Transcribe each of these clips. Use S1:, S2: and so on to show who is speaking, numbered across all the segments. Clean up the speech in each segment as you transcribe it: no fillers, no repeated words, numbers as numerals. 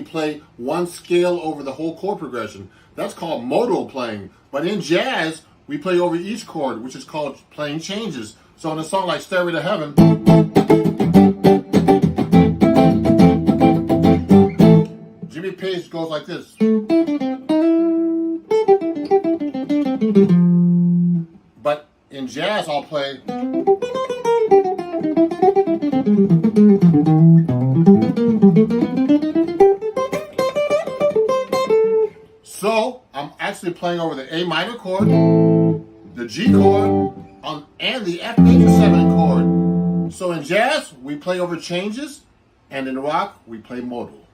S1: play one scale over the whole chord progression. That's called modal playing. But in jazz, we play over each chord, which is called playing changes. So in a song like Stairway to Heaven, Jimmy Page goes like this. But in jazz, I'll play. So I'm actually playing over the A minor chord, the G chord, and the F major 7 chord. So in jazz, we play over changes, and in rock, we play modal.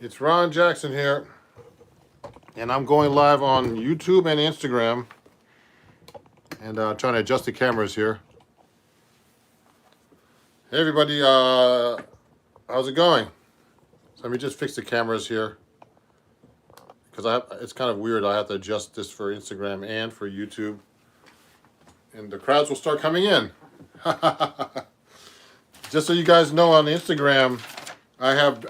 S1: It's Ron Jackson here, and I'm going live on YouTube and Instagram, and trying to adjust the cameras here. Hey everybody, how's it going? So let me just fix the cameras here, because it's kind of weird. I have to adjust this for Instagram and for YouTube, and the crowds will start coming in. Just so you guys know, on Instagram, I have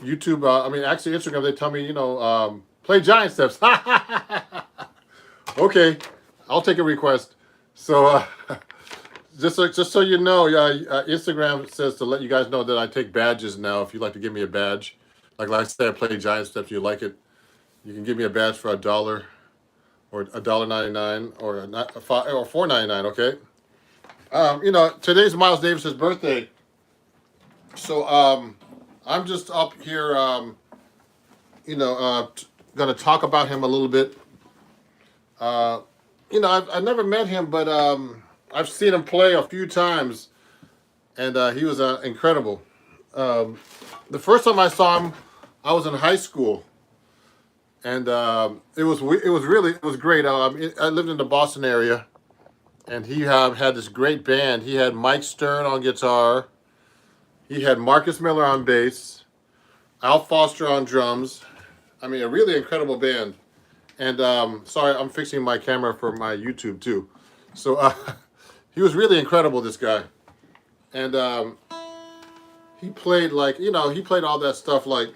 S1: YouTube. Actually, Instagram, they tell me, play giant steps. Okay, I'll take a request. So just so you know, Instagram says to let you guys know that I take badges now. If you'd like to give me a badge, like I said, I play giant steps. You like it, you can give me a badge for $1 or $1.99 or $4.99. Okay. Today's Miles Davis's birthday, so I'm just up here, gonna talk about him a little bit. I've never met him, but I've seen him play a few times, and he was incredible. The first time I saw him, I was in high school, and it was great. I lived in the Boston area, and he had this great band. He had Mike Stern on guitar. He had Marcus Miller on bass, Al Foster on drums. A really incredible band. And sorry, I'm fixing my camera for my YouTube too. So he was really incredible, this guy. And he played he played all that stuff like.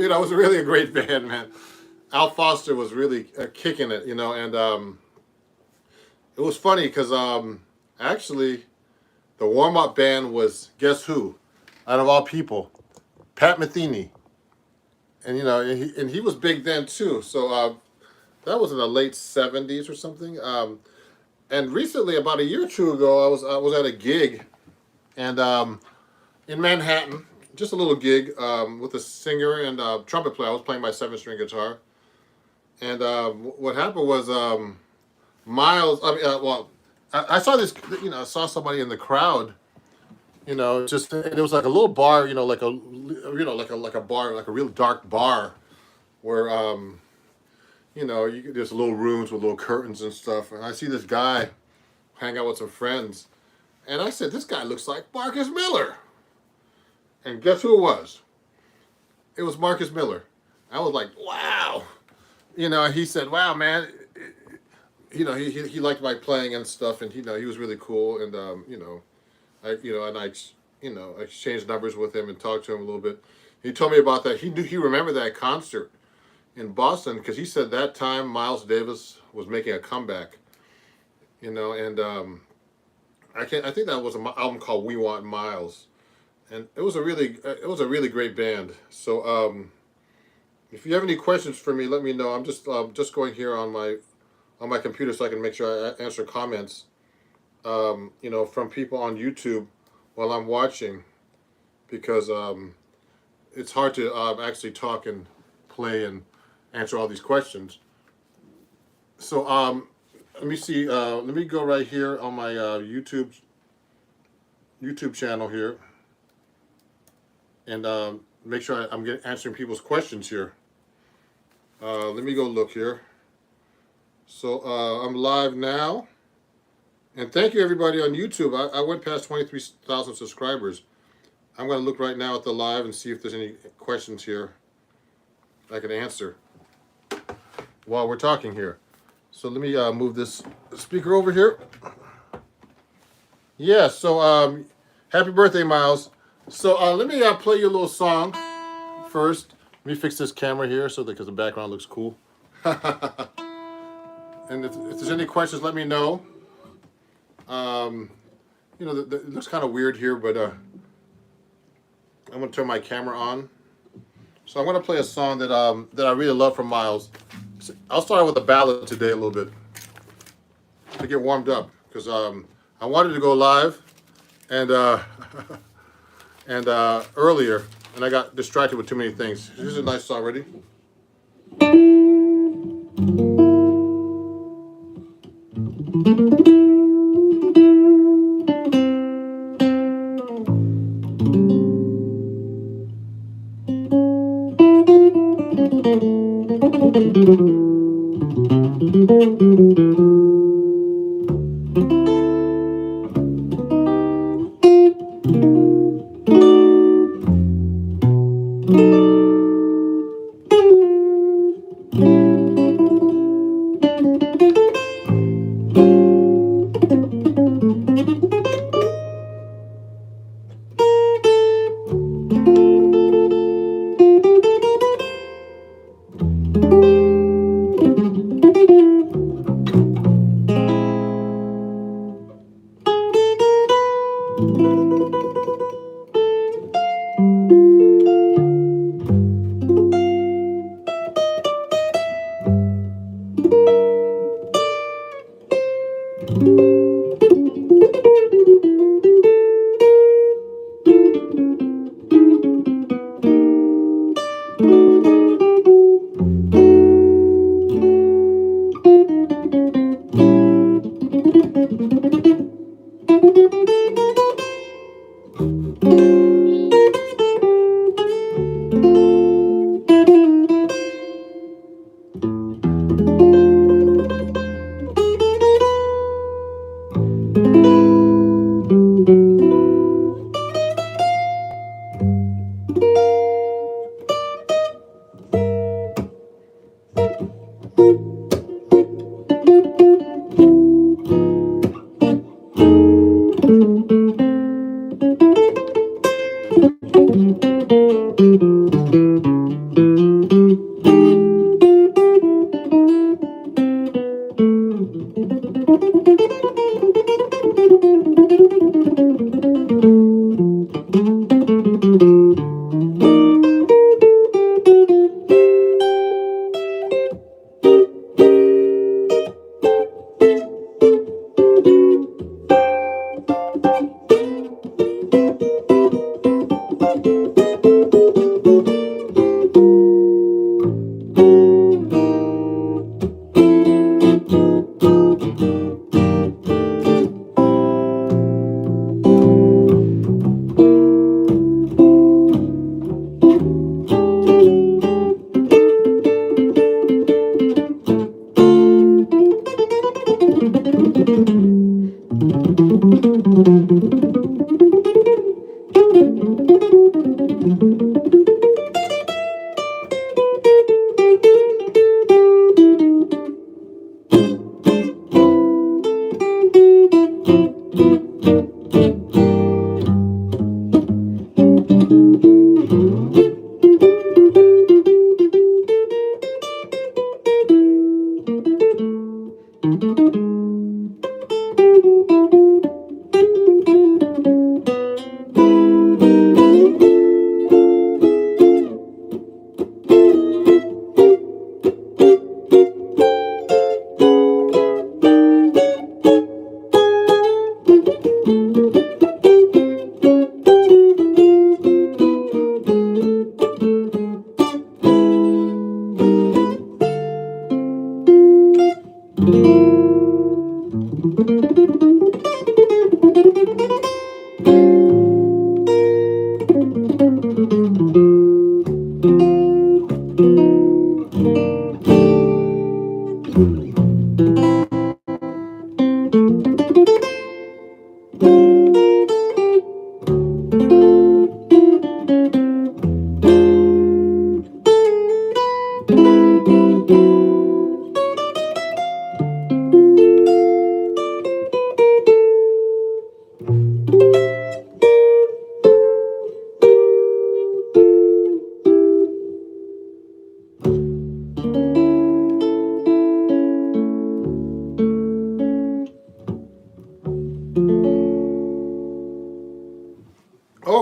S1: It was really a great band, man. Al Foster was really kicking it, and it was funny because actually the warm-up band was, guess who? Out of all people, Pat Metheny. And he was big then too. So that was in the late 70s or something. And recently, about a year or two ago, I was at a gig, and in Manhattan, just a little gig with a singer and trumpet player. I was playing my 7-string guitar, and what happened was Miles. I saw this. I saw somebody in the crowd. Just it was like a little bar. Like a bar, like a real dark bar, where there's little rooms with little curtains and stuff. And I see this guy hang out with some friends, and I said, "This guy looks like Marcus Miller." And guess who it was? It was Marcus Miller. I was like, wow. He said, wow, man. He liked my playing and stuff, and he was really cool. And I exchanged numbers with him and talked to him a little bit. He told me about that. He remembered that concert in Boston because he said that time Miles Davis was making a comeback. And I think that was an album called We Want Miles. And it was a really great band. So if you have any questions for me, let me know. I'm just going here on my computer so I can make sure I answer comments, from people on YouTube while I'm watching, because it's hard to actually talk and play and answer all these questions. So let me see. Let me go right here on my YouTube channel here, and make sure I'm answering people's questions here. Let me go look here. So I'm live now. And thank you everybody on YouTube. I went past 23,000 subscribers. I'm going to look right now at the live and see if there's any questions here I can answer while we're talking here. So let me move this speaker over here. Yeah, so happy birthday, Miles. So let me play you a little song first. Let me fix this camera here so that because the background looks cool. And if there's any questions, let me know. You know, it looks kind of weird here, but I'm going to turn my camera on. So I'm going to play a song that I really love from Miles. I'll start with a ballad today a little bit to get warmed up because I wanted to go live and earlier, and I got distracted with too many things. Here's a nice song. Ready?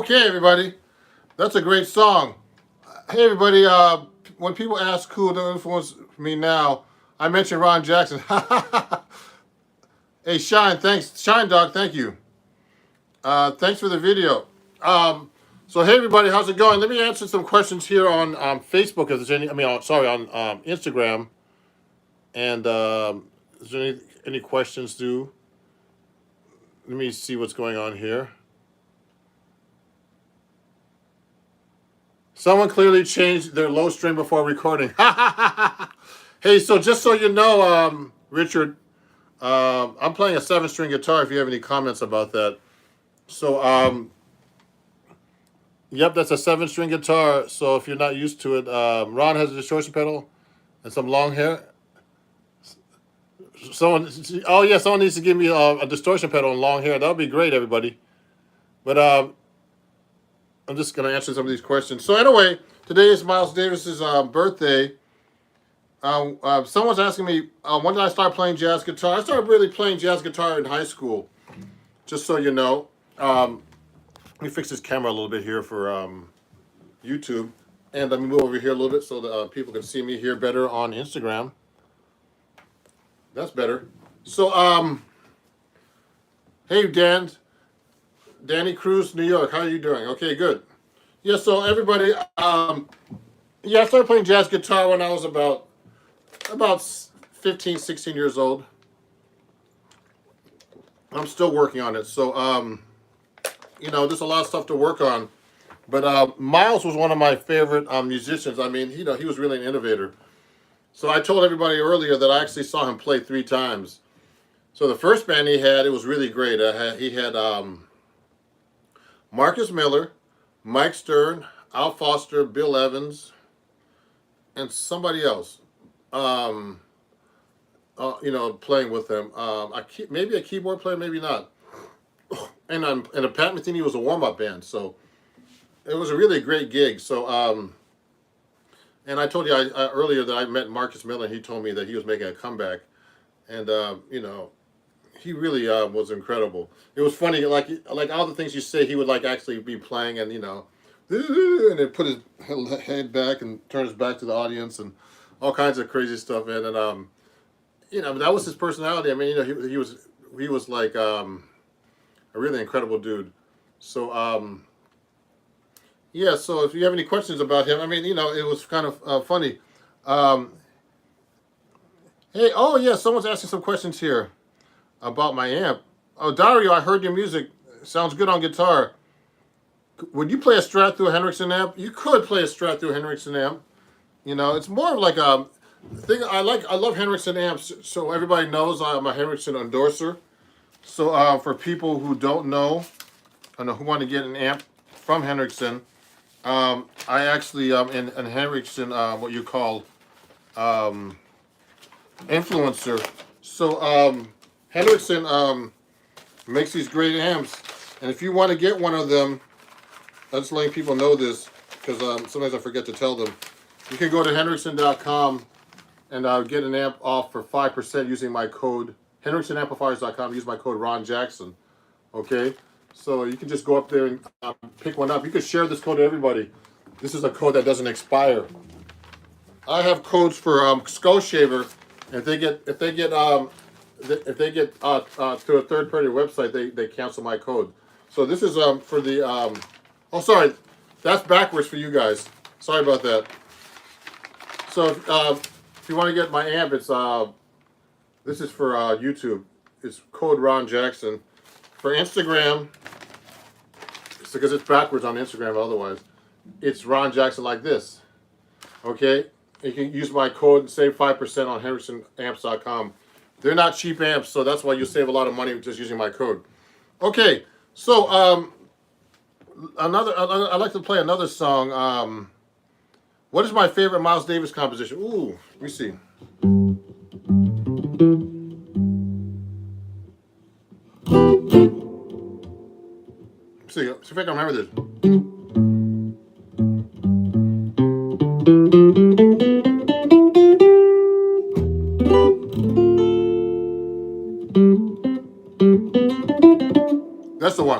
S1: Okay, everybody. That's a great song. Hey, everybody. When people ask who influenced me now, I mentioned Ron Jackson. Hey, Shine, thanks. Shine Dog, thank you. Thanks for the video. So, hey, everybody, how's it going? Let me answer some questions here on Facebook. If there's any, sorry, on Instagram. And is there any questions, do? Let me see what's going on here. Someone clearly changed their low string before recording. Hey, so just so you know, Richard, I'm playing a 7-string guitar if you have any comments about that. So, yep, that's a 7-string guitar. So if you're not used to it, Ron has a distortion pedal and some long hair. Someone needs to give me a distortion pedal and long hair. That would be great, everybody. But I'm just going to answer some of these questions. So anyway, today is Miles Davis's birthday. Someone's asking me, when did I start playing jazz guitar? I started really playing jazz guitar in high school, just so you know. Let me fix this camera a little bit here for YouTube. And let me move over here a little bit so that people can see me here better on Instagram. That's better. So, hey, Danny Cruz, New York. How are you doing? Okay, good. Yeah, so everybody, I started playing jazz guitar when I was about 15, 16 years old. I'm still working on it. So, there's a lot of stuff to work on. But Miles was one of my favorite musicians. I mean, he was really an innovator. So I told everybody earlier that I actually saw him play 3 times. So the first band he had, it was really great. He had Marcus Miller, Mike Stern, Al Foster, Bill Evans, and somebody else, playing with him. Maybe a keyboard player, maybe not. And a Pat Metheny was a warm-up band, so it was a really great gig. So, and I told you earlier that I met Marcus Miller, and he told me that he was making a comeback, and he really was incredible. It was funny, like all the things you say, he would actually be playing, and and then put his head back and turn his back to the audience, and all kinds of crazy stuff. And that was his personality. I mean, he was like a really incredible dude. So so if you have any questions about him, I mean, it was kind of funny. Hey, someone's asking some questions here about my amp. Oh, Dario, I heard your music. Sounds good on guitar. Would you play a Strat through a Hendrickson amp? You could play a Strat through a Hendrickson amp. It's more of like a thing. I love Hendrickson amps, so everybody knows I'm a Hendrickson endorser. So for people who don't know, who want to get an amp from Hendrickson, I actually am in Hendrickson, what you call influencer. So Hendrickson makes these great amps, and if you want to get one of them, I'm just letting people know this because sometimes I forget to tell them. You can go to Hendrickson.com and get an amp off for 5% using my code HendricksonAmplifiers.com. Use my code Ron Jackson. Okay, so you can just go up there and pick one up. You can share this code to everybody. This is a code that doesn't expire. I have codes for Skull Shaver. If they get to a third-party website, they cancel my code. So this is for the oh, sorry, that's backwards for you guys. Sorry about that. So if you want to get my amp, it's this is for YouTube. It's code Ron Jackson. For Instagram, it's because it's backwards on Instagram. Otherwise, it's Ron Jackson like this. Okay. You can use my code and save 5% on HendricksonAmps.com. They're not cheap amps, so that's why you save a lot of money just using my code. Okay, so I'd like to play another song. What is my favorite Miles Davis composition? Ooh, let me see. See if I can remember this. That's the one.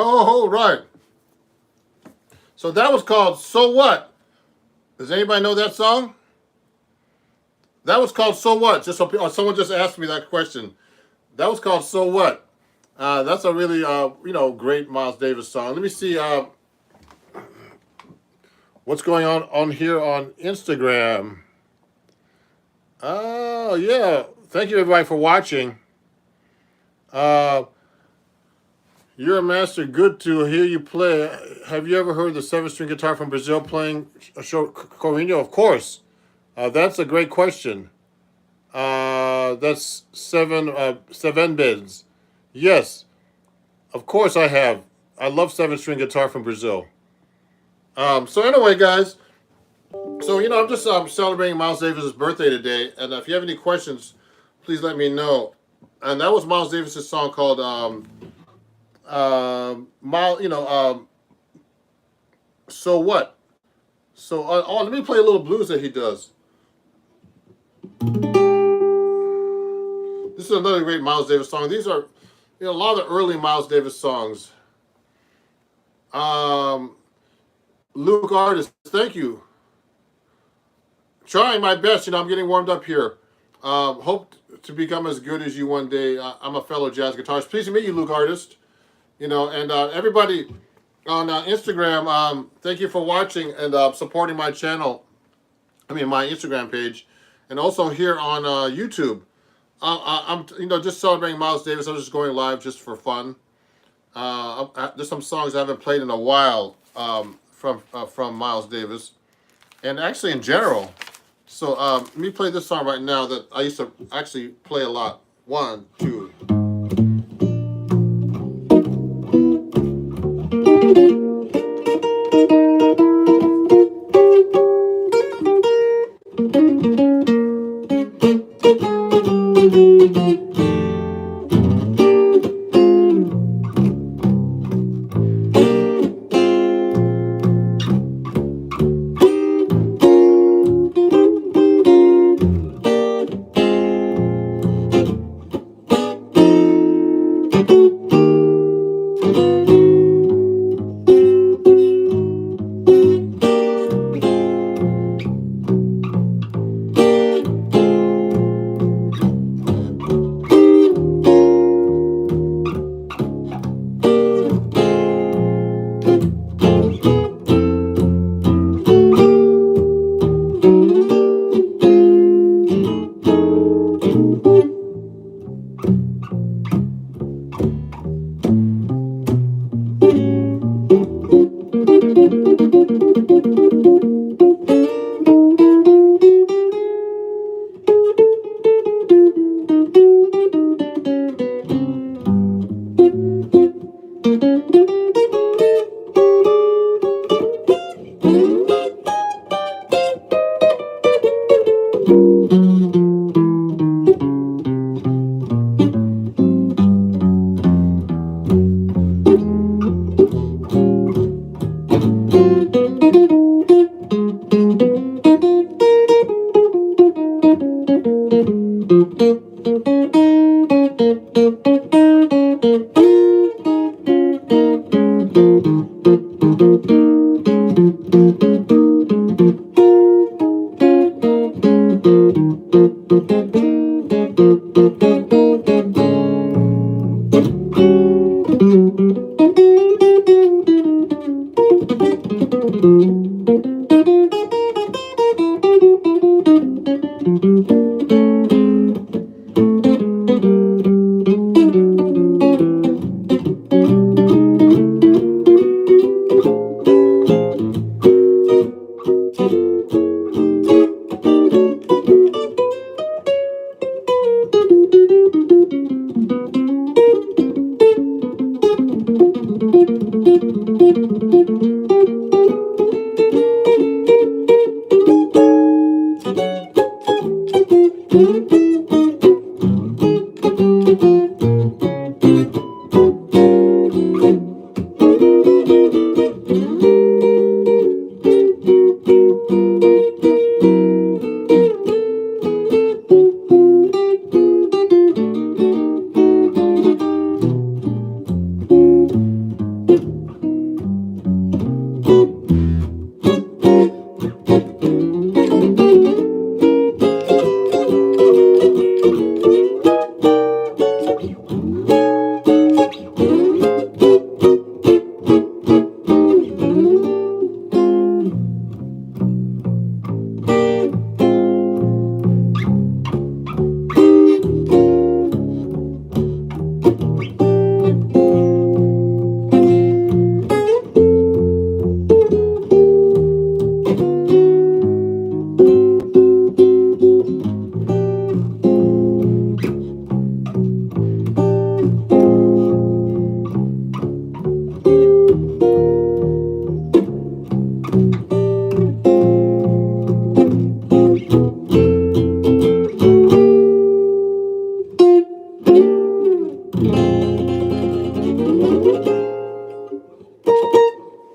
S1: Oh, right. So that was called So What? Does anybody know that song? That was called So What? Just so someone just asked me that question. That was called So What? That's a really great Miles Davis song. Let me see what's going on here on Instagram. Oh yeah, thank you everybody for watching. You're a master. Good to hear you play. Have you ever heard the seven-string guitar from Brazil playing a show, Corino? Of course. That's a great question. That's seven beds. Yes, of course I have. I love seven-string guitar from Brazil. So anyway, guys. So I'm just celebrating Miles Davis's birthday today, and if you have any questions, please let me know. And that was Miles Davis's song called So What? So let me play a little blues that he does. This is another great Miles Davis song. These are a lot of the early Miles Davis songs. Luke Artist, thank you. Trying my best. I'm getting warmed up here. Hope to become as good as you one day. I'm a fellow jazz guitarist. Pleased to meet you, Luke Artist. And everybody on Instagram, thank you for watching and supporting my channel. My Instagram page, and also here on YouTube. I'm just celebrating Miles Davis. I'm just going live just for fun. There's some songs I haven't played in a while from Miles Davis, and actually in general. So let me play this song right now that I used to actually play a lot. 1, 2.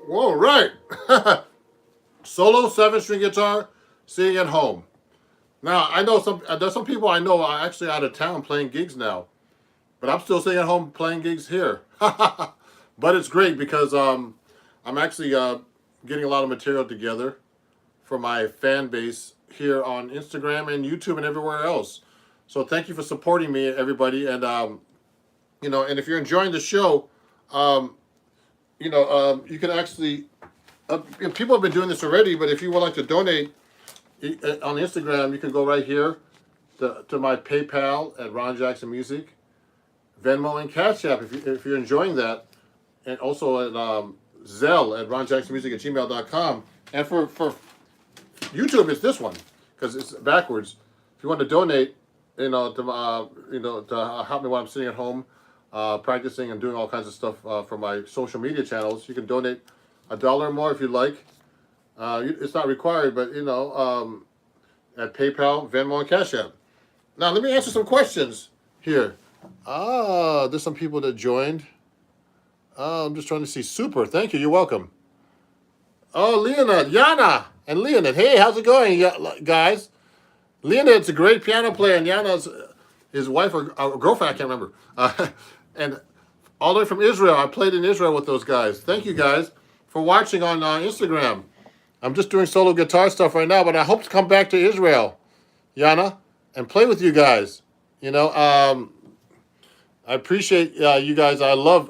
S1: Whoa, right. Solo 7-string guitar, singing at home. Now I know there's some people I know are actually out of town playing gigs now, but I'm still sitting at home playing gigs here. But it's great because I'm actually getting a lot of material together for my fan base here on Instagram and YouTube and everywhere else. So thank you for supporting me, everybody. And and if you're enjoying the show, um, you can actually. People have been doing this already, but if you would like to donate on Instagram, you can go right here to my PayPal at Ron Jackson Music, Venmo, and Cash App if you're enjoying that, and also at Zelle at ronjacksonmusic@gmail.com. And for YouTube, it's this one because it's backwards. If you want to donate, to help me while I'm sitting at home, practicing and doing all kinds of stuff for my social media channels, you can donate $1 or more if you like. It's not required, but at PayPal, Venmo, and Cash App. Now let me answer some questions here. There's some people that joined. I'm just trying to see. Super, thank you. You're welcome. Oh, Leonid, Yana, and Leonid. Hey, how's it going, guys? Leonid's a great piano player, and Yana's his wife or girlfriend. I can't remember. And all the way from Israel. I played in Israel with those guys. Thank you guys for watching on Instagram. I'm just doing solo guitar stuff right now, but I hope to come back to Israel, Yana, and play with you guys. I appreciate you guys. I love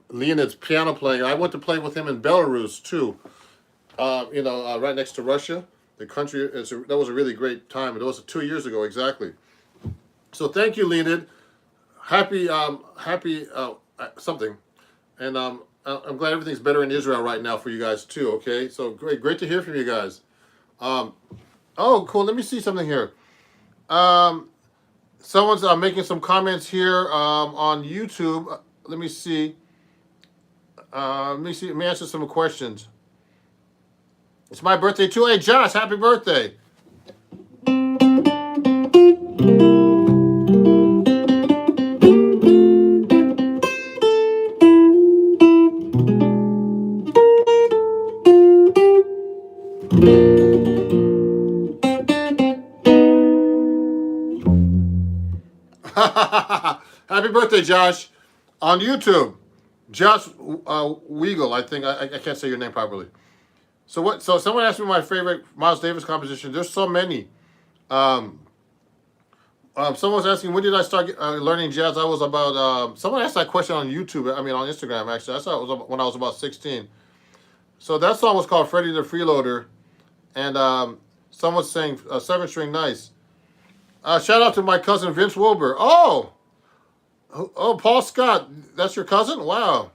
S1: Leonid's piano playing. I went to play with him in Belarus too. Right next to Russia. The country that was a really great time. It was 2 years ago exactly. So thank you, Leonid. Happy something, and I'm glad everything's better in Israel right now for you guys too. Okay, so great to hear from you guys. Oh, cool. Let me see something here. Someone's making some comments here on YouTube. Let me see. Let me answer some questions. It's my birthday too. Hey, Josh, happy birthday. Happy birthday, Josh. On YouTube, Josh Weigel, I think. I can't say your name properly. So someone asked me my favorite Miles Davis composition. There's so many. Someone was asking, when did I start learning jazz? I was about, someone asked that question on YouTube, on Instagram, actually. I saw it was when I was about 16. So that song was called Freddie the Freeloader. And someone's saying, 7-string nice. Shout out to my cousin Vince Wilbur. Oh, Paul Scott. That's your cousin? Wow.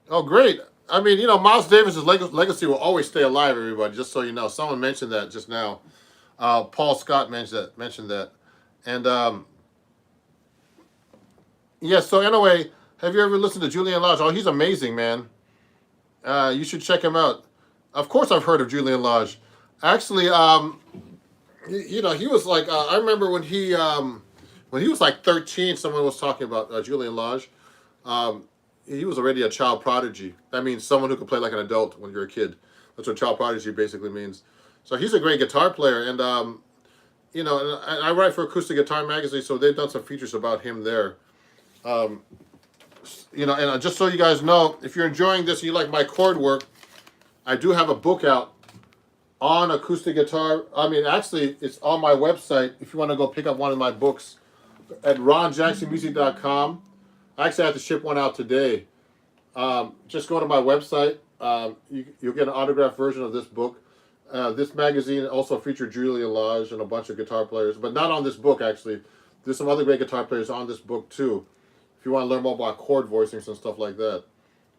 S1: Oh, great. Miles Davis's legacy will always stay alive, everybody, just so you know. Someone mentioned that just now. Paul Scott mentioned that. And, so anyway, have you ever listened to Julian Lodge? Oh, he's amazing, man. You should check him out. Of course I've heard of Julian Lodge. Actually, he was like, I remember when he was like 13, someone was talking about Julian Lodge. He was already a child prodigy. That means someone who can play like an adult when you're a kid. That's what child prodigy basically means. So he's a great guitar player, and and I write for Acoustic Guitar Magazine, so they've done some features about him there. And just so you guys know, if you're enjoying this and you like my chord work, I do have a book out on acoustic guitar. Actually, it's on my website if you want to go pick up one of my books at ronjacksonmusic.com. I actually have to ship one out today. Just go to my website. You'll get an autographed version of this book. This magazine also featured Julian Lodge and a bunch of guitar players, but not on this book, actually. There's some other great guitar players on this book, too, if you want to learn more about chord voicings and stuff like that.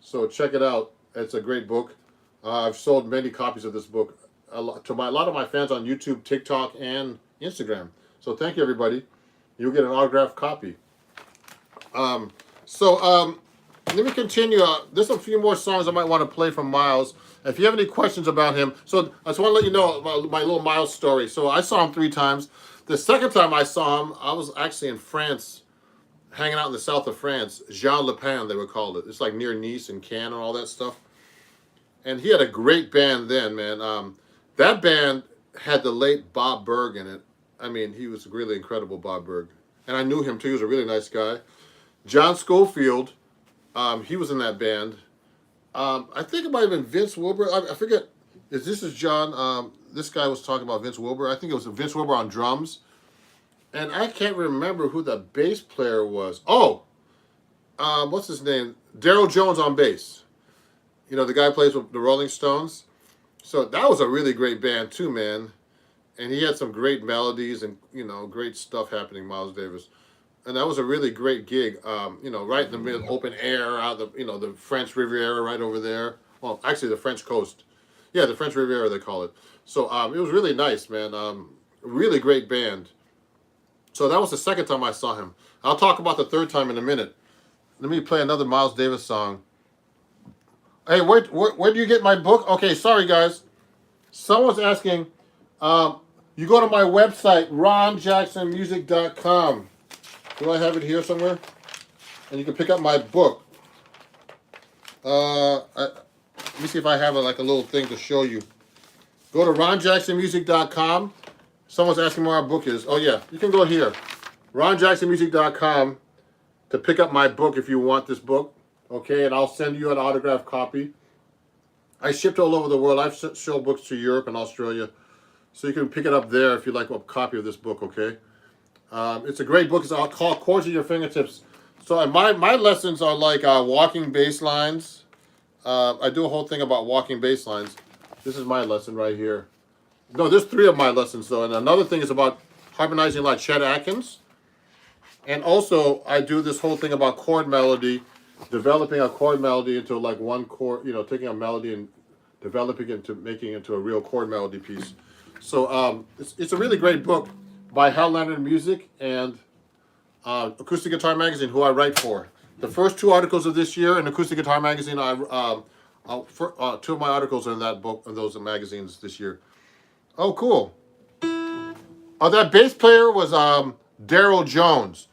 S1: So check it out. It's a great book. I've sold many copies of this book to a lot of my fans on YouTube, TikTok, and Instagram. So thank you, everybody. You'll get an autographed copy. Let me continue. There's a few more songs I might want to play from Miles. If you have any questions about him, so I just want to let you know about my little Miles story. So I saw him 3 times. The second time I saw him, I was actually in France hanging out in the south of France. Jean Le Pen, they would call it. It's like near Nice and Cannes and all that stuff. And he had a great band then, man. That band had the late Bob Berg in it. I mean, he was really incredible, Bob Berg. And I knew him too. He was a really nice guy. John Schofield, he was in that band. I think it might have been Vince Wilbur. I forget. This is John. This guy was talking about Vince Wilbur. I think it was Vince Wilbur on drums. And I can't remember who the bass player was. Oh, what's his name? Daryl Jones on bass. You know, the guy who plays with the Rolling Stones. So that was a really great band too, man. And he had some great melodies and, you know, great stuff happening, Miles Davis. And that was a really great gig, you know, right in the middle, open air, out the, you know, the French Riviera right over there. Well, actually the French coast. Yeah, the French Riviera, they call it. So it was really nice, man. Really great band. So that was the second time I saw him. I'll talk about the third time in a minute. Let me play another Miles Davis song. Hey, where do you get my book? Okay, sorry, guys. Someone's asking, you go to my website, ronjacksonmusic.com. Do I have it here somewhere? And you can pick up my book. Let me see if I have like a little thing to show you. Go to ronjacksonmusic.com. Someone's asking where our book is. Oh, yeah. You can go here. ronjacksonmusic.com to pick up my book if you want this book. Okay, and I'll send you an autographed copy. I shipped all over the world. I've sold books to Europe and Australia. So you can pick it up there if you like a copy of this book, okay? It's a great book. It's called Chords at Your Fingertips. So my lessons are like walking bass lines. I do a whole thing about walking bass lines. This is my lesson right here. No, there's 3 of my lessons, though. And another thing is about harmonizing like Chet Atkins. And also, I do this whole thing about chord melody, developing a chord melody into like one chord, you know, taking a melody and developing it into making it into a real chord melody piece. So it's a really great book by Hal Leonard Music and Acoustic Guitar Magazine, who I write for. The first 2 articles of this year in Acoustic Guitar Magazine, 2 of my articles are in that book, in those magazines this year. Oh, cool. Oh, that bass player was Daryl Jones.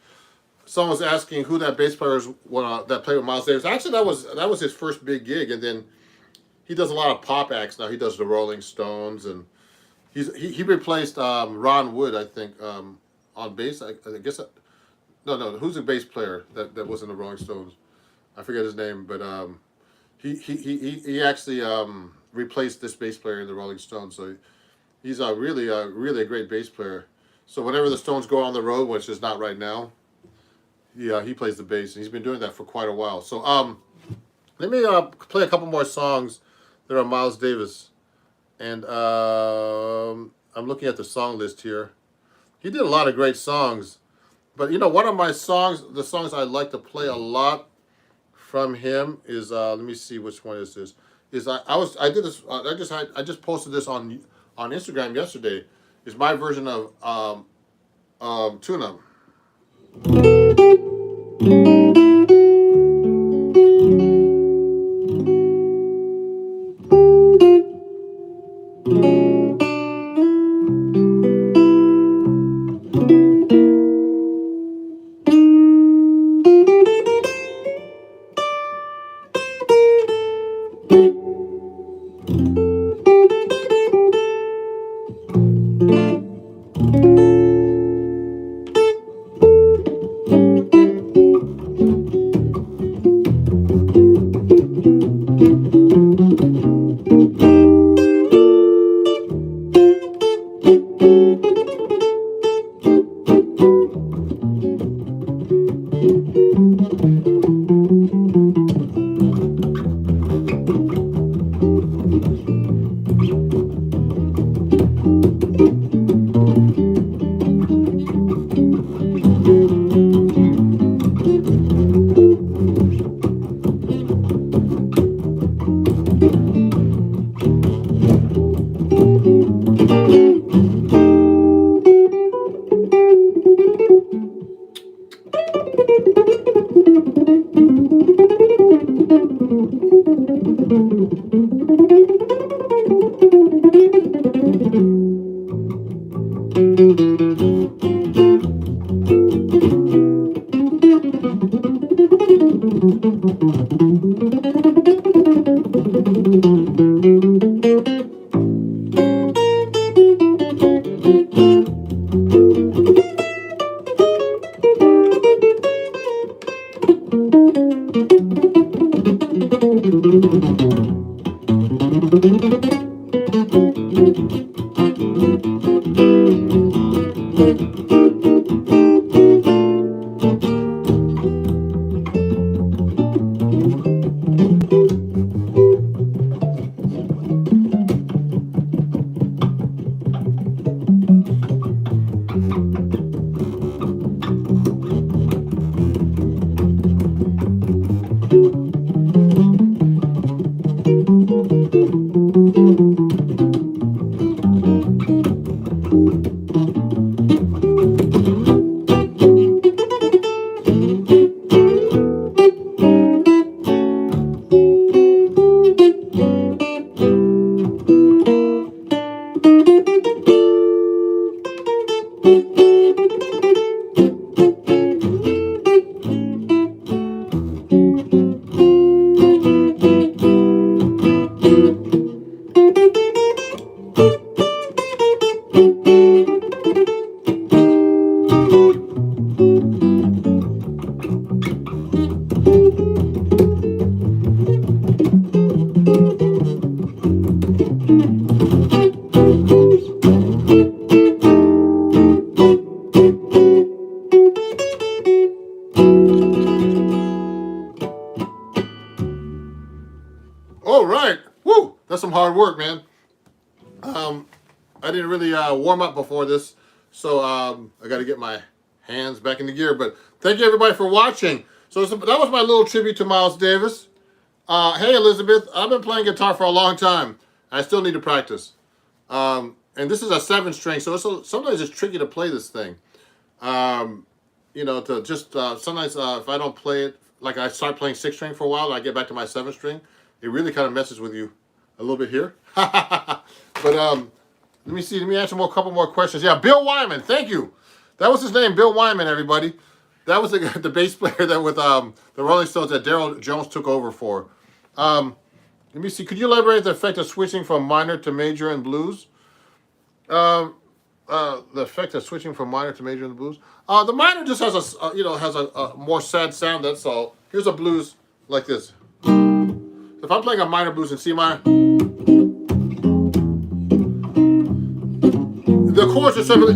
S1: Someone was asking who that bass player is that played with Miles Davis. Actually, that was his first big gig, and then he does a lot of pop acts now. He does the Rolling Stones, and he replaced Ron Wood, I think, on bass. I guess no. Who's the bass player that was in the Rolling Stones? I forget his name, but he actually replaced this bass player in the Rolling Stones. So he's a really great bass player. So whenever the Stones go on the road, which is not right now, yeah, he plays the bass, and he's been doing that for quite a while. So let me play a couple more songs that are Miles Davis, and I'm looking at the song list here. He did a lot of great songs, but you know, one of my songs, the songs I like to play a lot from him is let me see which one is this. I just posted this on Instagram yesterday. Is my version of Tuna. All right. Woo! That's some hard work, man. I didn't really warm up before this, so I got to get my hands back in the gear. But thank you, everybody, for watching. So that was my little tribute to Miles Davis. Hey, Elizabeth, I've been playing guitar for a long time. I still need to practice. And this is a 7-string, so sometimes it's tricky to play this thing. You know, to just sometimes if I don't play it, like I start playing 6-string for a while, and I get back to my 7-string, it really kind of messes with you a little bit here. But let me see. Let me answer a couple more questions. Yeah, Bill Wyman. Thank you. That was his name, Bill Wyman. Everybody. That was the bass player that with the Rolling Stones that Daryl Jones took over for. Let me see. Could you elaborate the effect of switching from minor to major in blues? The effect of switching from minor to major in the blues. The minor just has a more sad sound. That's all. Here's a blues like this. If I'm playing a minor blues in C minor, the chords are simply.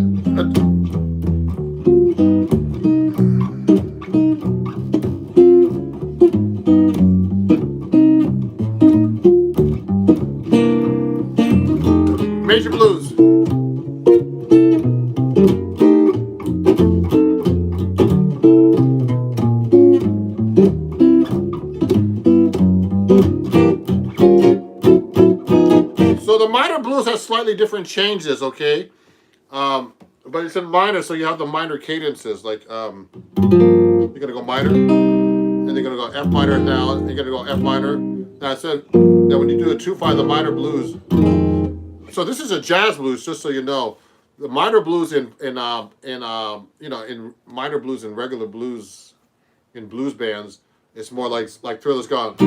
S1: Major blues. So the minor blues has slightly different changes, okay? But it's in minor, so you have the minor cadences. Like you're gonna go minor, and you're gonna go F minor now, and you're gonna go F minor. Now I said that when you do a 2/5, the minor blues. So this is a jazz blues, just so you know. The minor blues in minor blues and regular blues in blues bands, it's more like Thriller's Gone.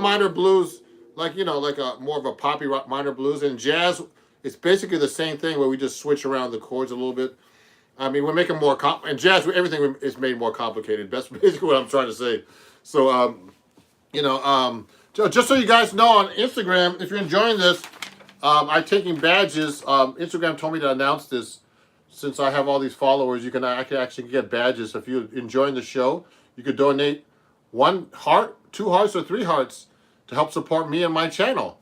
S1: Minor blues, like a more of a poppy rock minor blues. And jazz, it's basically the same thing where we just switch around the chords a little bit. I mean, we're making more and jazz, everything is made more complicated. That's basically what I'm trying to say. So just so you guys know, on Instagram, if you're enjoying this, I'm taking badges. Instagram told me to announce this. Since I have all these followers, I can actually get badges. If you're enjoying the show, you could donate 1 heart, 2 hearts, or 3 hearts to help support me and my channel.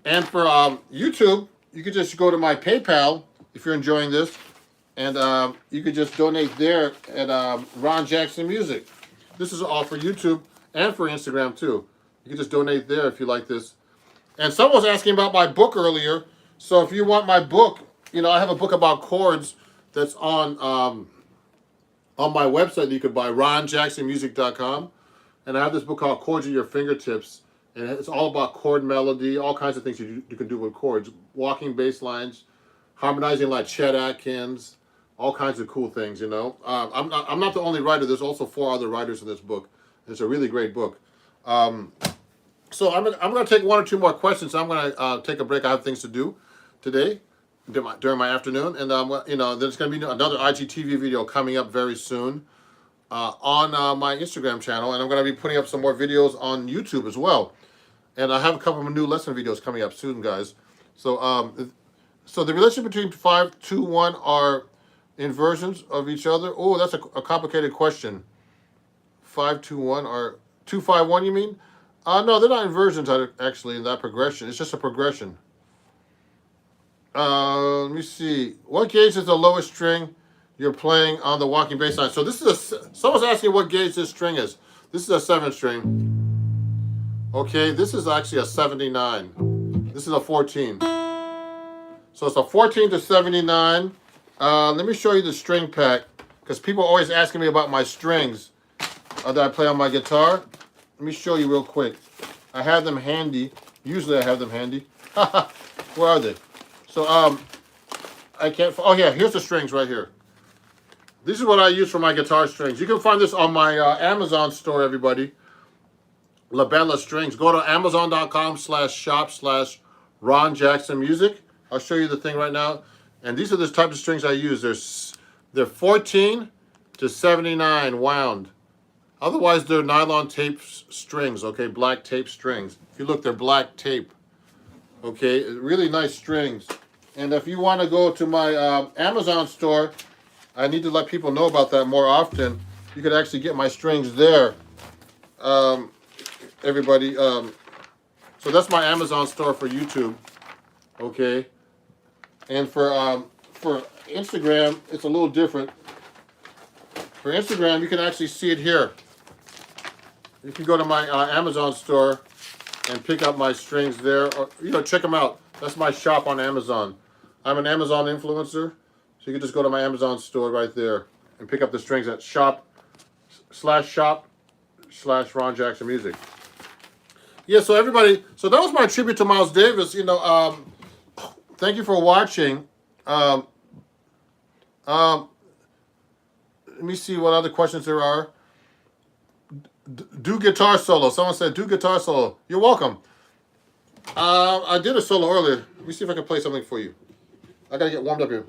S1: And for YouTube, you could just go to my PayPal if you're enjoying this, and you could just donate there at Ron Jackson Music. This is all for YouTube and for Instagram too. You can just donate there if you like this. And someone was asking about my book earlier. So if you want my book, you know, I have a book about chords that's on my website that you could buy, ronjacksonmusic.com. And I have this book called Chords at Your Fingertips. And it's all about chord melody, all kinds of things you can do with chords. Walking bass lines, harmonizing like Chet Atkins, all kinds of cool things, you know. I'm not the only writer. There's also 4 other writers in this book. It's a really great book. So I'm going to take 1 or 2 more questions. I'm going to take a break. I have things to do today during my afternoon. And, you know, there's going to be another IGTV video coming up very soon on my Instagram channel. And I'm going to be putting up some more videos on YouTube as well. And I have a couple of new lesson videos coming up soon, guys. So so the relationship between 5, 2, 1 are inversions of each other. Oh, that's a complicated question. 5, 2, 1 are 2, 5, 1, you mean? No, they're not inversions actually in that progression. It's just a progression. Let me see. What gauge is the lowest string you're playing on the walking bass line? So this is someone's asking what gauge this string is. This is a 7 string. Okay, this is actually a 79. This is a 14. So it's a 14 to 79. Let me show you the string pack, because people are always asking me about my strings that I play on my guitar. Let me show you real quick. I have them handy. Usually I have them handy. Where are they? So I can't. Oh yeah, here's the strings right here. This is what I use for my guitar strings. You can find this on my Amazon store, everybody. Labella Strings. Go to amazon.com/shop/ronjacksonmusic. I'll show you the thing right now. And these are the type of strings I use. They're 14 to 79 wound. Otherwise, they're nylon tape strings, okay? Black tape strings. If you look, they're black tape. Okay, really nice strings. And if you want to go to my Amazon store, I need to let people know about that more often. You could actually get my strings there. Everybody, so that's my Amazon store for YouTube, okay? And for Instagram, it's a little different. For Instagram, you can actually see it here. You can go to my Amazon store and pick up my strings there, or, you know, check them out. That's my shop on Amazon. I'm an Amazon influencer, so you can just go to my Amazon store right there and pick up the strings at shop/Ron Jackson Music. Yeah, so everybody, so that was my tribute to Miles Davis. You know, thank you for watching. Let me see what other questions there are. Do guitar solo. Someone said, do guitar solo. You're welcome. I did a solo earlier. Let me see if I can play something for you. I gotta get warmed up here.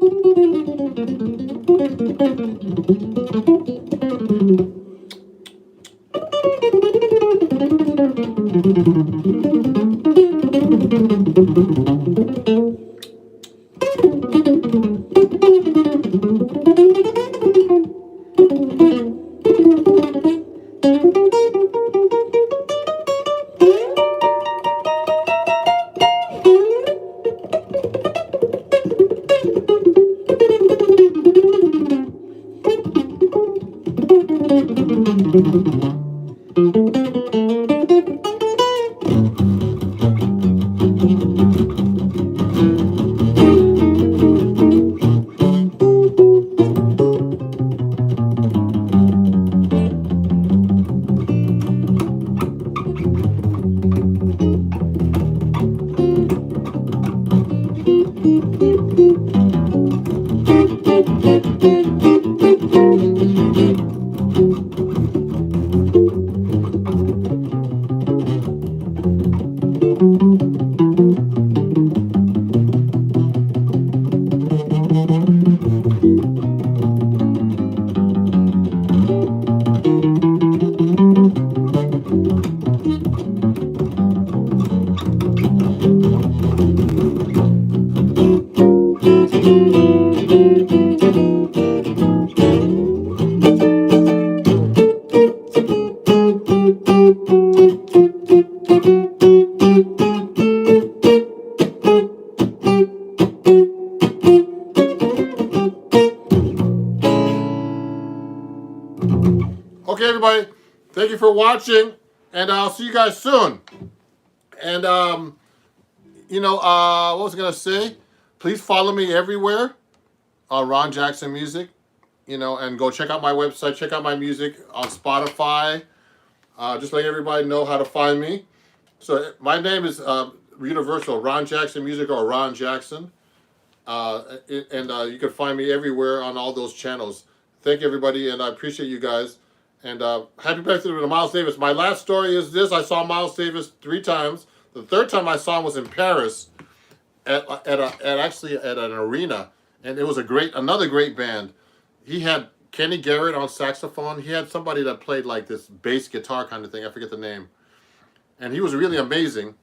S1: Okay, everybody, thank you for watching, and I'll see you guys soon. And what was I gonna say? Please follow me everywhere on Ron Jackson Music. And go check out my website. Check out my music on Spotify. Just letting everybody know how to find me. So my name is Universal Ron Jackson Music or Ron Jackson, and you can find me everywhere on all those channels. Thank you, everybody, and I appreciate you guys. And happy birthday to Miles Davis. My last story is this: I saw Miles Davis 3 times. The third time I saw him was in Paris, actually at an arena, and it was another great band. He had Kenny Garrett on saxophone. He had somebody that played like this bass guitar kind of thing. I forget the name. And he was really amazing.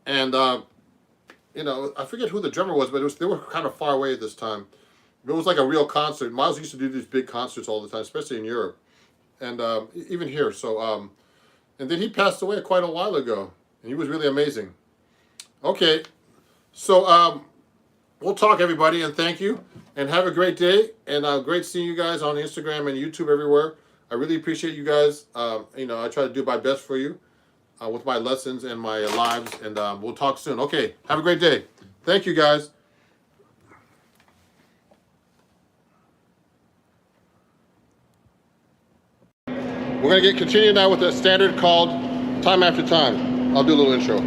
S1: And, I forget who the drummer was, but they were kind of far away at this time. It was like a real concert. Miles used to do these big concerts all the time, especially in Europe. And even here. So, and then he passed away quite a while ago. And he was really amazing. Okay. So, we'll talk, everybody, and thank you. And have a great day. And great seeing you guys on Instagram and YouTube everywhere. I really appreciate you guys. I try to do my best for you with my lessons and my lives. And we'll talk soon. Okay, have a great day. Thank you, guys. We're going to continue now with a standard called Time After Time. I'll do a little intro.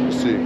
S1: Let's see.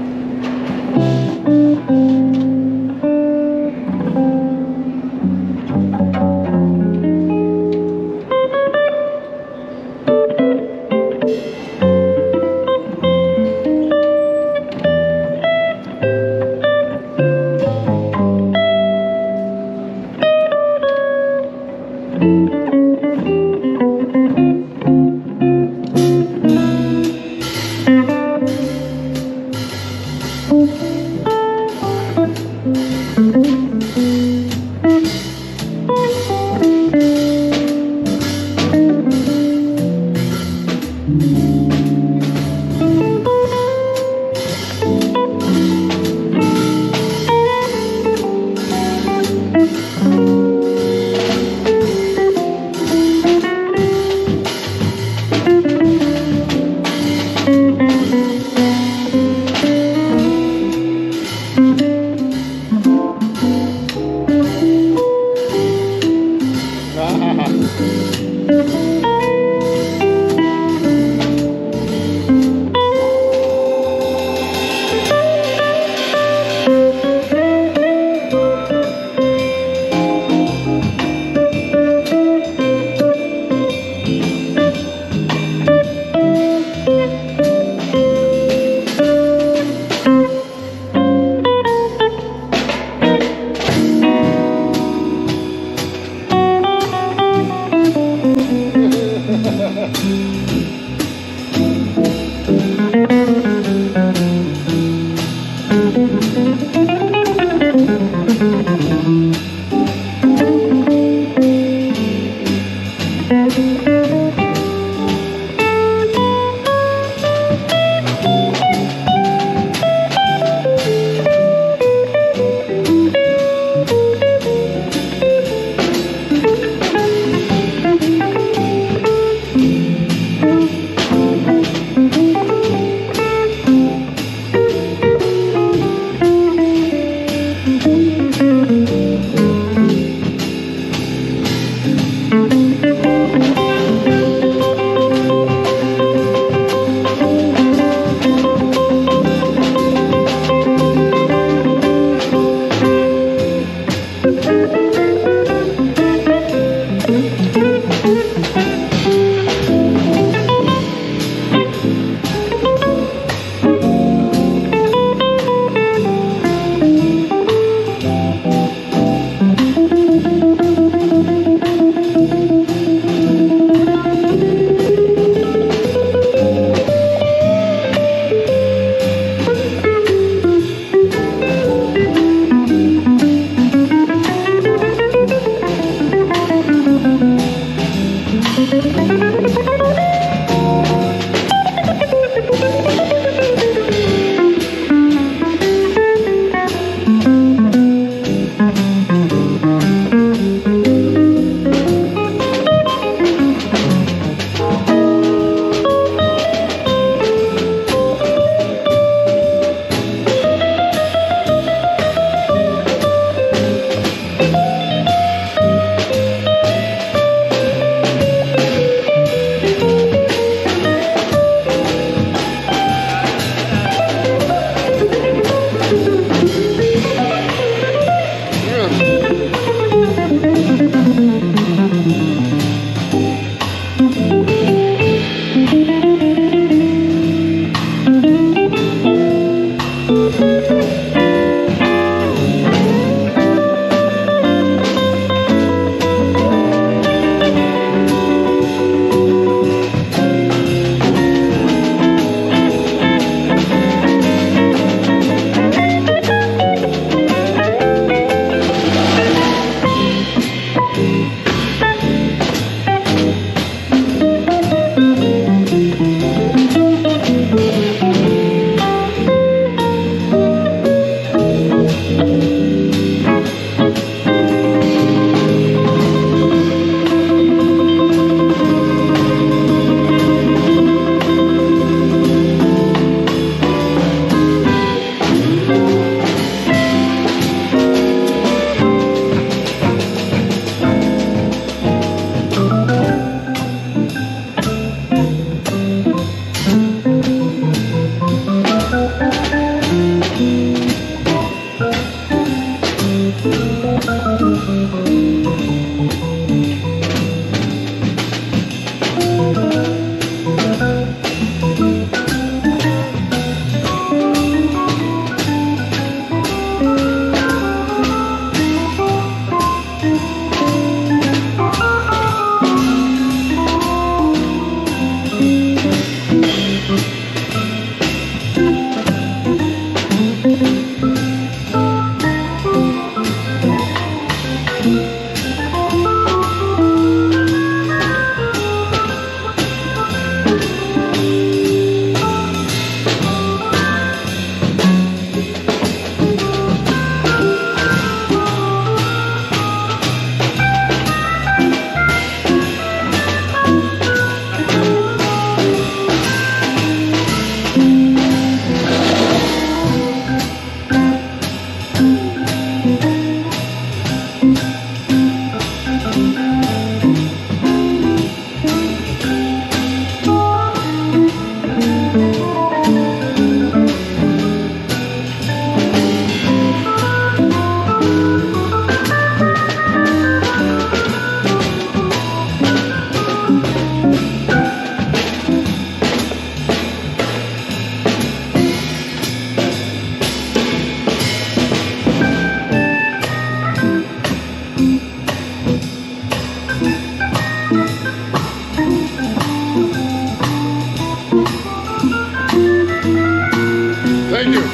S1: Thank you.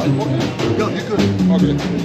S2: No, you're good.
S1: Okay.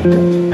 S1: Woo!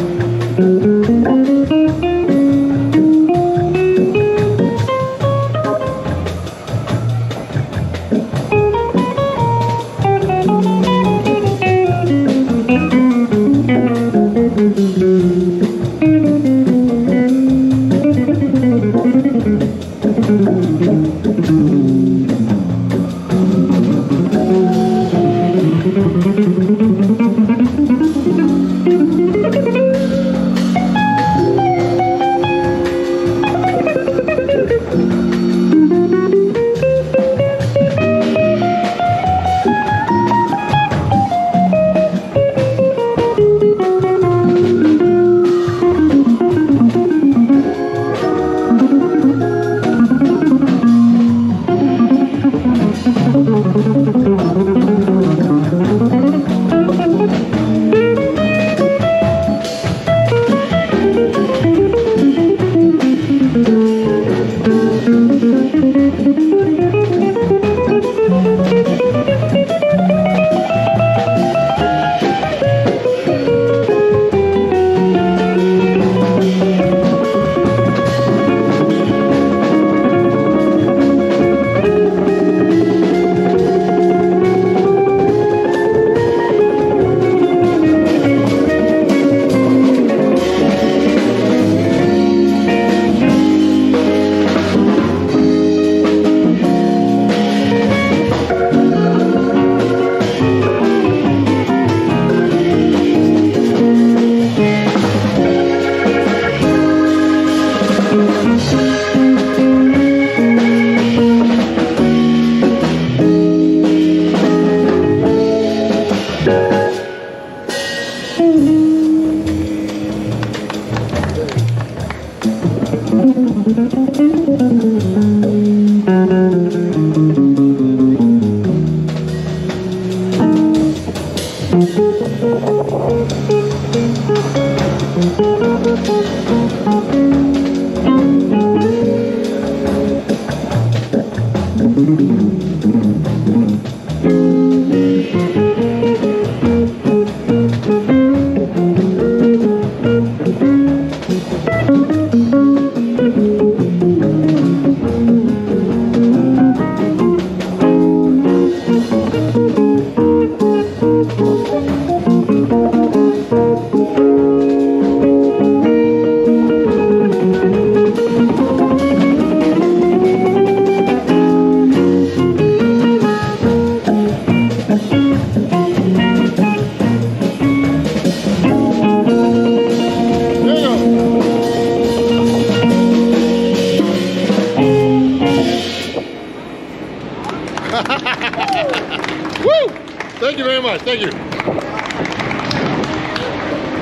S1: Thank you very much. Thank you.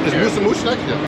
S1: Is Musa Mush next year?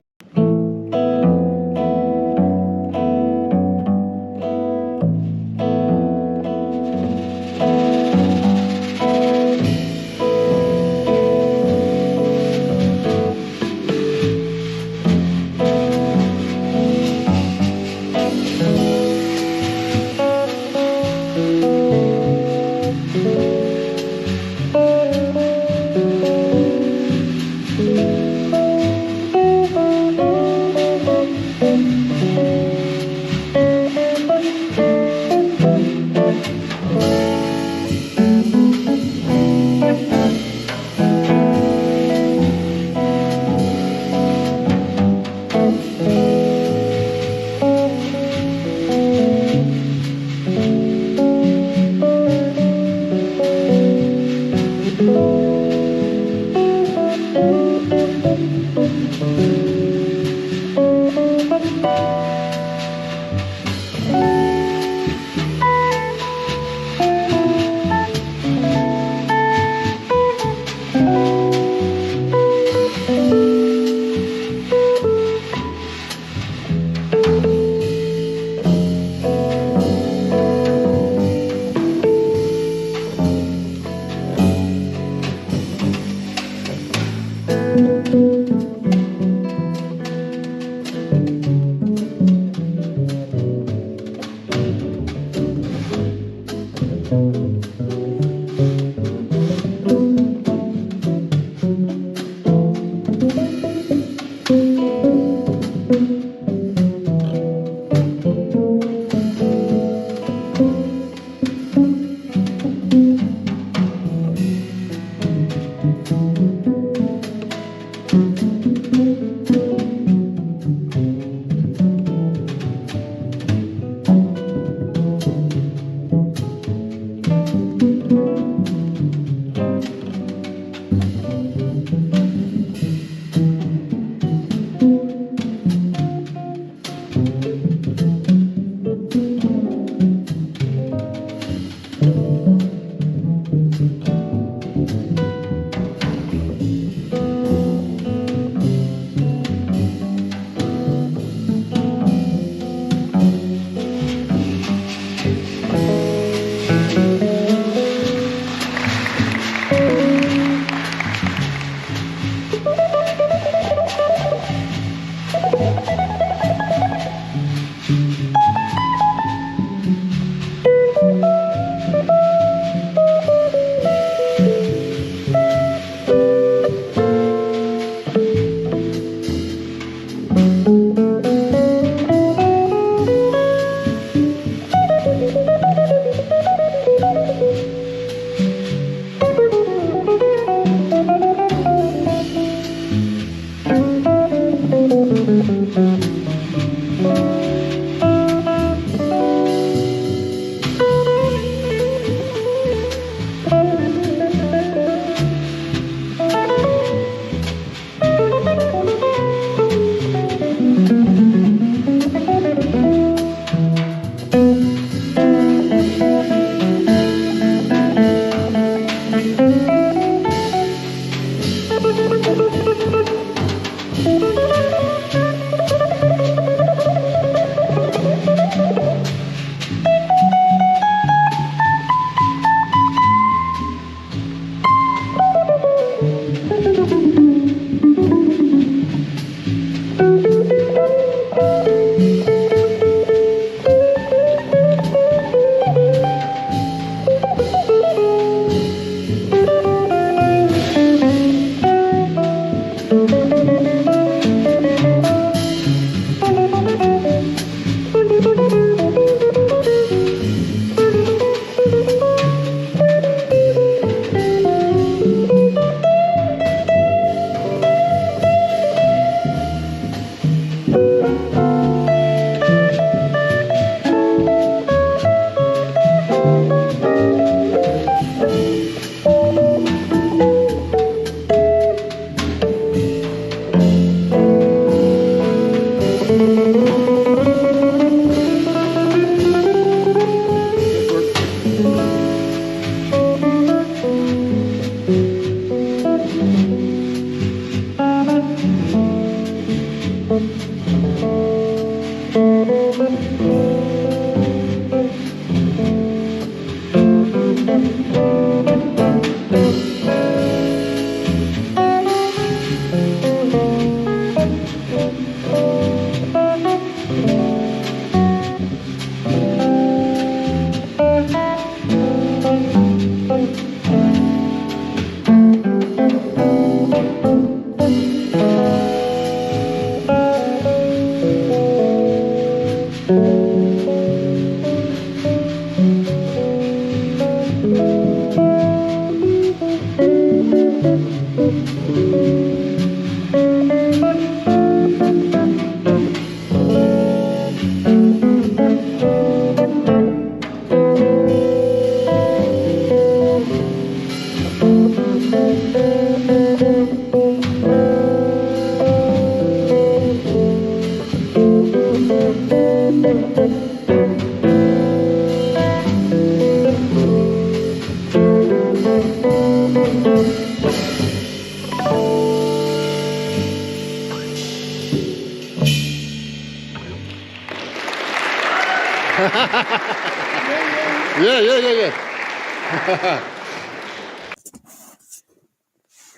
S1: Yeah.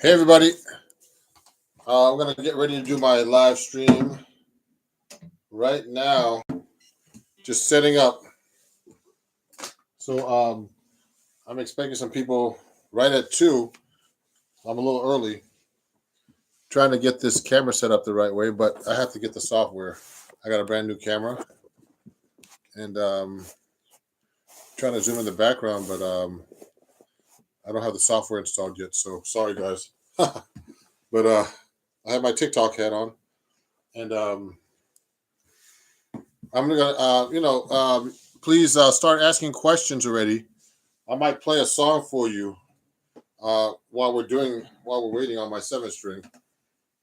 S1: Hey, everybody. I'm going to get ready to do my live stream right now. Just setting up. So I'm expecting some people right at 2. I'm a little early. Trying to get this camera set up the right way, but I have to get the software. I got a brand new camera. And trying to zoom in the background, but I don't have the software installed yet, so sorry guys. But I have my TikTok hat on, and I'm gonna please start asking questions already. I might play a song for you while we're waiting on my 7 string to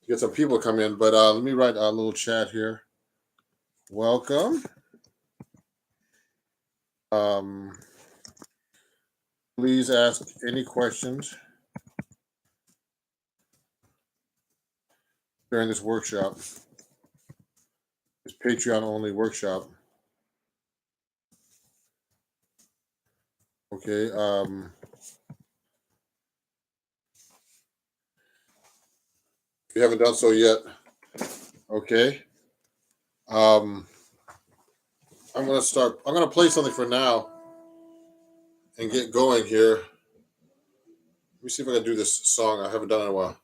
S1: get some people to come in. But let me write a little chat here. Welcome. Please ask any questions during this workshop, this Patreon only workshop. Okay. If you haven't done so yet, okay. I'm gonna play something for now and get going here. Let me see if I can do this song. I haven't done it in a while.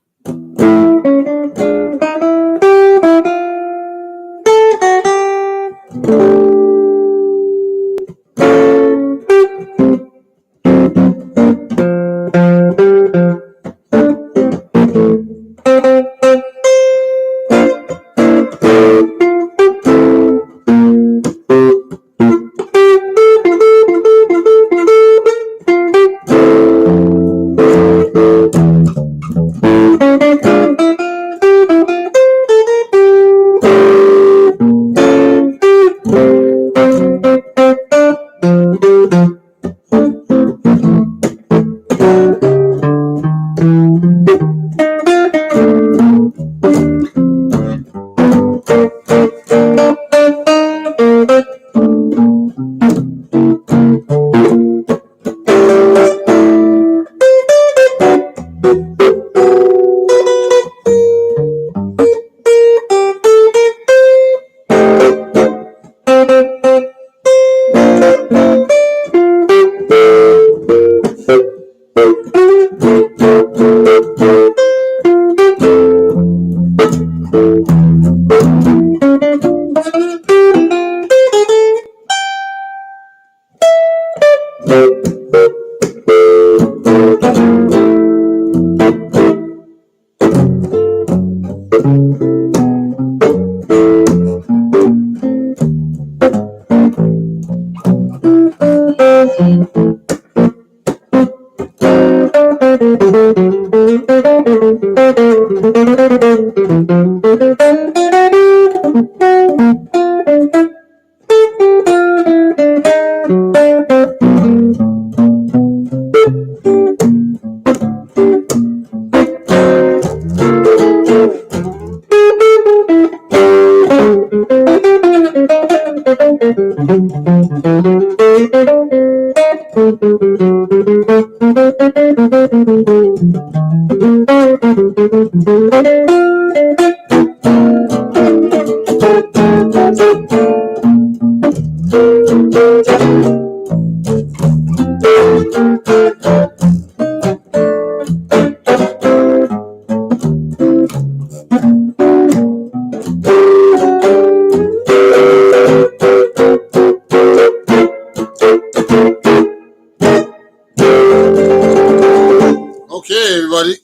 S1: Okay, everybody.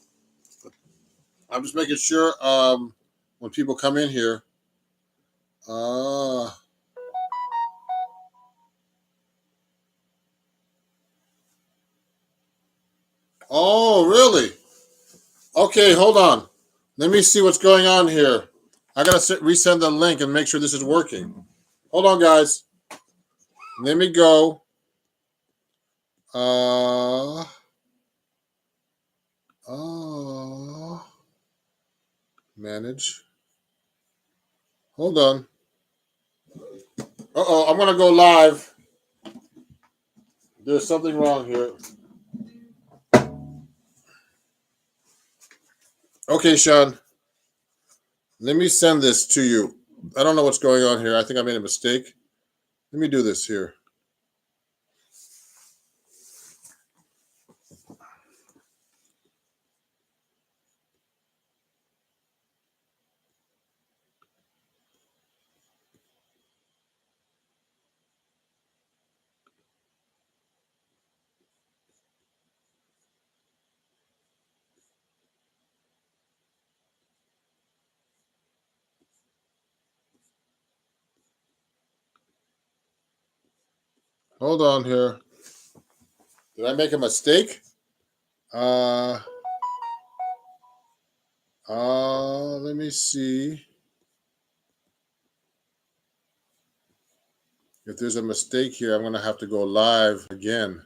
S1: I'm just making sure when people come in here. Oh, really? Okay, hold on. Let me see what's going on here. I gotta resend the link and make sure this is working. Hold on, guys. Let me go. Manage. Hold on. I'm gonna go live. There's something wrong here. Okay, Sean. Let me send this to you. I don't know what's going on here. I think I made a mistake. Let me do this here. Hold on here. Did I make a mistake? Let me see if there's a mistake here. I'm gonna have to go live again.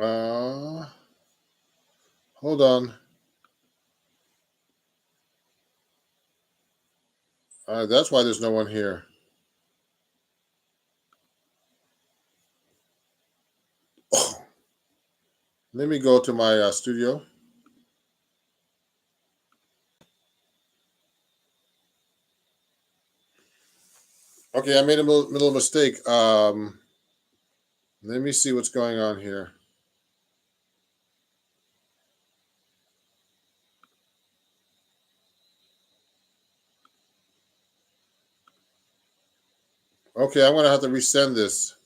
S1: Hold on. That's why there's no one here. Oh, let me go to my studio. Okay, I made a little mistake. Let me see what's going on here. Okay, I'm gonna have to resend this.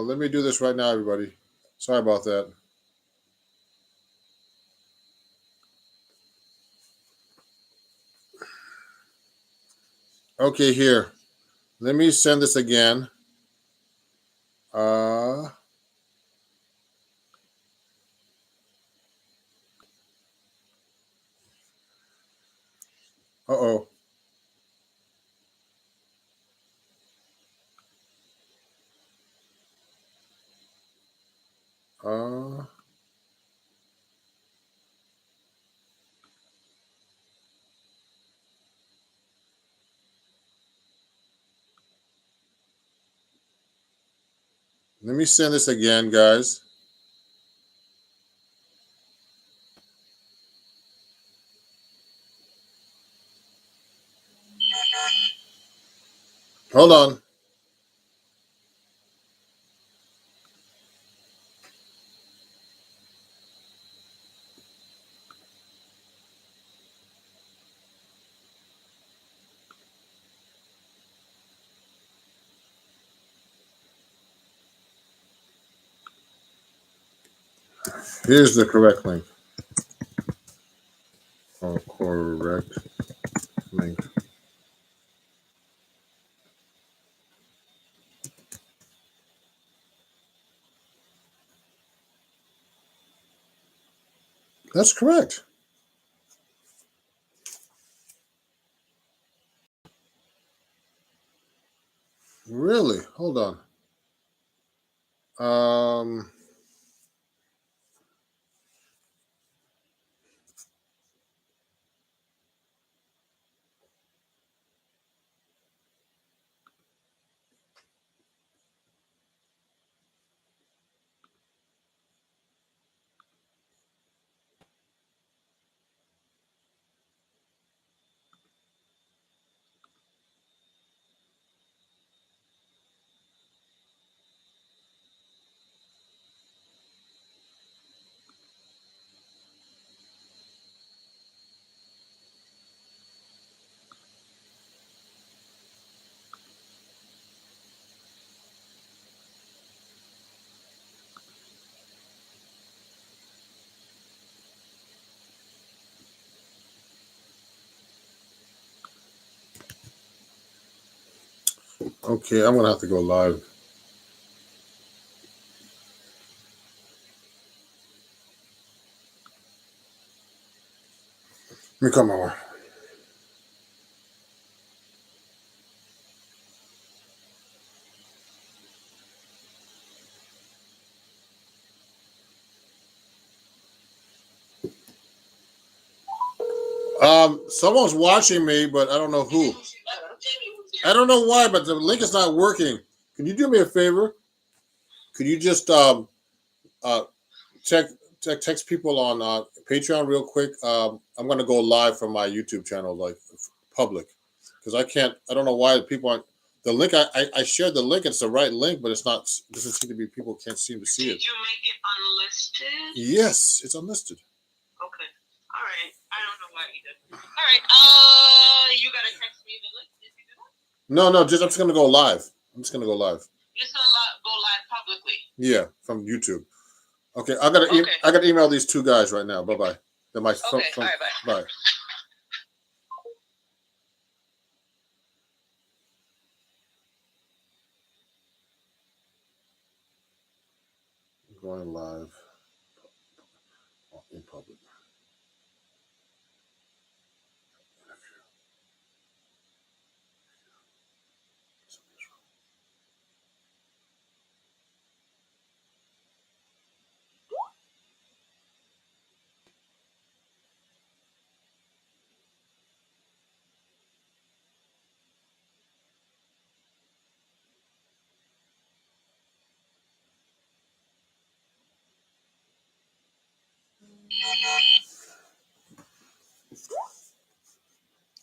S1: Let me do this right now, everybody. Sorry about that. Okay, here. Let me send this again. Uh-oh. Let me send this again, guys. Hold on. Here's the correct link. Oh, correct link. That's correct. Really? Hold on. Okay, I'm gonna have to go live. Let me come over. Someone's watching me, but I don't know who. I don't know why, but the link is not working. Can you do me a favor? Could you just text people on Patreon real quick? I'm gonna go live from my YouTube channel, like public, because I don't know why people aren't. The link I shared the link. It's the right link, but it's not. Doesn't seem to be. People can't seem to see it.
S3: Did you make it unlisted?
S1: Yes, it's unlisted.
S3: Okay. All right. I don't know why either. All right. You gotta text me the link. Did you do that?
S1: No. I'm just gonna go live. I'm just gonna go live.
S3: You're just gonna go live publicly.
S1: Yeah, from YouTube. Okay, I gotta email these two guys right now. Bye bye. They're my
S3: Okay. All right. Bye.
S1: Bye. Going live in public.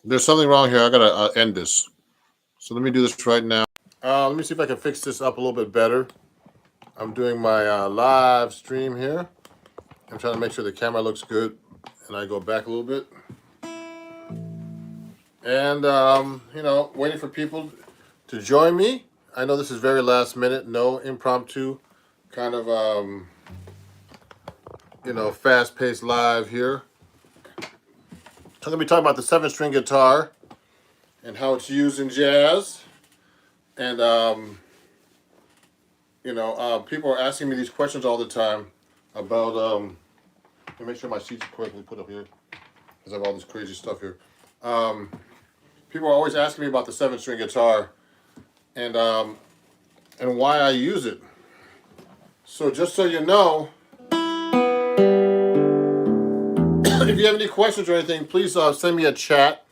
S1: There's something wrong here. I gotta end this. So let me do this right now. Let me see if I can fix this up a little bit better. I'm doing my live stream here. I'm trying to make sure the camera looks good, and I go back a little bit. And waiting for people to join me. I know this is very last minute, no impromptu kind of fast-paced live here. I'm going to be talking about the 7-string guitar and how it's used in jazz. And, people are asking me these questions all the time about, let me make sure my seat's correctly put up here because I have all this crazy stuff here. People are always asking me about the 7-string guitar and why I use it. So just so you know, if you have any questions or anything, please send me a chat.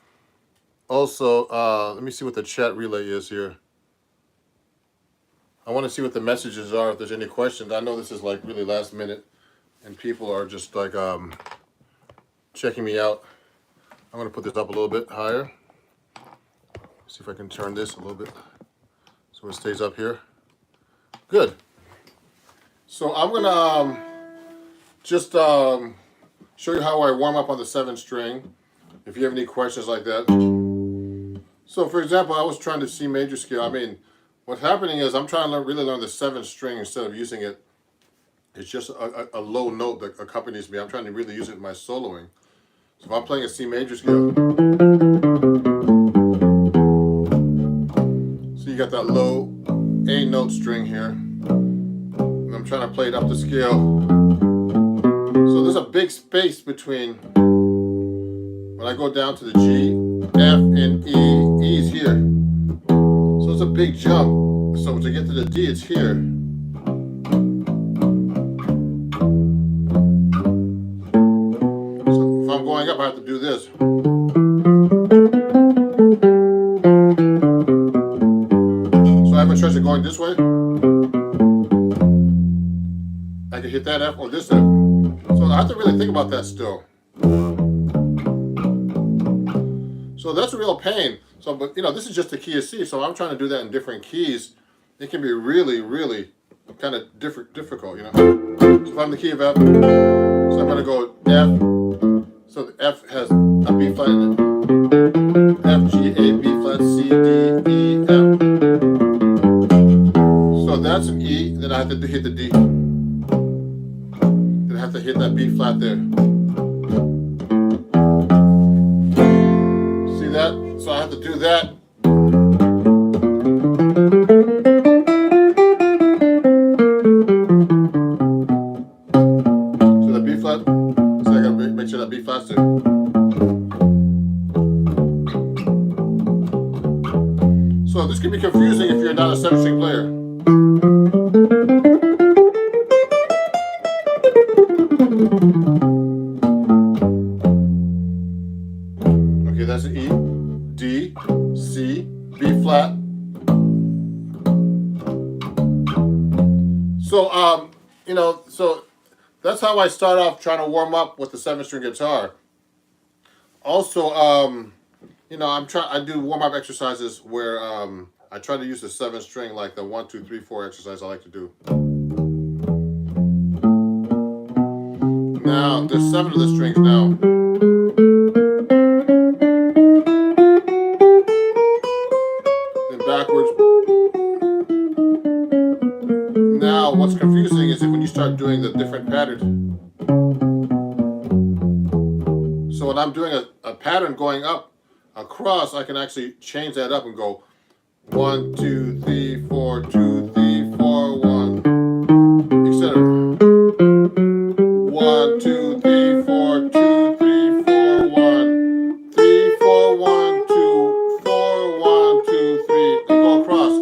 S1: Also, let me see what the chat relay is here. I want to see what the messages are, if there's any questions. I know this is like really last minute, and people are just like checking me out. I'm going to put this up a little bit higher. See if I can turn this a little bit so it stays up here. Good. So I'm going to just show you how I warm up on the 7-string, if you have any questions like that. So for example, I was trying to C major scale. I mean, what's happening is I'm trying to really learn the 7th string instead of using it It's just a low note that accompanies me. I'm trying to really use it in my soloing. So if I'm playing a C major scale, so you got that low A note string here, and I'm trying to play it up the scale. So there's a big space between when I go down to the G, F, and E. E is here. So it's a big jump. So to get to the D, it's here. So if I'm going up, I have to do this. So I have a choice of going this way. I can hit that F or this F. So I have to really think about that still. So that's a real pain. So, but you know, this is just the key of C. So I'm trying to do that in different keys. It can be really, really kind of difficult, you know. So if I'm the key of F, so I'm going to go F. So the F has a B flat in it. F, G, A, B flat, C, D, E, F. So that's an E. Then I have to hit the D. Then I have to hit that B flat there. See that? So I have to do that. So the B flat. So I gotta make sure that B flat's there. So this can be confusing if you're not a 7-string player. Okay, that's an E, D, C, B flat. So you know, so that's how I start off trying to warm up with the 7-string guitar. Also, you know, I do warm up exercises where I try to use the 7-string, like the 1, 2, 3, 4 exercise I like to do. Now there's 7 of the strings now. Then backwards. Now what's confusing is if when you start doing the different patterns. So when I'm doing a pattern going up across, I can actually change that up and go 1, 2, 3, 4, 2, 3, 4, 1, etc. 1, 2, 3, 4, 2, 3, 4, 1, 3, 4, 1, 2, 4, 1, 2, 3, and go across.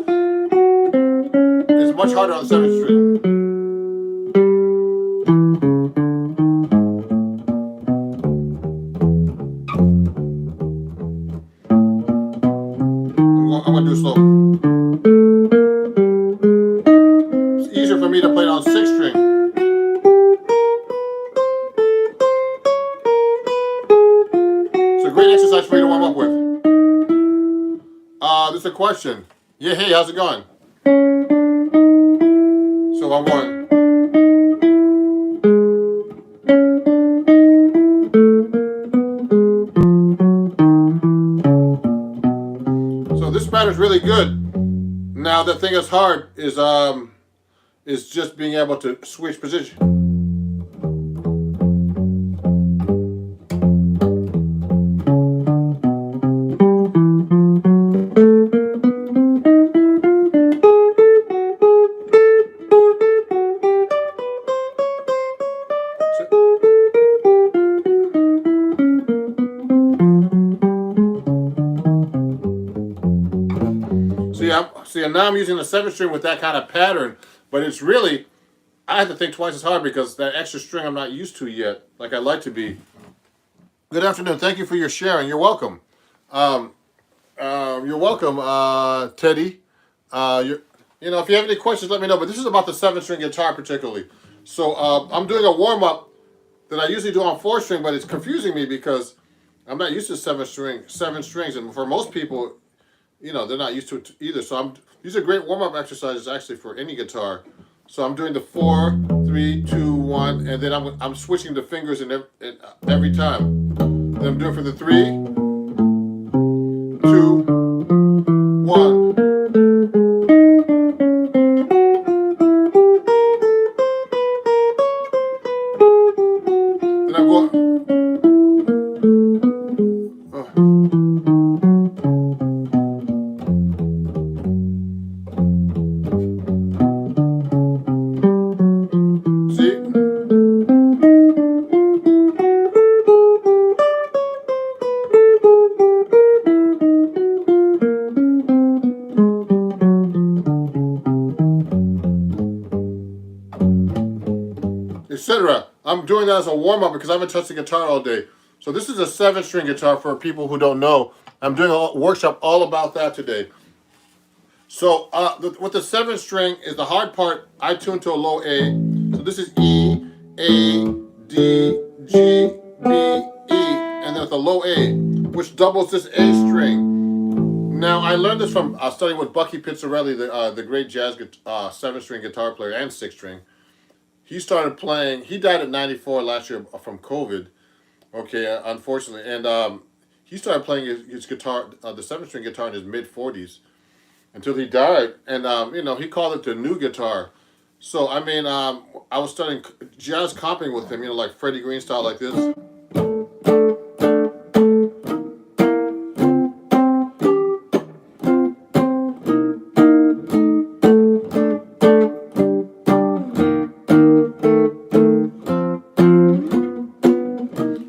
S1: It's much harder on the 7th string. I'm going to do it slow. It's easier for me to play it on 6th string. It's a great exercise for you to warm up with. There's a question. Yeah, hey, how's it going? So I'm going. So this pattern is really good. Now the thing that's hard is just being able to switch position. See, now I'm using the 7th string with that kind of pattern, but it's really, I have to think twice as hard because that extra string I'm not used to yet, like I'd like to be. Good afternoon. Thank you for your sharing. You're welcome. You're welcome, Teddy. You know, if you have any questions, let me know. But this is about the 7-string guitar particularly. So I'm doing a warm-up that I usually do on 4-string, but it's confusing me because I'm not used to 7 strings, and for most people, you know, they're not used to it either. So these are great warm-up exercises actually for any guitar. So I'm doing the 4, 3, 2, 1, and then I'm switching the fingers in every time. Then I'm doing for the 3, 2, 1. I'm going. See? Etc. I'm doing that as a warm up because I haven't touched the guitar all day. So this is a 7-string guitar for people who don't know. I'm doing a workshop all about that today. So with the 7-string is the hard part. I tune to a low A. So this is E, A, D, G, B, E, and then with a low A, which doubles this A string. Now I learned this from studying with Bucky Pizzarelli, the great jazz 7-string guitar player and 6-string. He started playing. He died at 94 last year from COVID. Okay, unfortunately, and he started playing his guitar, the 7-string guitar, in his mid-40s until he died. And you know, he called it the new guitar. So I mean, I was studying jazz comping with him. You know, like Freddie Green style, like this.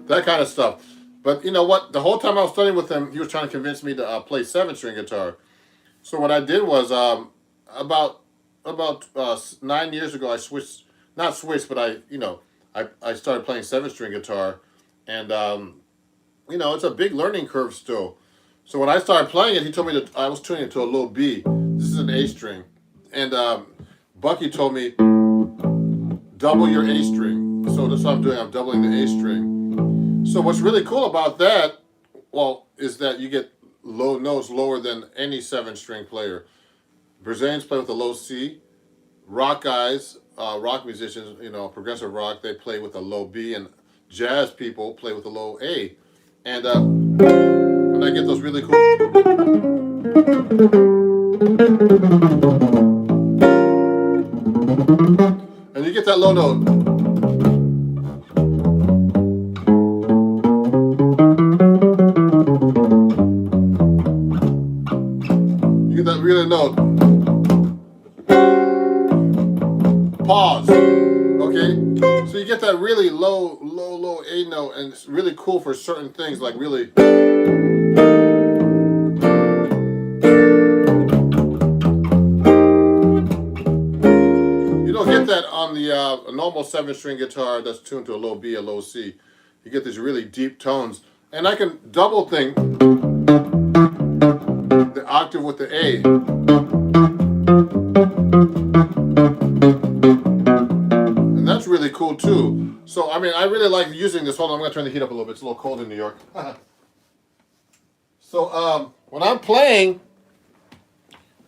S1: That kind of stuff. But you know what? The whole time I was studying with him, he was trying to convince me to play 7-string guitar. So what I did was about 9 years ago, I switched, not switched, but I started playing 7-string guitar, and you know, it's a big learning curve still. So when I started playing it, he told me that I was tuning it to a low B. This is an A string, and Bucky told me double your A string. So that's what I'm doing. I'm doubling the A string. So what's really cool about that, well, is that you get low notes lower than any 7-string player. Brazilians play with a low C. Rock guys, rock musicians, you know, progressive rock, they play with a low B, and jazz people play with a low A. And I get those really cool. And you get that low note. That really note. Pause. Okay? So you get that really low A note, and it's really cool for certain things, like really. You don't get that on the a normal 7-string guitar that's tuned to a low B, a low C. You get these really deep tones. And I can double thing the octave with the A. And that's really cool too. So, I mean, I really like using this. Hold on, I'm going to turn the heat up a little bit. It's a little cold in New York. So, when I'm playing,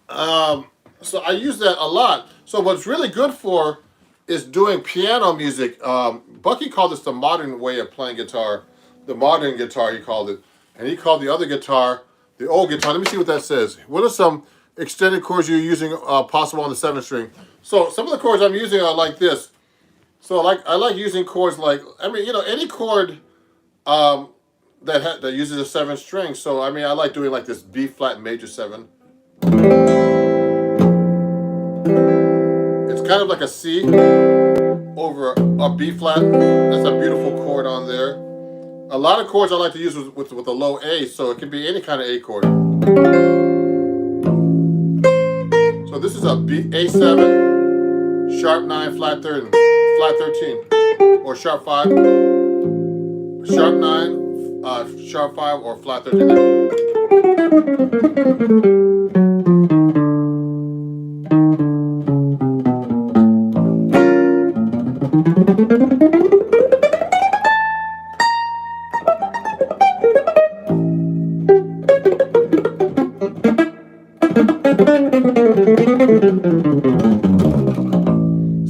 S1: so I use that a lot. So what's really good for is doing piano music. Bucky called this the modern way of playing guitar. The modern guitar, he called it. And he called the other guitar the old guitar. Let me see what that says. What are some extended chords you're using possible on the 7-string? So some of the chords I'm using are like this. So I like using chords like, I mean, you know, any chord that uses a 7-string. So I mean, I like doing like this B flat major 7. It's kind of like a C over a B flat. That's a beautiful chord on there. A lot of chords I like to use with a low A, so it can be any kind of A chord. So this is a A7, sharp 9, flat 13, or sharp 5, sharp 9, sharp 5, or flat 13.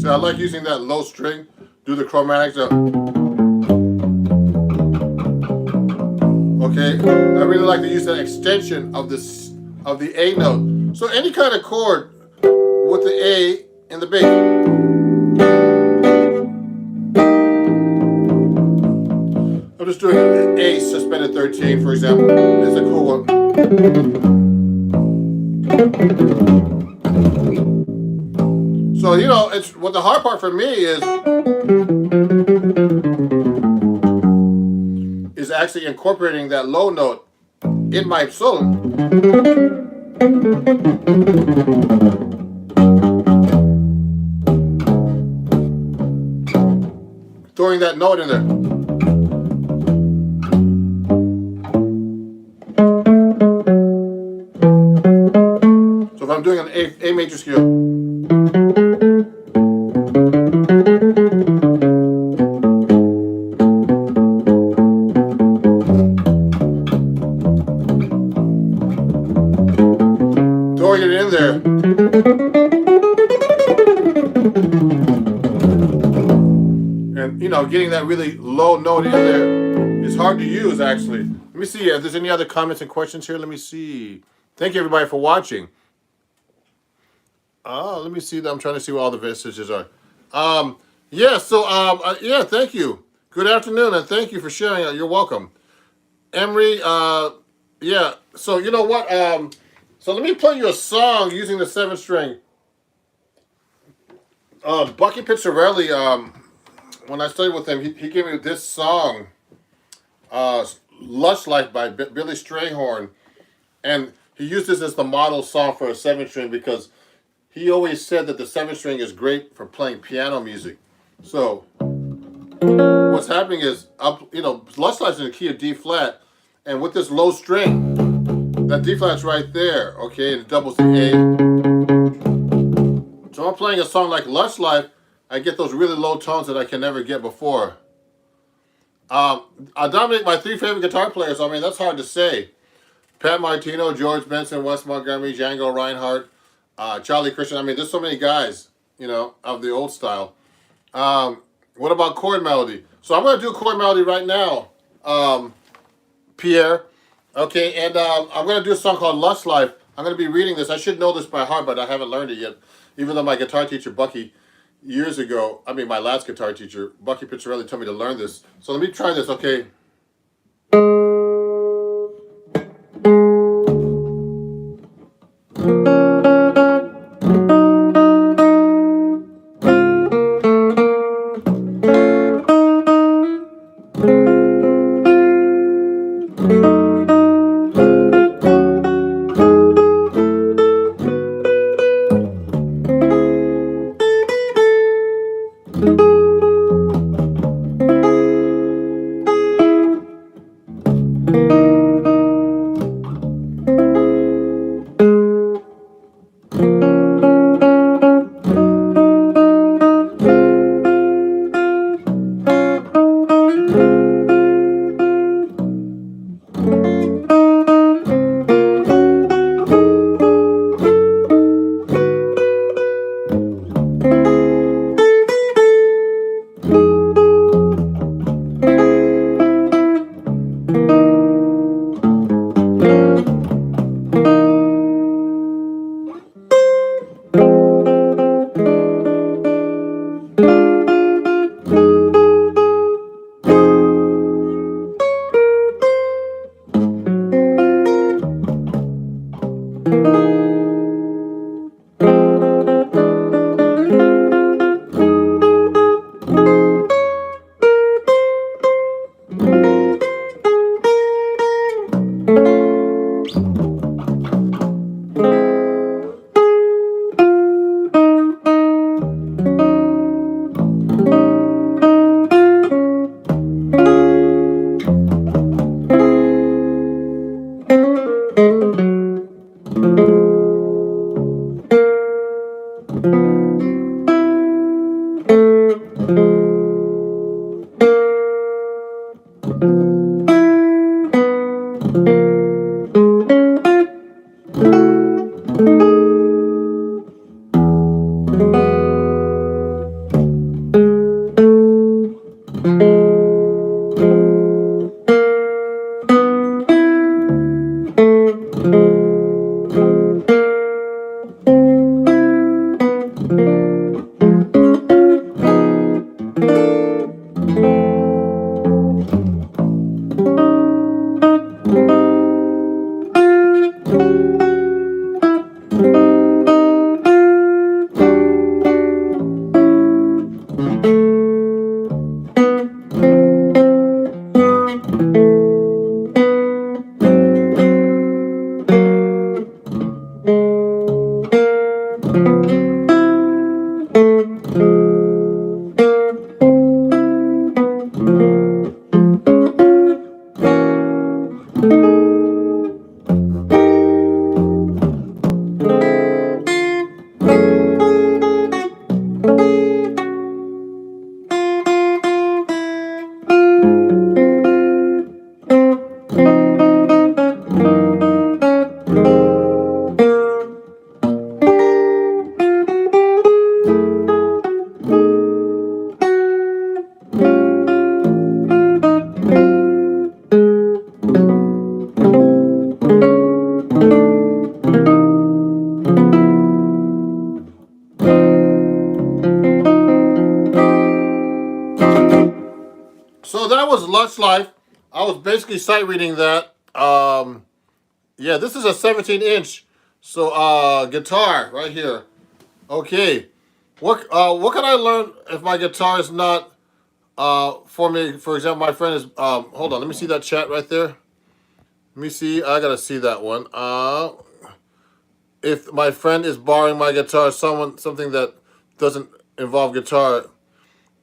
S1: So I like using that low string, do the chromatics. Okay, I really like to use that extension of the A note. So any kind of chord with the A in the bass. just doing an A suspended 13, for example. It's a cool one. So, you know, it's what the hard part for me is actually incorporating that low note in my solo. Throwing that note in there. So if I'm doing an A major scale, throwing it in there. And, you know, getting that really low note in there is hard to use, actually. Let me see if there's any other comments and questions here. Let me see. Thank you, everybody, for watching. Let me see. I'm trying to see what all the messages are. Yeah, thank you. Good afternoon, and thank you for sharing. You're welcome. Emery, yeah. So, you know what? So let me play you a song using the 7-string. Bucky Pizzarelli, when I studied with him, he gave me this song, Lush Life by Billy Strayhorn. And he used this as the model song for a 7-string because he always said that the 7-string is great for playing piano music. So what's happening is, Lush Life's in the key of D flat, and with this low string, that D flat's right there, okay, and it doubles the A. So I'm playing a song like Lush Life, I get those really low tones that I can never get before. I dominate my 3 favorite guitar players. I mean, that's hard to say. Pat Martino, George Benson, Wes Montgomery, Django Reinhardt, Charlie Christian. I mean, there's so many guys, you know, of the old style. What about chord melody? So I'm going to do chord melody right now, Pierre. Okay, and I'm going to do a song called Lush Life. I'm going to be reading this. I should know this by heart, but I haven't learned it yet. Even though my guitar teacher, Bucky, years ago, my last guitar teacher, Bucky Pizzarelli, told me to learn this. So let me try this, okay? So that was Lush Life. I was basically sight reading that. Yeah, this is a 17-inch. So guitar right here. Okay. What can I learn if my guitar is not for me? For example, my friend is hold on, let me see that chat right there. Let me see. I gotta see that one. If my friend is borrowing my guitar, something that doesn't involve guitar.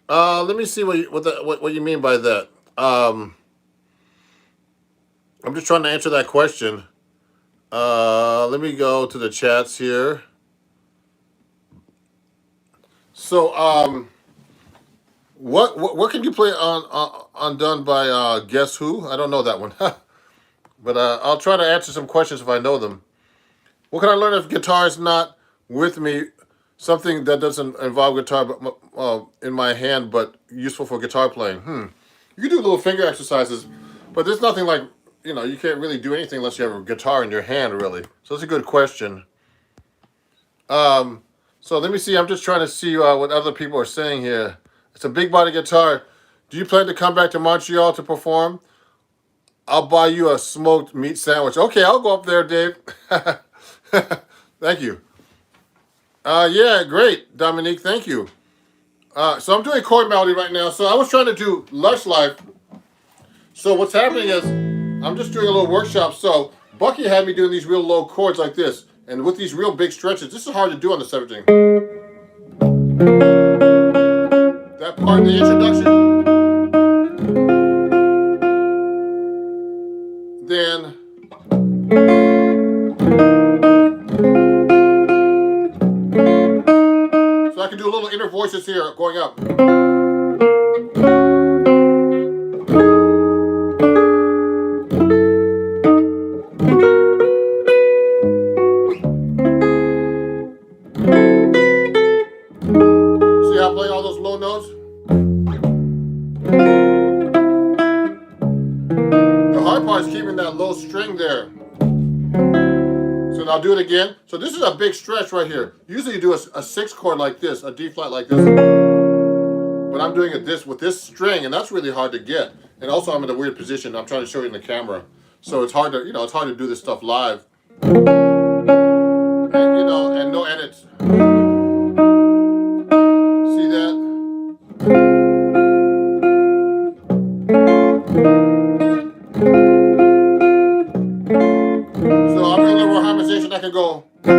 S1: Let me see what you mean by that. I'm just trying to answer that question. Let me go to the chats here. So, what can you play on done by Guess Who? I don't know that one, but I'll try to answer some questions if I know them. What can I learn if guitar is not with me? Something that doesn't involve guitar, but in my hand, but useful for guitar playing. You can do little finger exercises, but there's nothing like, you can't really do anything unless you have a guitar in your hand, really. So that's a good question. So let me see. I'm just trying to see what other people are saying here. It's a big body guitar. Do you plan to come back to Montreal to perform? I'll buy you a smoked meat sandwich. Okay, I'll go up there, Dave. Thank you. Yeah, great, Dominique. Thank you. So I'm doing chord melody right now. So I was trying to do Lush Life. So what's happening is I'm just doing a little workshop. So Bucky had me doing these real low chords like this. And with these real big stretches, this is hard to do on the 17. That part in the introduction. Then so I can do a little inner voices here going up. See how I play all those low notes? The hard part is keeping that low string there. So I'll do it again. So this is a big stretch right here. Usually you do a 6 chord like this, a D flat like this. But I'm doing it with this string, and that's really hard to get. And also I'm in a weird position. I'm trying to show you in the camera. So it's hard to, it's hard to do this stuff live. And, and no edits. See that? So I'm doing a little more harmonization. I can go. See,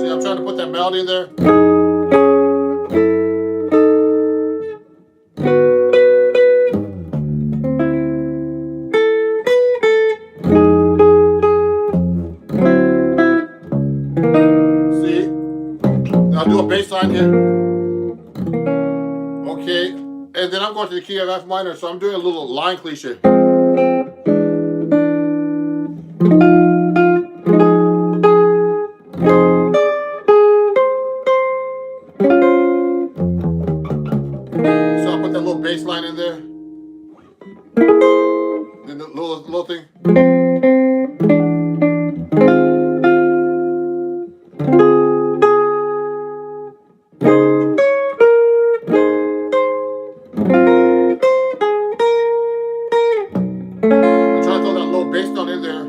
S1: I'm trying to put that melody in there. See? I'll do a bass line here. Okay. And then I'm going to the key of F minor, so I'm doing a little line cliche. So I'll put that little bass line in there. Then the little thing. I'm trying to throw that little bass note in there.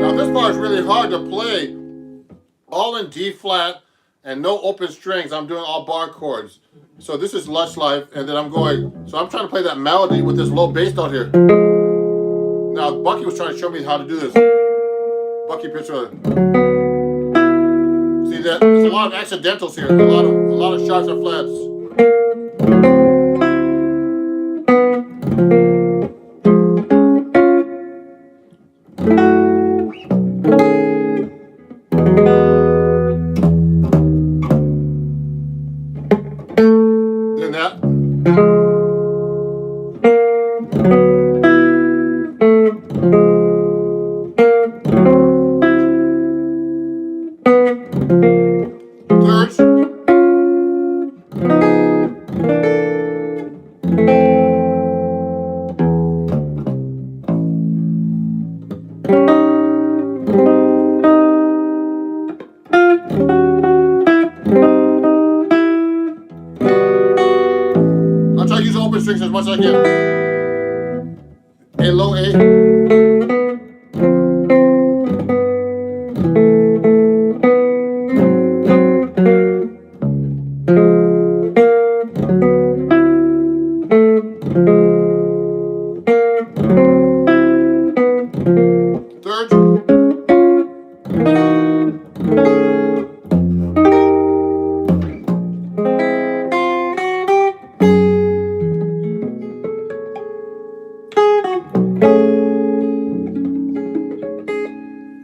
S1: Now this part is really hard to play, all in D flat and no open strings. I'm doing all bar chords. So this is Lush Life, and then I'm trying to play that melody with this low bass note here. Now Bucky was trying to show me how to do this. Bucky Pitcher. See that? There's a lot of accidentals here. A lot of sharps and flats. Then that. Thirds. A low A. Third.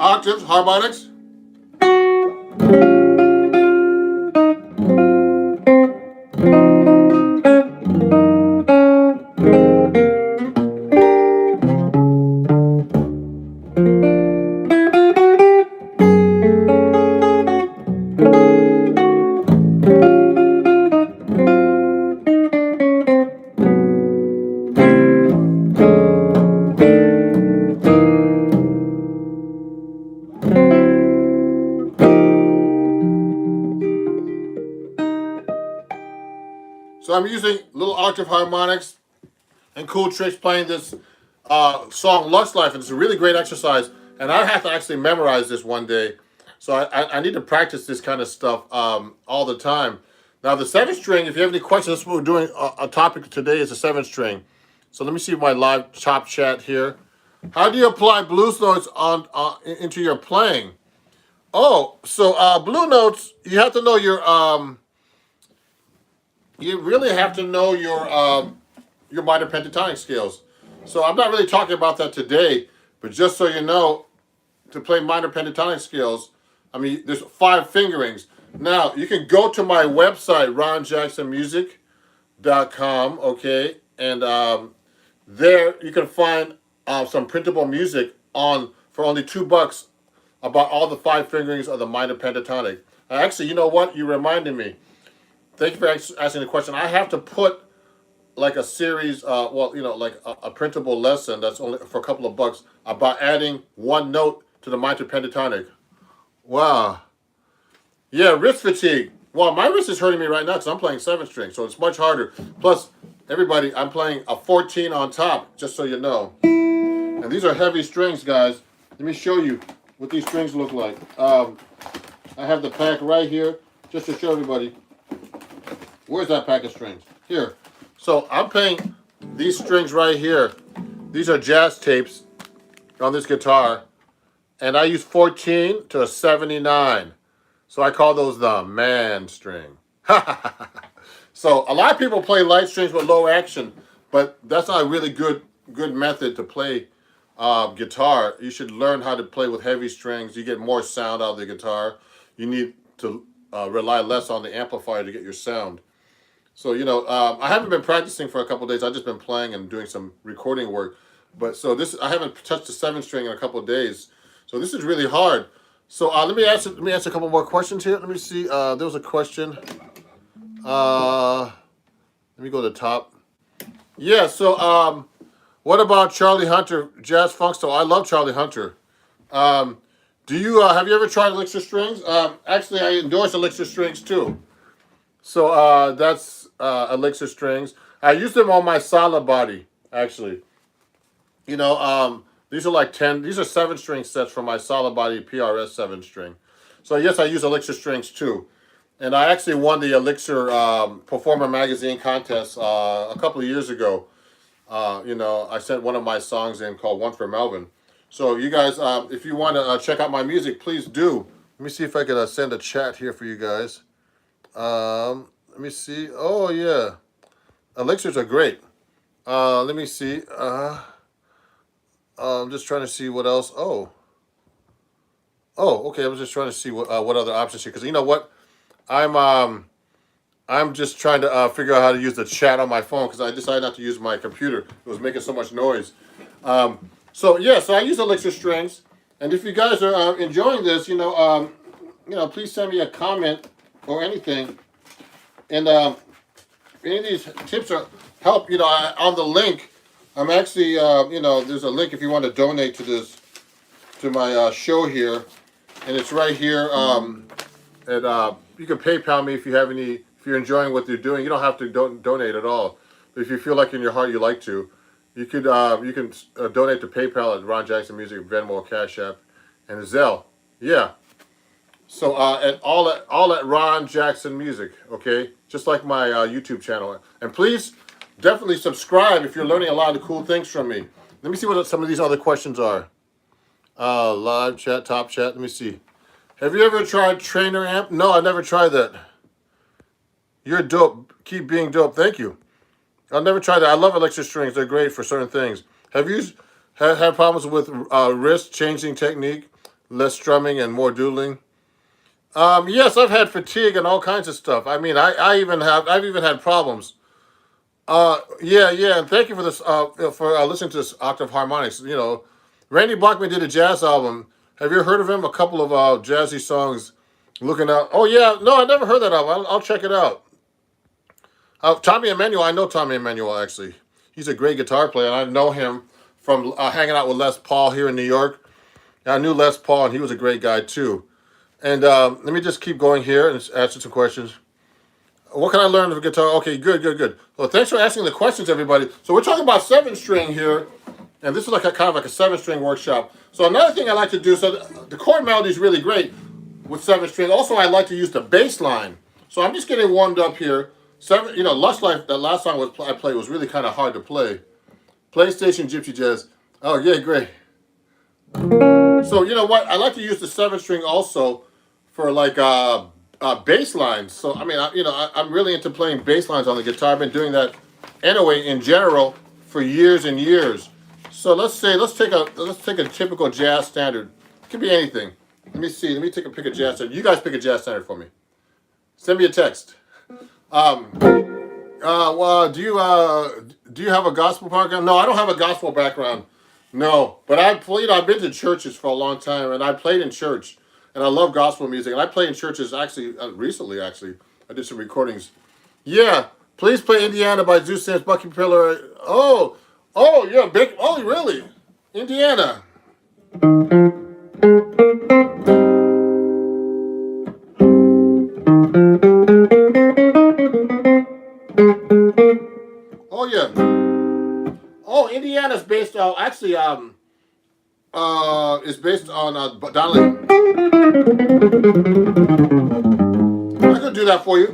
S1: Octaves, harmonics. So I'm using little octave harmonics and cool tricks playing this song Lux Life, and it's a really great exercise. And I have to actually memorize this one day, so I need to practice this kind of stuff all the time. Now the seventh string, if you have any questions, that's what we're doing. A topic today is the seventh string. So let me see my live top chat here. How do you apply blues notes on into your playing? Oh, so blue notes, you have to know you really have to know your minor pentatonic scales. So I'm not really talking about that today, but just so you know, to play minor pentatonic scales, I mean, there's 5 fingerings. Now, you can go to my website, ronjacksonmusic.com, okay? And there you can find some printable music for only $2 about all the 5 fingerings of the minor pentatonic. Actually, you know what? You reminded me. Thank you for asking the question. I have to put like a series, like a printable lesson that's only for a couple of bucks about adding 1 note to the minor pentatonic. Wow. Yeah, wrist fatigue. Well, my wrist is hurting me right now because I'm playing 7 string, so it's much harder. Plus, everybody, I'm playing a 14 on top, just so you know. And these are heavy strings, guys. Let me show you what these strings look like. I have the pack right here, just to show everybody. Where's that pack of strings? Here. So I'm playing these strings right here. These are jazz tapes on this guitar. And I use 14 to a 79. So I call those the man string. So a lot of people play light strings with low action, but that's not a really good method to play guitar. You should learn how to play with heavy strings. You get more sound out of the guitar. You need to rely less on the amplifier to get your sound. So, I haven't been practicing for a couple of days. I've just been playing and doing some recording work. But so I haven't touched the 7 string in a couple of days. So this is really hard. So let me answer a couple more questions here. Let me see. There was a question. Let me go to the top. Yeah, so what about Charlie Hunter, Jazz Funk Style? I love Charlie Hunter. Have you ever tried Elixir Strings? Actually, I endorse Elixir Strings too. So that's Elixir Strings. I use them on my solid body, actually. These are like 10, these are 7 string sets from my solid body PRS 7 string. So yes, I use Elixir Strings too. And I actually won the Elixir Performer Magazine contest a couple of years ago. I sent one of my songs in called One for Melvin. So you guys, if you want to check out my music, please do. Let me see if I can send a chat here for you guys. Let me see. Oh yeah, Elixirs are great. Let me see. I'm just trying to see what else. Oh, okay. I was just trying to see what other options here, because you know what, I'm just trying to figure out how to use the chat on my phone because I decided not to use my computer. It was making so much noise. So I use Elixir Strings, and if you guys are enjoying this, please send me a comment or anything. And any of these tips help. On the link, I'm actually there's a link if you want to donate to my show here, and it's right here. And you can PayPal me if you're enjoying what you're doing. You don't have to donate at all. if you feel like in your heart you like to, you can donate to PayPal at Ron Jackson Music, Venmo, Cash App, and Zelle. Yeah. So and all at Ron Jackson Music. Okay, just like my YouTube channel. And please, definitely subscribe if you're learning a lot of cool things from me. Let me see what some of these other questions are. Live chat, top chat. Let me see. Have you ever tried Trainer Amp? No, I never tried that. You're dope. Keep being dope. Thank you. I'll never try that. I love electric strings. They're great for certain things. Have you had problems with wrist changing technique, less strumming and more doodling? Yes, I've had fatigue and all kinds of stuff. I mean, I've even had problems. Yeah, and thank you for this for listening to this Octave Harmonics. You know, Randy Bachman did a jazz album. Have you heard of him? A couple of jazzy songs. Looking out. Oh yeah, no, I never heard that album. I'll check it out. Tommy Emmanuel, I know Tommy Emmanuel actually. He's a great guitar player. And I know him from hanging out with Les Paul here in New York. I knew Les Paul, and he was a great guy too. And let me just keep going here and answer some questions. What can I learn of guitar? Okay, good. Well, thanks for asking the questions, everybody. So we're talking about 7-string here, and this is like a kind of like a 7-string workshop. So another thing I like to do, so the chord melody is really great with 7-string. Also, I like to use the bass line. So I'm just getting warmed up here. Lush Life, that last song I played was really kind of hard to play. PlayStation Gypsy Jazz. Oh, yeah, great. So, you know what? I like to use the 7-string also for like bass lines. So, I mean, I'm really into playing bass lines on the guitar. I've been doing that anyway in general for years and years. So let's take a typical jazz standard. It could be anything. Let me see. Let me pick a jazz standard. You guys pick a jazz standard for me. Send me a text. Well, do you have a gospel background? No, I don't have a gospel background. No, but I've been to churches for a long time, and I played in church, and I love gospel music, and I played in churches actually recently. Actually, I did some recordings. Yeah, please play Indiana by Zeus Sands, Bucky Pillar. Yeah, big. Oh, really? Indiana. Oh yeah. Oh, Indiana's based on is based on Donnelly. I could do that for you.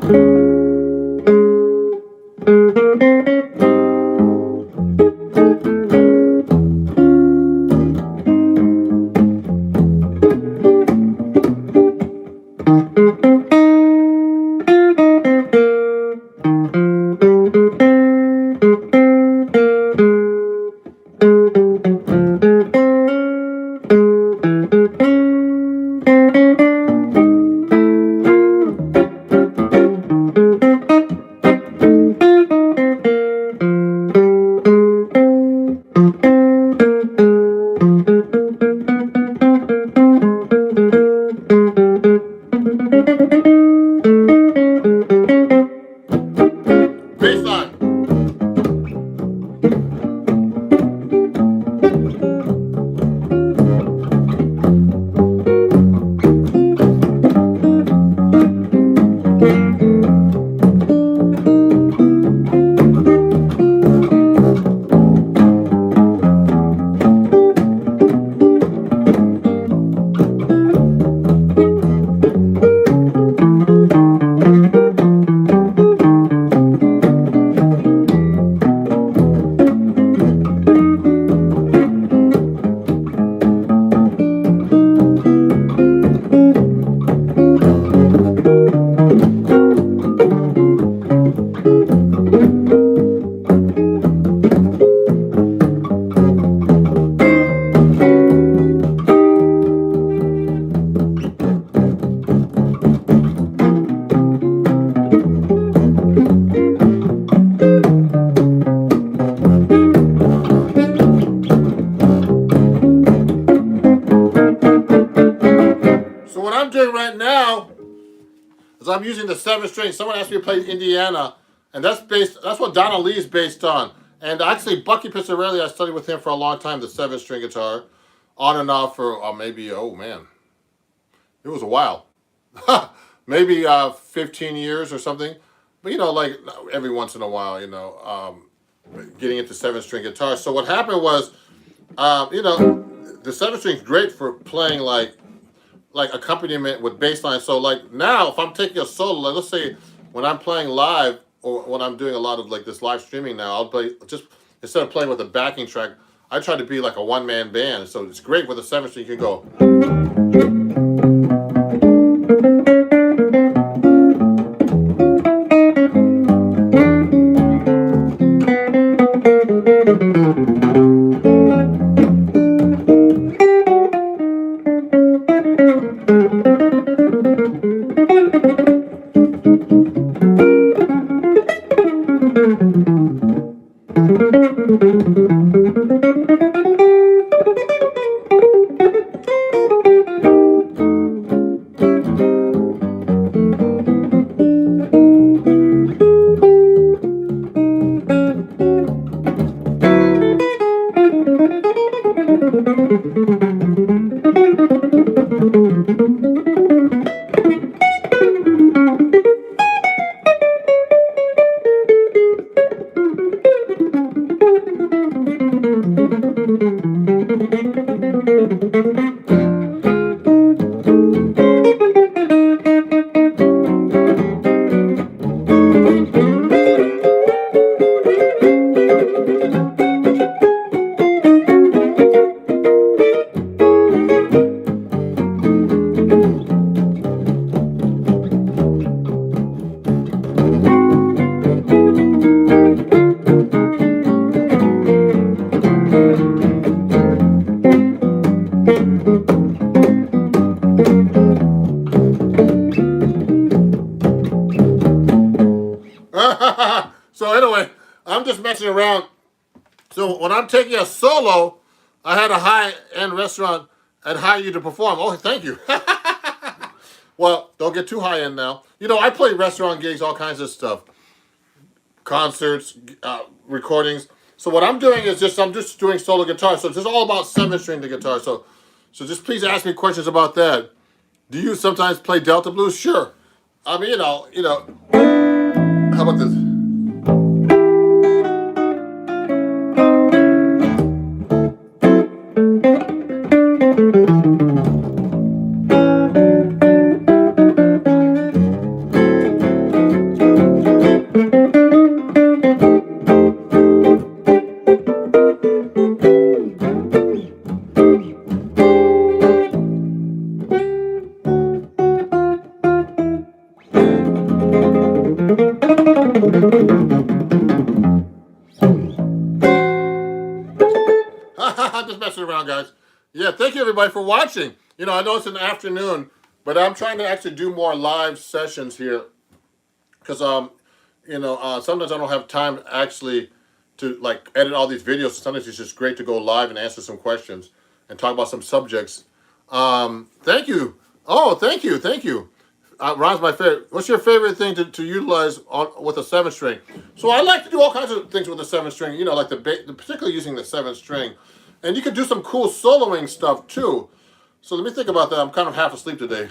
S1: Right now, as I'm using the 7-string, someone asked me to play Indiana, and that's what Donna Lee is based on. And actually, Bucky Pizzarelli, I studied with him for a long time, the 7-string guitar, on and off for maybe, oh man, it was a while. Maybe 15 years or something. But, like every once in a while, getting into 7-string guitar. So what happened was, you know, the 7-string is great for playing like accompaniment with bass line. So like now, if I'm taking a solo, like let's say when I'm playing live or when I'm doing a lot of like this live streaming now, I'll play just instead of playing with a backing track, I try to be like a one-man band. So it's great with a 7-string. You can go. So anyway, I'm just messing around. So when I'm taking a solo, I had a high-end restaurant and hire you to perform. Oh, thank you. Well, don't get too high-end now. You know, I play restaurant gigs, all kinds of stuff. Concerts, recordings. So what I'm doing is I'm just doing solo guitar. So it's just all about 7-string the guitar. So just please ask me questions about that. Do you sometimes play Delta blues? Sure. I mean, you know. How about this? I'm just messing around, guys. Yeah, thank you everybody for watching. You know, I know it's an afternoon, but I'm trying to actually do more live sessions here because sometimes I don't have time actually to like edit all these videos. Sometimes it's just great to go live and answer some questions and talk about some subjects. Thank you. Oh, thank you. Ron's my favorite. What's your favorite thing to utilize with a 7-string? So I like to do all kinds of things with a 7-string. You know, like particularly using the 7-string, and you could do some cool soloing stuff too. So let me think about that. I'm kind of half asleep today.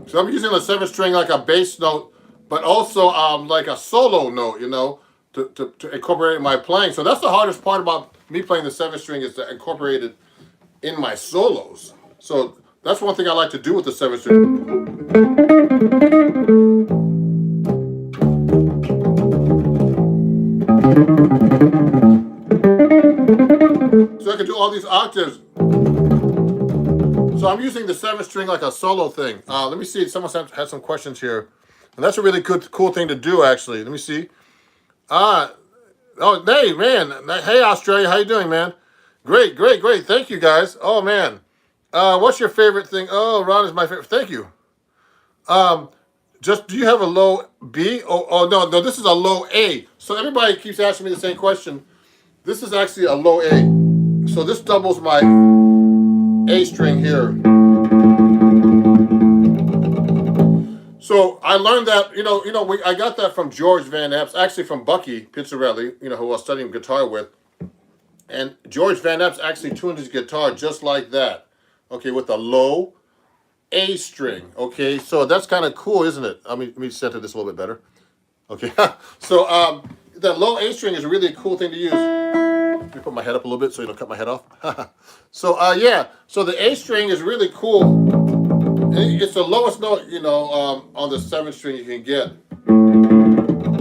S1: So I'm using the 7-string like a bass note, but also like a solo note, you know, to incorporate in my playing. So that's the hardest part about me playing the 7-string is to incorporate it in my solos. So that's one thing I like to do with the 7-string. So I can do all these octaves. So I'm using the 7-string like a solo thing. Let me see. Someone had some questions here. And that's a really cool thing to do, actually. Let me see. Oh, hey, man. Hey, Australia. How you doing, man? Great. Thank you, guys. Oh, man. What's your favorite thing? Oh, Ron is my favorite. Thank you. Do you have a low B? Oh, no, this is a low A. So everybody keeps asking me the same question. This is actually a low A. So this doubles my A string here. So I learned that, I got that from George Van Epps, actually from Bucky Pizzarelli, who I was studying guitar with. And George Van Epps actually tuned his guitar just like that, okay, with a low A string, okay? So that's kind of cool, isn't it? Let me center this a little bit better. Okay, so that low A string is a really cool thing to use. Let me put my head up a little bit so you don't cut my head off. So yeah, so the A string is really cool. It's the lowest note, on the 7th string you can get.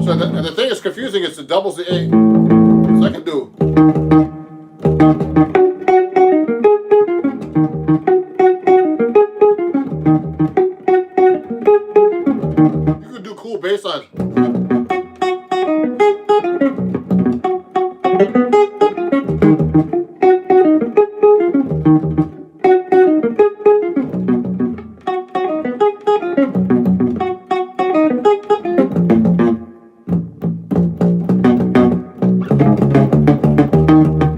S1: So the thing that's confusing is it doubles the A. So I can do. You can do cool bass lines.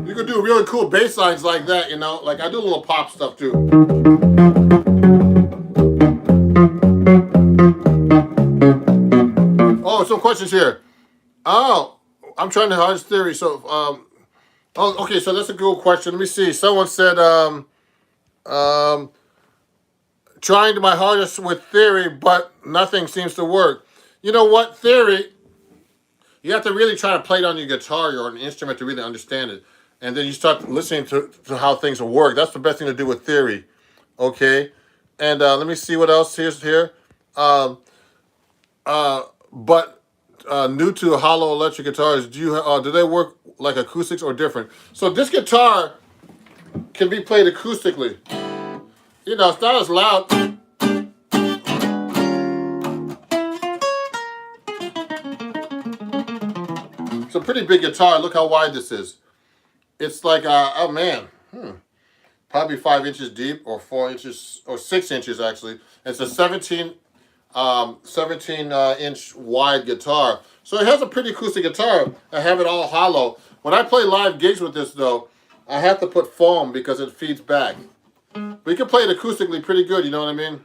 S1: You can do really cool bass lines like that, Like I do a little pop stuff too. Oh, some questions here. Oh, I'm trying to harness theory. So, okay, so that's a good question. Let me see. Someone said, trying my hardest with theory, but nothing seems to work. You know what? Theory, you have to really try to play it on your guitar or an instrument to really understand it. And then you start listening to how things will work. That's the best thing to do with theory. Okay? And let me see what else here's here. But new to hollow electric guitars, do they work like acoustics or different? So this guitar can be played acoustically. It's not as loud. It's a pretty big guitar. Look how wide this is. It's like, oh man, probably 5 inches deep or 4 inches or 6 inches actually. It's a 17 inch wide guitar. So it has a pretty acoustic guitar. I have it all hollow. When I play live gigs with this though, I have to put foam because it feeds back. But you can play it acoustically pretty good, you know what I mean?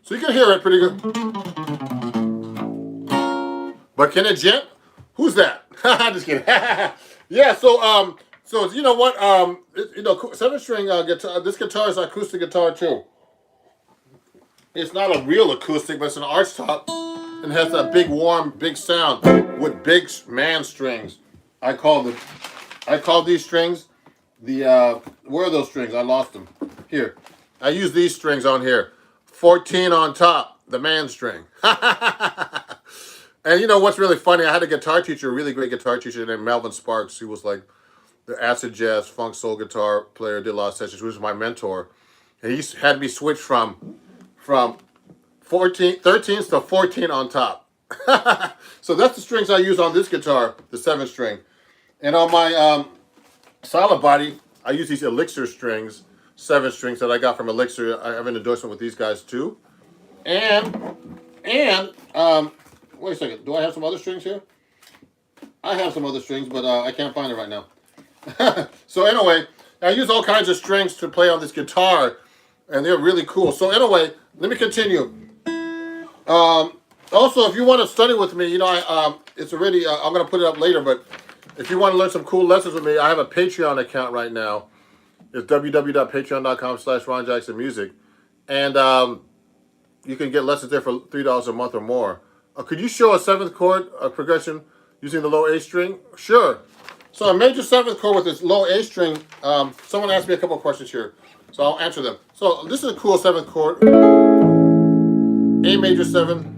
S1: So you can hear it pretty good. But can it jump? Who's that? Just kidding. Yeah, so you know what? 7-string guitar. This guitar is an acoustic guitar too. It's not a real acoustic, but it's an arch top and has that big, warm, big sound with big man strings. I call these strings the where are those strings? I lost them. Here, I use these strings on here. 14 on top, the man string. And you know what's really funny? I had a guitar teacher, a really great guitar teacher named Melvin Sparks. He was like the acid jazz, funk, soul guitar player, did a lot of sessions. He was my mentor. And he had me switch from 13s to 14 on top. So that's the strings I use on this guitar, the 7-string. And on my solid body, I use these Elixir strings, 7 strings that I got from Elixir. I have an endorsement with these guys too. And wait a second. Do I have some other strings here? I have some other strings, but I can't find it right now. So anyway, I use all kinds of strings to play on this guitar, and they're really cool. So anyway, let me continue. Also, if you want to study with me, it's already, I'm going to put it up later, but if you want to learn some cool lessons with me, I have a Patreon account right now. It's www.patreon.com/RonJacksonMusic. And you can get lessons there for $3 a month or more. Could you show a 7th chord progression using the low A string? Sure. So a major 7th chord with this low A string, someone asked me a couple of questions here, so I'll answer them. So this is a cool 7th chord. A major 7.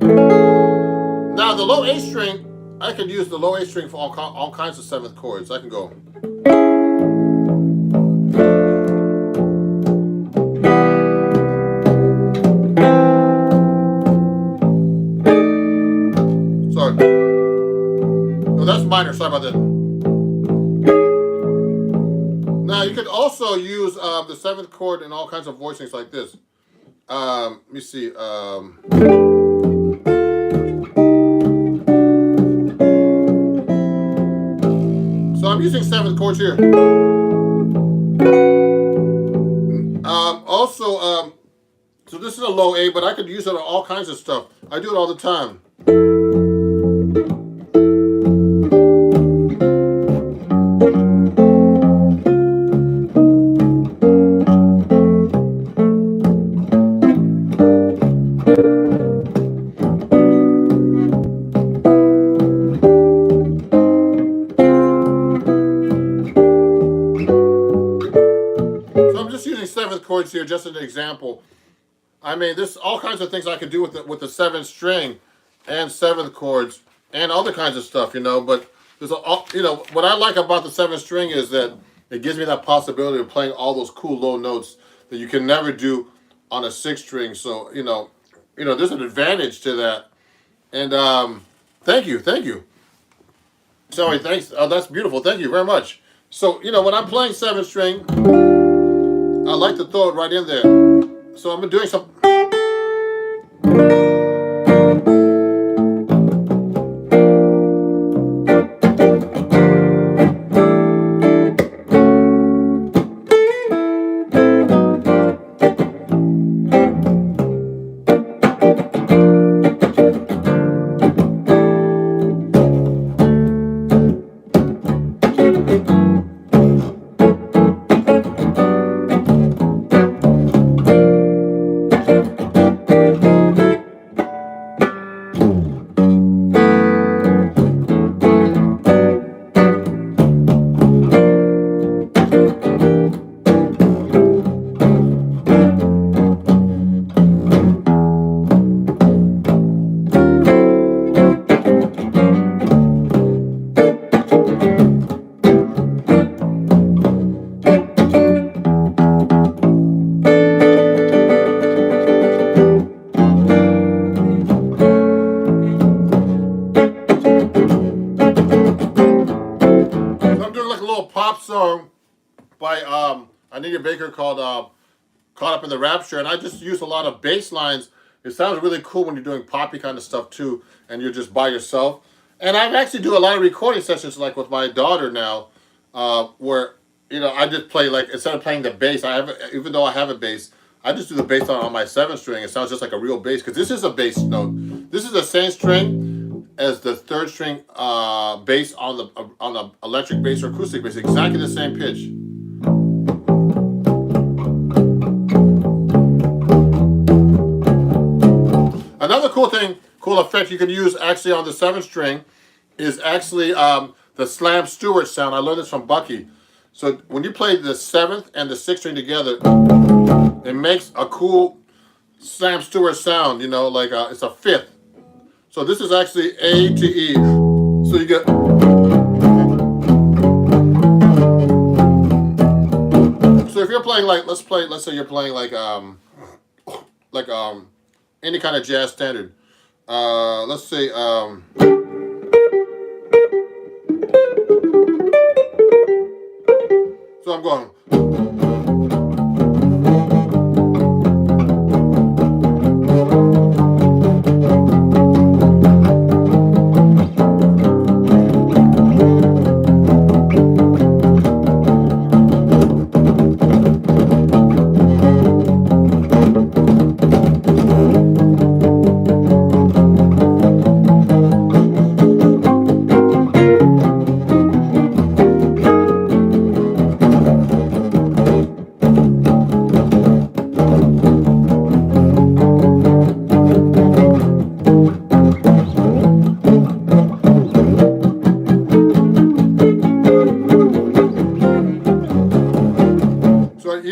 S1: Now the low A string, I can use the low A string for all kinds of 7th chords. I can go. Sorry. No, that's minor. Sorry about that. Now you could also also use the seventh chord in all kinds of voicings like this. Let me see. So I'm using seventh chords here. Also, so this is a low A, but I could use it on all kinds of stuff. I do it all the time. So I'm just using seventh chords here, just as an example. I mean, there's all kinds of things I could do with the seventh string and seventh chords and other kinds of stuff, you know. But there's what I like about the seventh string is that it gives me that possibility of playing all those cool low notes that you can never do on a sixth string. So there's an advantage to that. And thank you. Sorry, thanks. Oh, that's beautiful. Thank you very much. So when I'm playing seventh string, I like to throw it right in there. So I'm doing some. Pop song by Anita Baker called Caught Up in the Rapture, and I just use a lot of bass lines. It sounds really cool when you're doing poppy kind of stuff too, and you're just by yourself. And I've actually do a lot of recording sessions like with my daughter now, where I just play, like, instead of playing the bass, even though I have a bass, I just do the bass on my seventh string. It sounds just like a real bass because this is a bass note. This is the same string as the third string bass on the electric bass or acoustic bass, exactly the same pitch. Another cool effect you can use actually on the seventh string is actually the Slam Stewart sound. I learned this from Bucky. So when you play the seventh and the sixth string together, it makes a cool Slam Stewart sound, like it's a fifth. So this is actually A to E. So you get. So if you're playing let's say you're playing like any kind of jazz standard. Let's say so I'm going.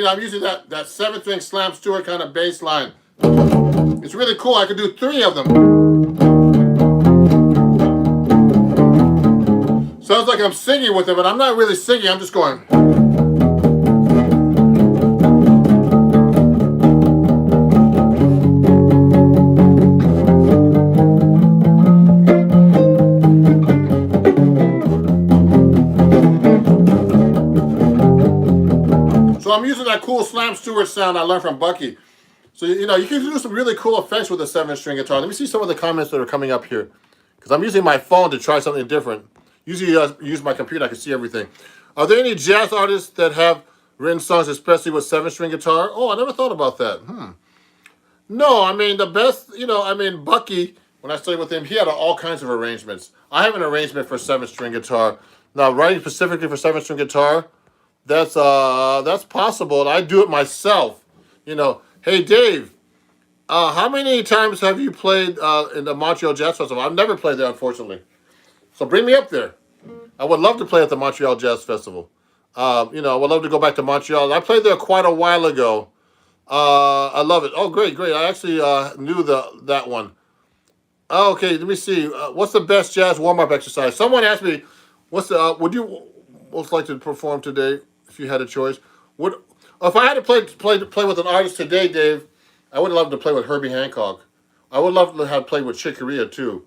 S1: I'm using that seventh string Slam Stewart kind of bass line. It's really cool. I could do 3 of them. Sounds like I'm singing with it, but I'm not really singing. I'm just going. So I'm using that cool Slam Stewart sound I learned from Bucky. So, you know, you can do some really cool effects with a 7-string guitar. Let me see some of the comments that are coming up here. Because I'm using my phone to try something different. Usually use my computer, I can see everything. Are there any jazz artists that have written songs especially with 7-string guitar? Oh, I never thought about that. No, I mean, the best, you know, I mean, Bucky, when I studied with him, he had all kinds of arrangements. I have an arrangement for 7-string guitar. Now, writing specifically for 7-string guitar, that's possible, and I do it myself. You know, hey, Dave, how many times have you played in the Montreal Jazz Festival? I've never played there, unfortunately. So bring me up there. I would love to play at the Montreal Jazz Festival. You know, I would love to go back to Montreal. I played there quite a while ago. I love it. Oh, great, great. I actually knew that one. Okay, let me see. What's the best jazz warm-up exercise? Someone asked me, "What's the? Would you most like to perform today if you had a choice? If I had to play with an artist today, Dave, I would love to play with Herbie Hancock. I would love to have played with Chick Corea too.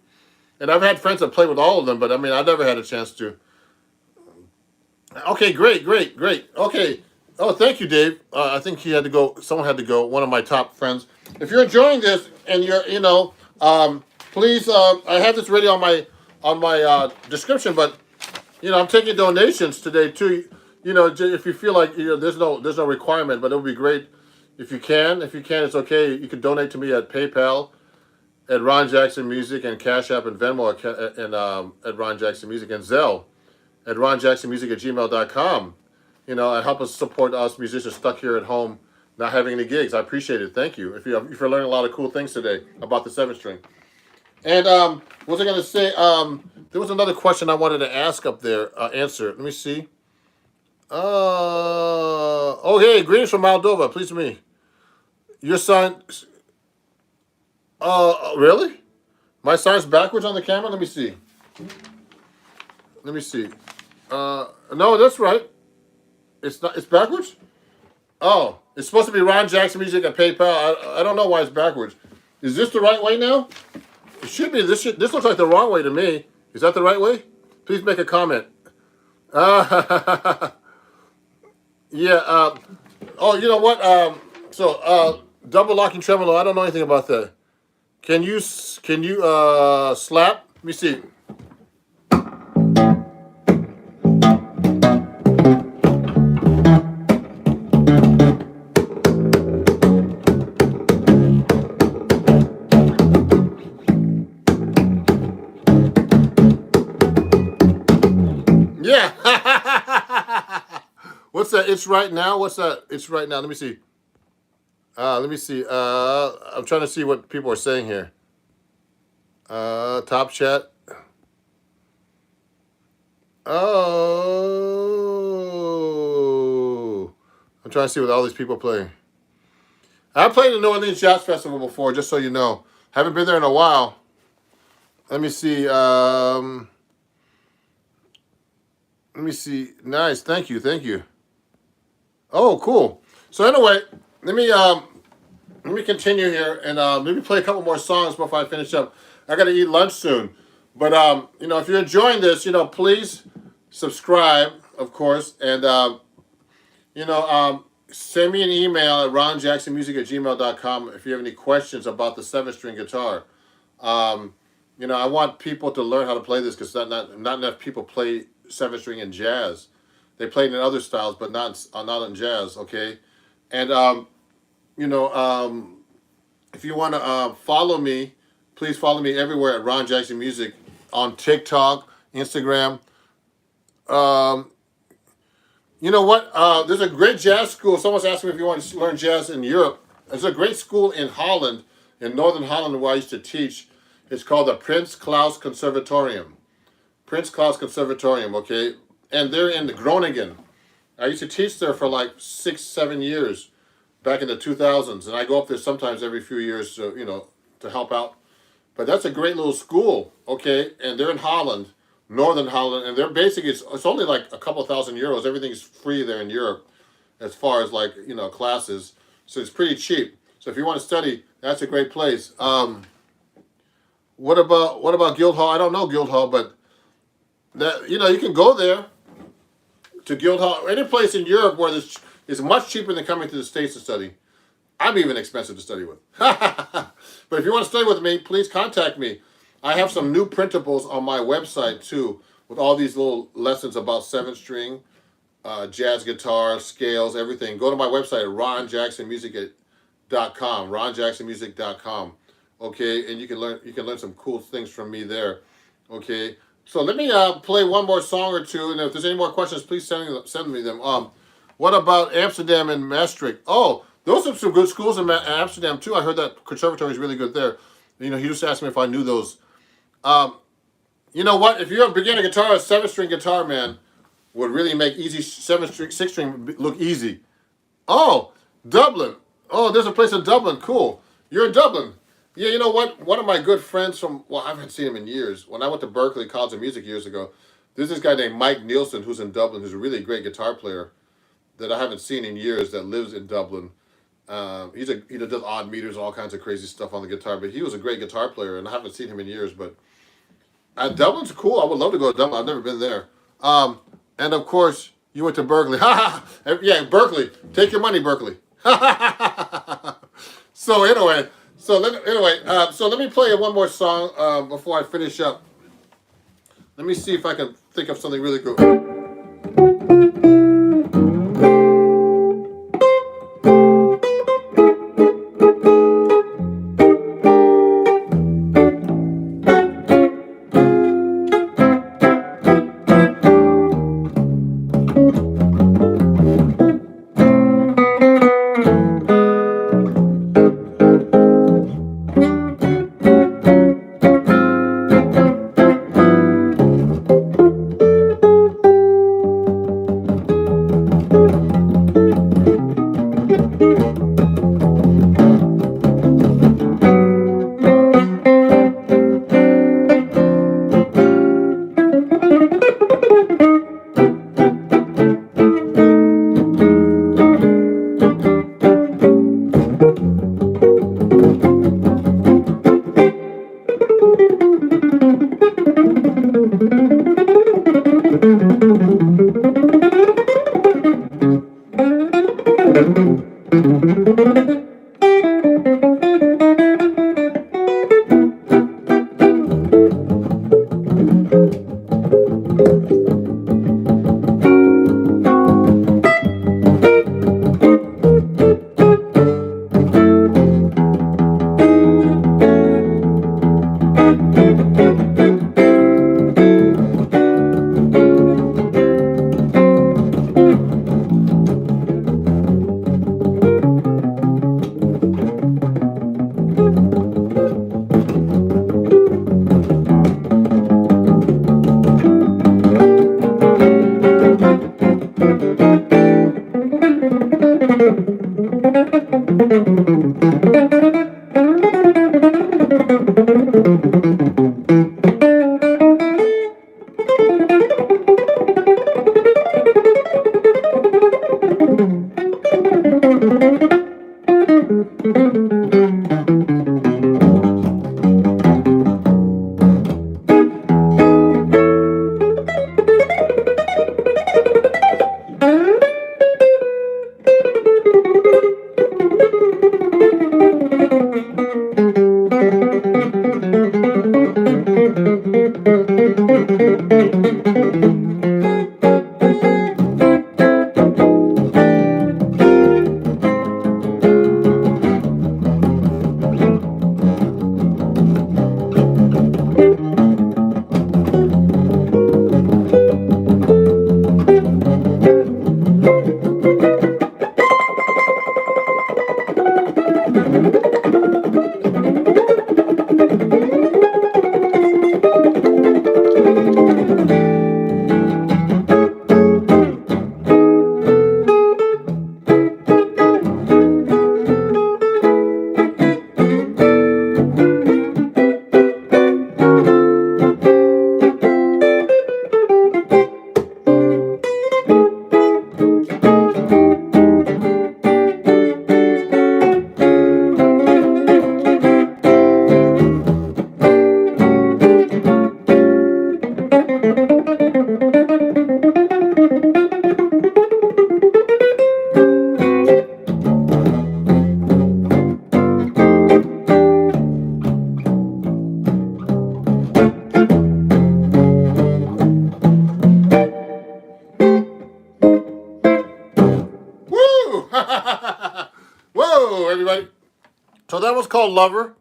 S1: And I've had friends that play with all of them, but I mean, I never had a chance to. Okay, great, great, great. Okay. Oh, thank you, Dave. I think he had to go. Someone had to go. One of my top friends. If you're enjoying this and you're, you know, please. I have this ready on my description, but you know, I'm taking donations today too. You know, if you feel like, you know, there's no requirement, but it would be great if you can. If you can, it's okay. You can donate to me at PayPal, at Ron Jackson Music, and Cash App and Venmo at Ron Jackson Music, and Zelle at ronjacksonmusic@gmail.com. You know, and help us support us musicians stuck here at home, not having any gigs. I appreciate it. Thank you. If you're learning a lot of cool things today about the 7-string. And what was I going to say? There was another question I wanted to ask up there. Answer. Let me see. Oh, hey, greetings from Moldova. Pleased to meet me. Your sign. Really? My sign's backwards on the camera? Let me see. Let me see. No, that's right. It's not. It's backwards. Oh, it's supposed to be Ron Jackson Music at PayPal. I don't know why it's backwards. Is this the right way now? It should be. This looks like the wrong way to me. Is that the right way? Please make a comment. Yeah. Oh, you know what? Double locking tremolo. I don't know anything about that. Can you slap? Let me see. Yeah. What's that? It's right now. What's that? It's right now. Let me see. Let me see. I'm trying to see what people are saying here. Top chat. Oh. I'm trying to see what all these people are playing. I played the New Orleans Jazz Festival before, just so you know. Haven't been there in a while. Let me see. Let me see. Nice. Thank you. Thank you. Oh, cool. So anyway, let me continue here and maybe play a couple more songs before I finish up. I got to eat lunch soon. But you know, if you're enjoying this, you know, please subscribe, of course, and you know, send me an email at ronjacksonmusic@gmail.com if you have any questions about the 7-string guitar. You know, I want people to learn how to play this because not enough people play 7-string in jazz. They play it in other styles, but not in jazz. Okay, and you know, if you want to follow me, please follow me everywhere at Ron Jackson Music on TikTok, Instagram. You know what? There's a great jazz school. Someone's asking me if you want to learn jazz in Europe. There's a great school in Holland, in Northern Holland, where I used to teach. It's called the Prince Claus Conservatorium. Prince Claus Conservatorium, okay? And they're in Groningen. I used to teach there for like 6-7 years back in the 2000s. And I go up there sometimes every few years to, you know, to help out. But that's a great little school, okay? And they're in Holland, Northern Holland. And they're basically, it's only like a couple €1,000. Everything's free there in Europe as far as like, you know, classes. So it's pretty cheap. So if you want to study, that's a great place. What about Guildhall? I don't know Guildhall, but that, you know, you can go there to Guildhall, any place in Europe where there's It's much cheaper than coming to the States to study. I'm even expensive to study with. But if you want to study with me, please contact me. I have some new printables on my website too, with all these little lessons about 7-string, jazz guitar, scales, everything. Go to my website at ronjacksonmusic.com, ronjacksonmusic.com. Okay, and you can learn some cool things from me there. Okay, so let me play one more song or two, and if there's any more questions, please send me them. What about Amsterdam and Maastricht? Oh, those are some good schools in Amsterdam too. I heard that conservatory is really good there. You know, he just asked me if I knew those. You know what? If you're a beginner guitarist, 7-string guitar, man, would really make easy 7-string, 6-string look easy. Oh, Dublin. Oh, there's a place in Dublin. Cool. You're in Dublin. Yeah, you know what? One of my good friends from, well, I haven't seen him in years. When I went to Berklee College of Music years ago, there's this guy named Mike Nielsen who's in Dublin, who's a really great guitar player that I haven't seen in years that lives in Dublin. He does odd meters, all kinds of crazy stuff on the guitar, but he was a great guitar player, and I haven't seen him in years. But Dublin's cool. I would love to go to Dublin. I've never been there. And of course, you went to Berklee. Yeah, Berklee. Take your money, Berklee. So anyway, so let me play one more song before I finish up. Let me see if I can think of something really cool. So that was called Lover.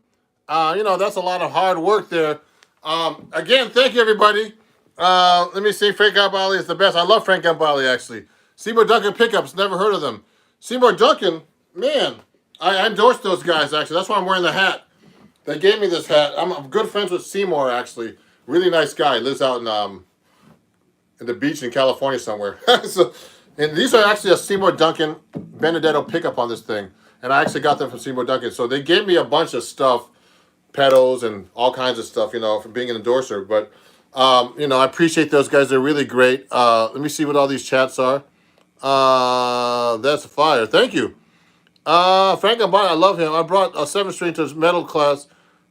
S1: That's a lot of hard work there. Again, thank you, everybody. Let me see. Frank Gambale is the best. I love Frank Gambale, actually. Seymour Duncan Pickups. Never heard of them. Seymour Duncan, man, I endorsed those guys, actually. That's why I'm wearing the hat. They gave me this hat. I'm good friends with Seymour, actually. Really nice guy. Lives out in the beach in California somewhere. And these are actually a Seymour Duncan Benedetto pickup on this thing. And I actually got them from Seymour Duncan. So they gave me a bunch of stuff, pedals and all kinds of stuff, from being an endorser. But, I appreciate those guys. They're really great. Let me see what all these chats are. That's fire. Thank you. Frank Gambale, I love him. I brought a 7-string to his metal class.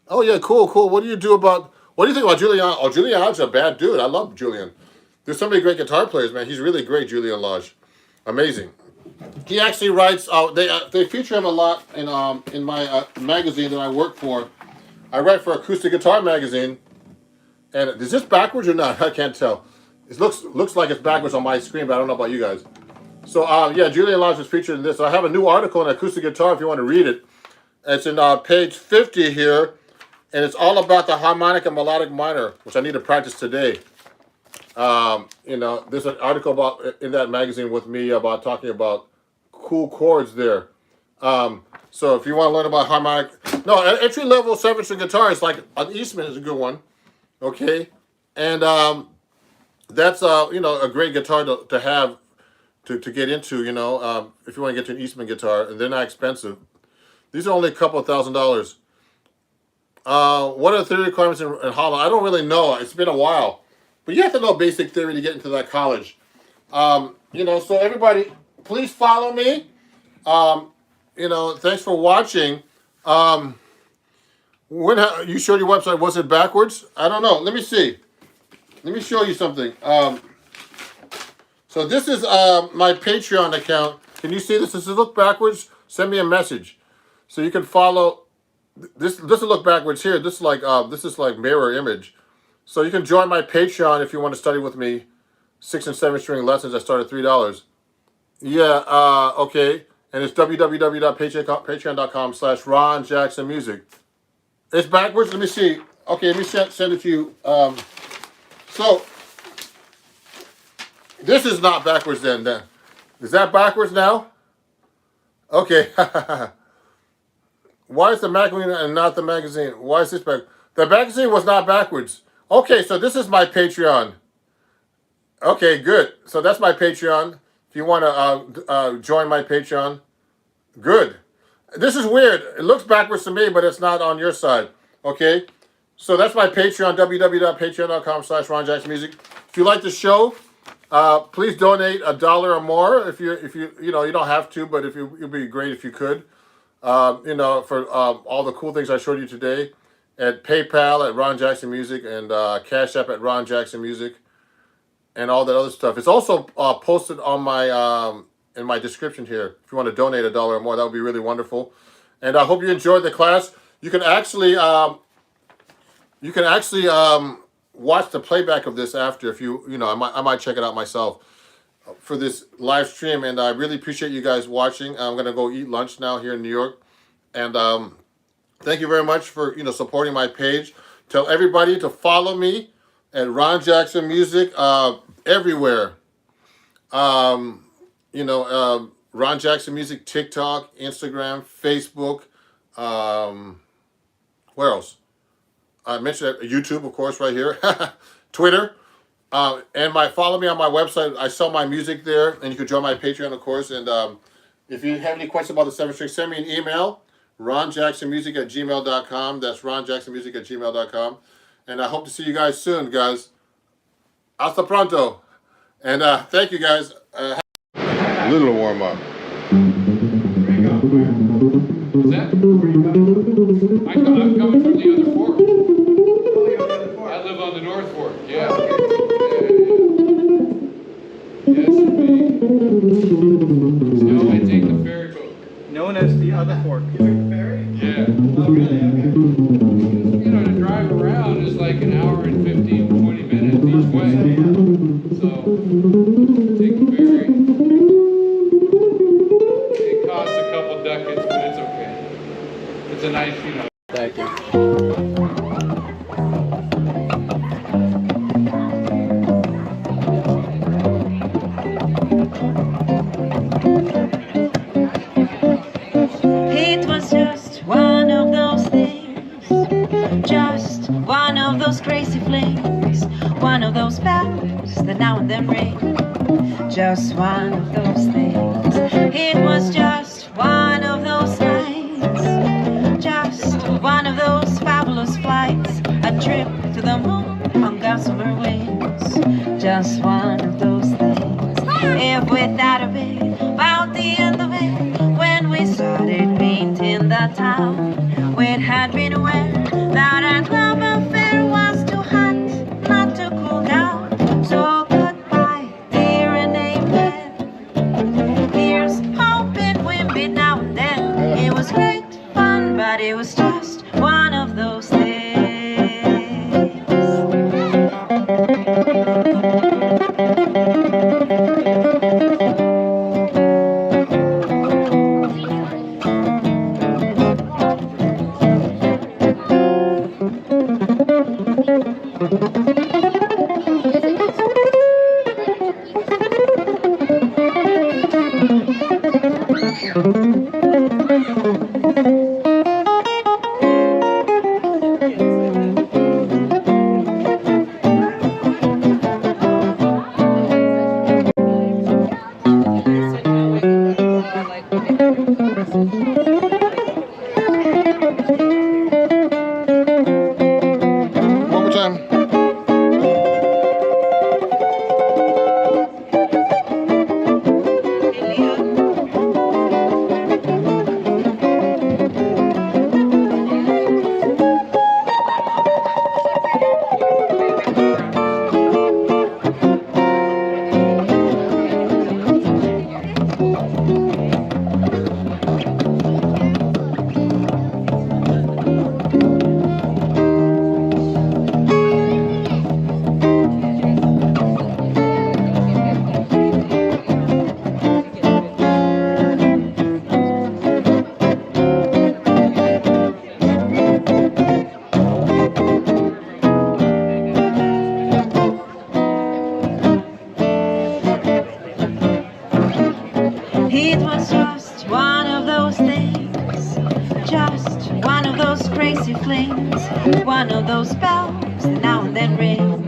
S1: Oh, yeah, cool. What do you think about Julian? Oh, Julian's a bad dude. I love Julian. There's so many great guitar players, man. He's really great, Julian Lodge. Amazing. He actually writes. They feature him a lot in my magazine that I work for. I write for Acoustic Guitar Magazine. And is this backwards or not? I can't tell. It looks like it's backwards on my screen, but I don't know about you guys. So Julian Lodge is featured in this. So I have a new article on acoustic guitar if you want to read it. It's in page 50 here, and it's all about the harmonic and melodic minor, which I need to practice today. There's an article in that magazine with me about talking about cool chords there. So if you want to learn about harmonic, entry level 7-string guitar is like an Eastman is a good one, okay, and that's a great guitar to have to get into. If you want to get to an Eastman guitar, and they're not expensive. These are only a couple of $1,000s. What are the theory requirements in hollow? I don't really know. It's been a while. But you have to know basic theory to get into that college. So everybody, please follow me. Thanks for watching. When you showed your website, was it backwards? I don't know. Let me see. Let me show you something. So this is my Patreon account. Can you see this? Does it look backwards? Send me a message. So you can follow. This will look backwards here. This is like mirror image. So you can join my Patreon if you want to study with me. 6 and 7-string lessons. I start at $3. Yeah, okay. And it's www.patreon.com/Ron Jackson Music. It's backwards. Let me see. Okay, let me send it to you. So this is not backwards then. Is that backwards now? Okay. Why is the magazine and not the magazine? Why is this back? The magazine was not backwards. Okay, so this is my Patreon. Okay, good. So that's my Patreon. If you want to join my Patreon, good. This is weird. It looks backwards to me, but it's not on your side. Okay, so that's my Patreon. www.patreon.com/Ron Jackson Music. If you like the show, please donate $1 or more. If you you don't have to, but it'd be great if you could. For all the cool things I showed you today. At PayPal at Ron Jackson Music and Cash App at Ron Jackson Music and all that other stuff. It's also posted on my in my description here. If you want to donate $1 or more, that would be really wonderful. And I hope you enjoyed the class. You can actually watch the playback of this after if I might check it out myself for this live stream. And I really appreciate you guys watching. I'm gonna go eat lunch now here in New York, and thank you very much for supporting my page. Tell everybody to follow me at Ron Jackson Music everywhere. Ron Jackson Music, TikTok, Instagram, Facebook. Where else? I mentioned YouTube, of course, right here. Twitter. And follow me on my website. I sell my music there, and you can join my Patreon, of course. And if you have any questions about the 7-string, send me an email. RonJacksonMusic@gmail.com. That's RonJacksonMusic@gmail.com. And I hope to see you guys soon, guys. Hasta pronto. And thank you, guys. A little warm up.
S4: What's that? I'm coming from the other fork. I live on the North Fork, yeah. Yes, indeed. So I take the ferry boat.
S5: Known as the other fork.
S4: Yeah. Oh, really? Okay. To drive around is like an hour and 15, 20 minutes each way. So, take the ferry. It costs a couple ducats, but it's okay. It's a nice,
S5: Thank you.
S6: It was just one of those things, just one of those crazy flings, one of those bells that now and then ring, just one of those things. It was just one of those nights, just one of those fabulous flights, a trip to the moon on gossamer wings, just one of those things. If without a bit, about the end of it, when we started painting the town, we had been aware that our love affair was too hot not to cool down. So goodbye, dear, and amen. Here's hoping we meet now and then. It was great fun, but it was just one of those things.
S1: One more time. It was just one of those things, just one of those crazy flings, one of those bells that now and then ring,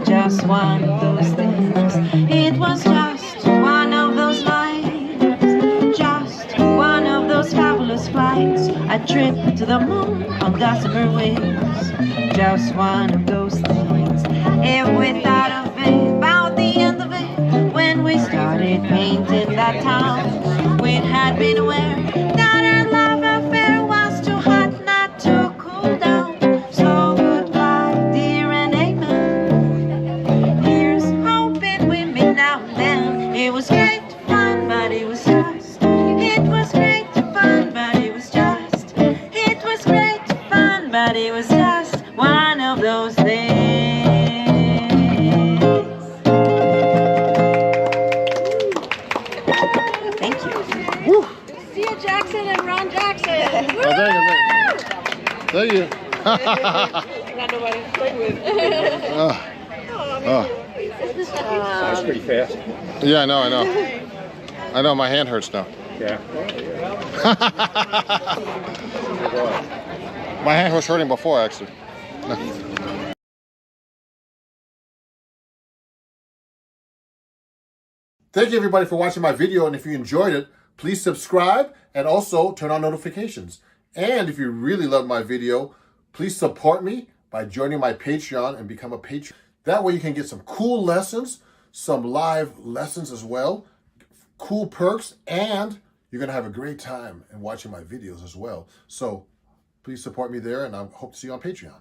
S1: just one of those things. It was just one of those nights, just one of those fabulous flights, a trip to the moon on gossamer wings, just one of those things. If without a bit, about the end of it, when we started painting that town, we had been aware that our love affair was too hot not to cool down. So goodbye, dear, and amen. Here's hoping we meet now and then. It was great fun, but it was just, it was great fun, but it was just, it was great fun, but it was just one of those things. Thank you.
S7: Sia Jackson and Ron Jackson.
S1: Oh, thank you.
S7: Not nobody to play with.
S5: That's pretty fast.
S1: Yeah, I know. I know, my hand hurts now.
S5: Yeah.
S1: My hand was hurting before, actually. Thank you, everybody, for watching my video, and if you enjoyed it, please subscribe and also turn on notifications. And if you really love my video, please support me by joining my Patreon and become a patron. That way you can get some cool lessons, some live lessons as well, cool perks, and you're going to have a great time in watching my videos as well. So please support me there, and I hope to see you on Patreon.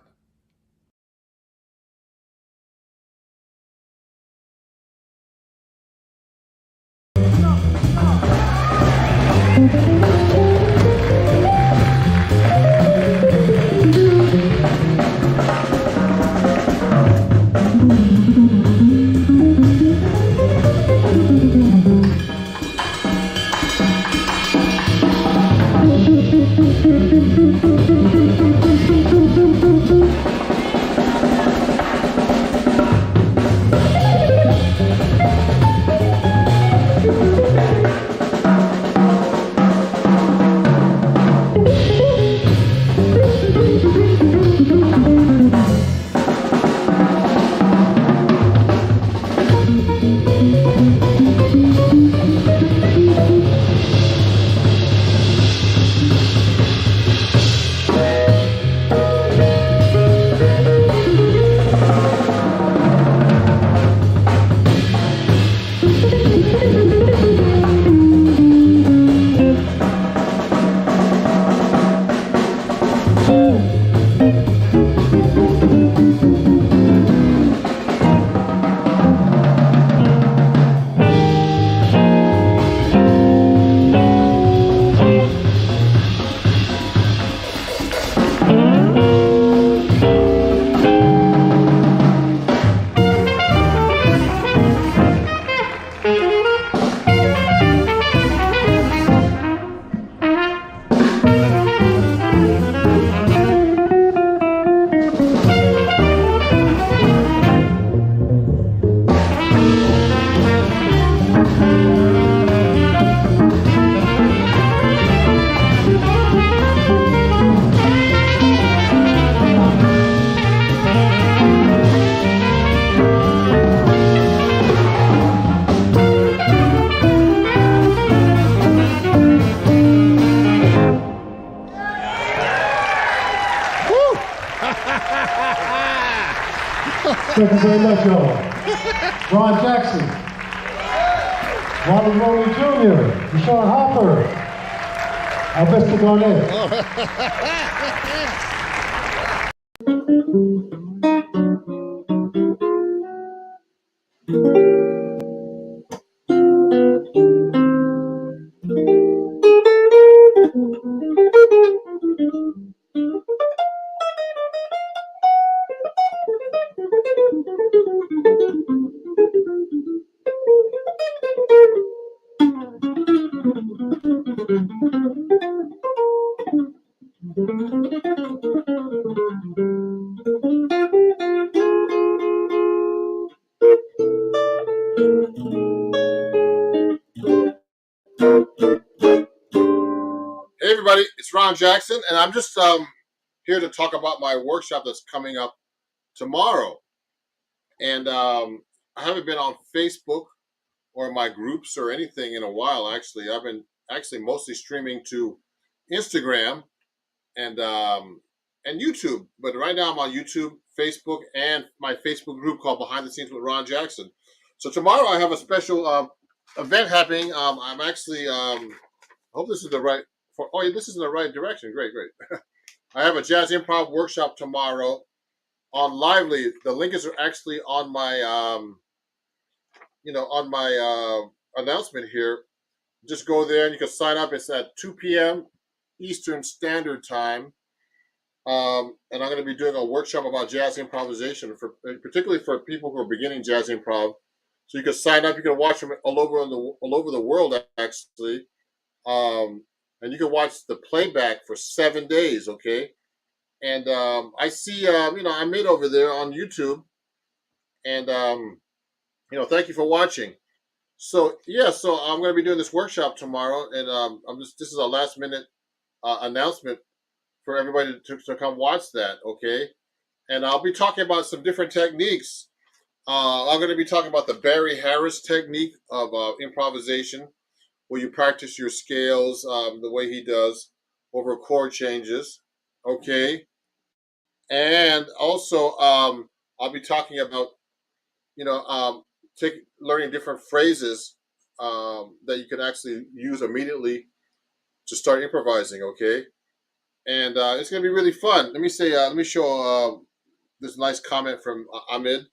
S2: Thank you very much, y'all. Ron Jackson, Ronald Rowley Jr., Deshaun Hopper, Mr. Garnett.
S1: Hey everybody, it's Ron Jackson, and I'm just here to talk about my workshop that's coming up tomorrow. And I haven't been on Facebook or my groups or anything in a while. Actually, I've been mostly streaming to Instagram and YouTube. But right now I'm on YouTube, Facebook, and my Facebook group called Behind the Scenes with Ron Jackson. So tomorrow I have a special event happening. I'm actually I hope this is the right. Oh, yeah, this is in the right direction. Great. I have a jazz improv workshop tomorrow on Lively. The link is actually on my announcement here. Just go there and you can sign up. It's at 2 p.m. Eastern Standard Time. And I'm going to be doing a workshop about jazz improvisation, particularly for people who are beginning jazz improv. So you can sign up. You can watch them all over the world, actually. And you can watch the playback for 7 days, okay? And I see, Amit over there on YouTube. And, thank you for watching. So, so I'm going to be doing this workshop tomorrow. And this is a last minute announcement for everybody to come watch that, okay? And I'll be talking about some different techniques. I'm going to be talking about the Barry Harris technique of improvisation, where you practice your scales the way he does over chord changes, okay? And also, I'll be talking about, learning different phrases that you can actually use immediately to start improvising, okay? And it's going to be really fun. Let me show this nice comment from Ahmed.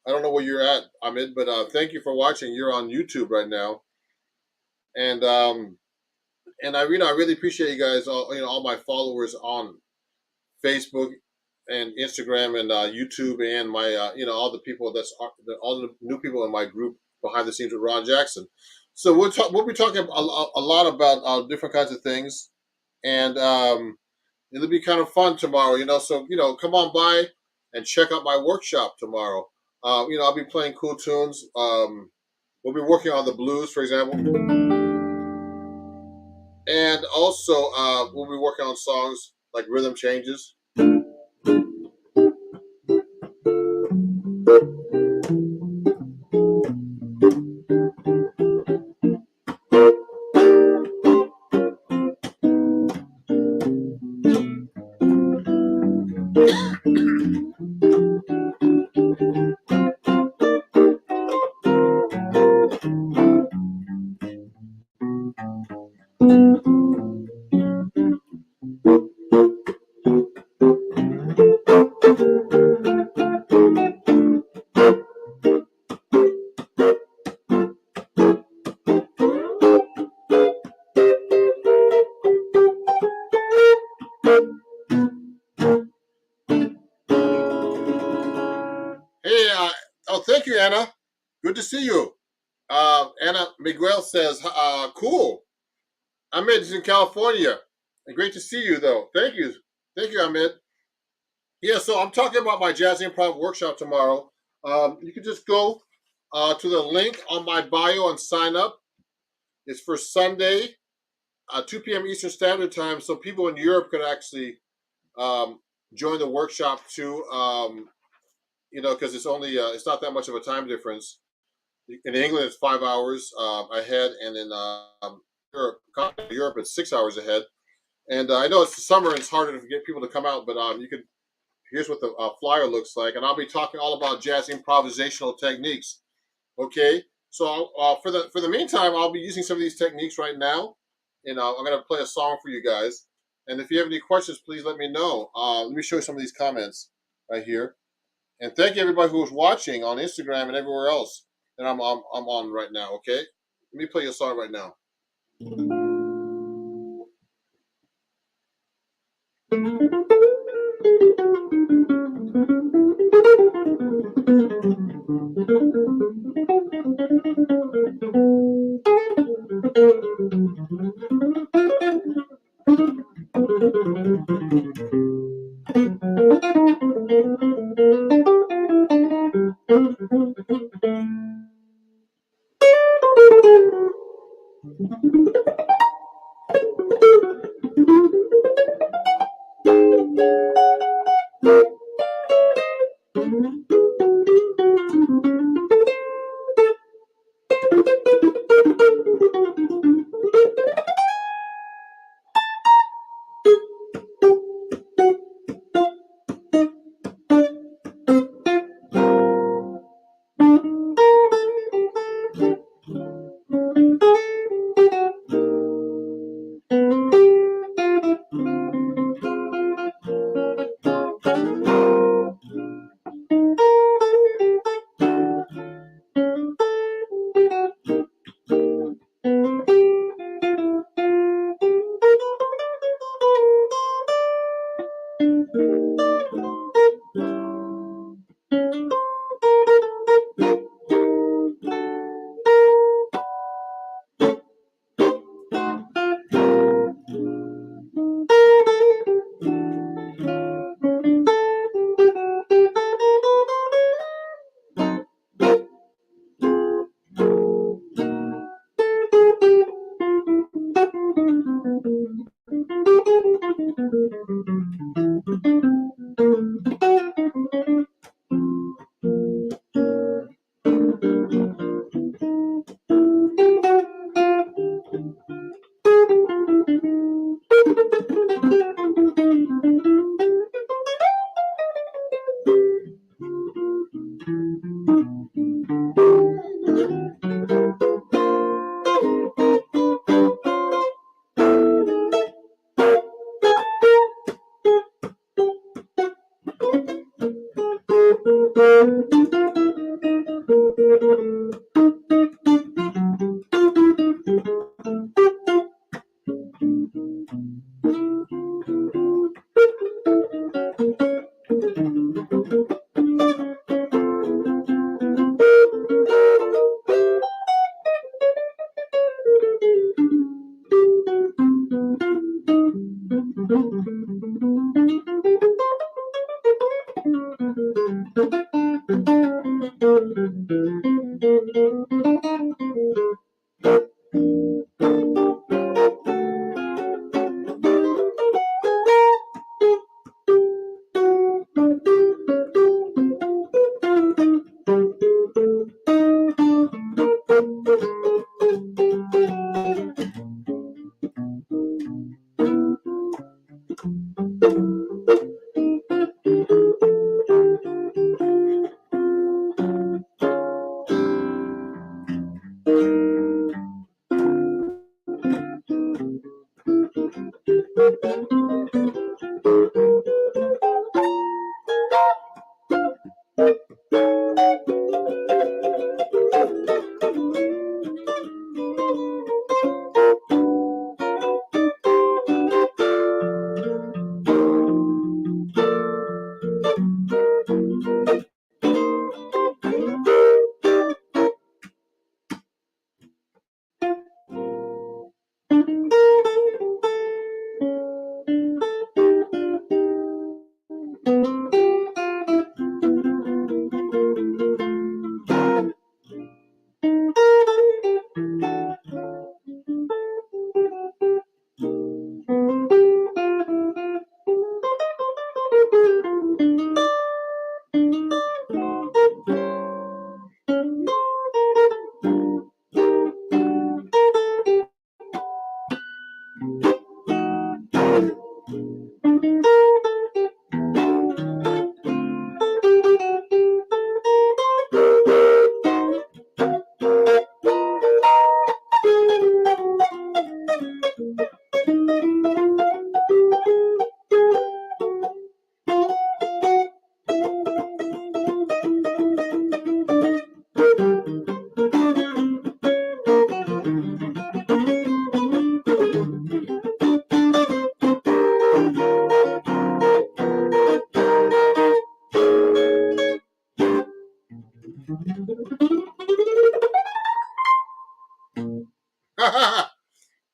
S1: I don't know where you're at, Ahmed, but thank you for watching. You're on YouTube right now. And I really appreciate you guys, all my followers on Facebook and Instagram and YouTube, and my all the people all the new people in my group Behind the Scenes with Ron Jackson. So we'll be talking a lot about different kinds of things, and it'll be kind of fun tomorrow. So come on by and check out my workshop tomorrow. I'll be playing cool tunes. We'll be working on the blues, for example. And also, we'll be working on songs like Rhythm Changes. Hey, thank you, Anna. Good to see you. Anna Miguel says, cool. Ahmed is in California. Great to see you, though. Thank you. Thank you, Ahmed. Yeah, so I'm talking about my jazz improv workshop tomorrow. You can just go to the link on my bio and sign up. It's for Sunday, 2 p.m. Eastern Standard Time, so people in Europe can actually join the workshop too. Because it's not that much of a time difference. In England, it's 5 hours ahead, and in Europe, it's 6 hours ahead. And I know it's the summer and it's harder to get people to come out, but you can here's what the flyer looks like, and I'll be talking all about jazz improvisational techniques. Okay, so for the meantime, I'll be using some of these techniques right now, and I'm gonna play a song for you guys. And if you have any questions, please let me know. Let me show you some of these comments right here. And thank you everybody who is watching on Instagram and everywhere else that I'm on right now. Okay, let me play you a song right now.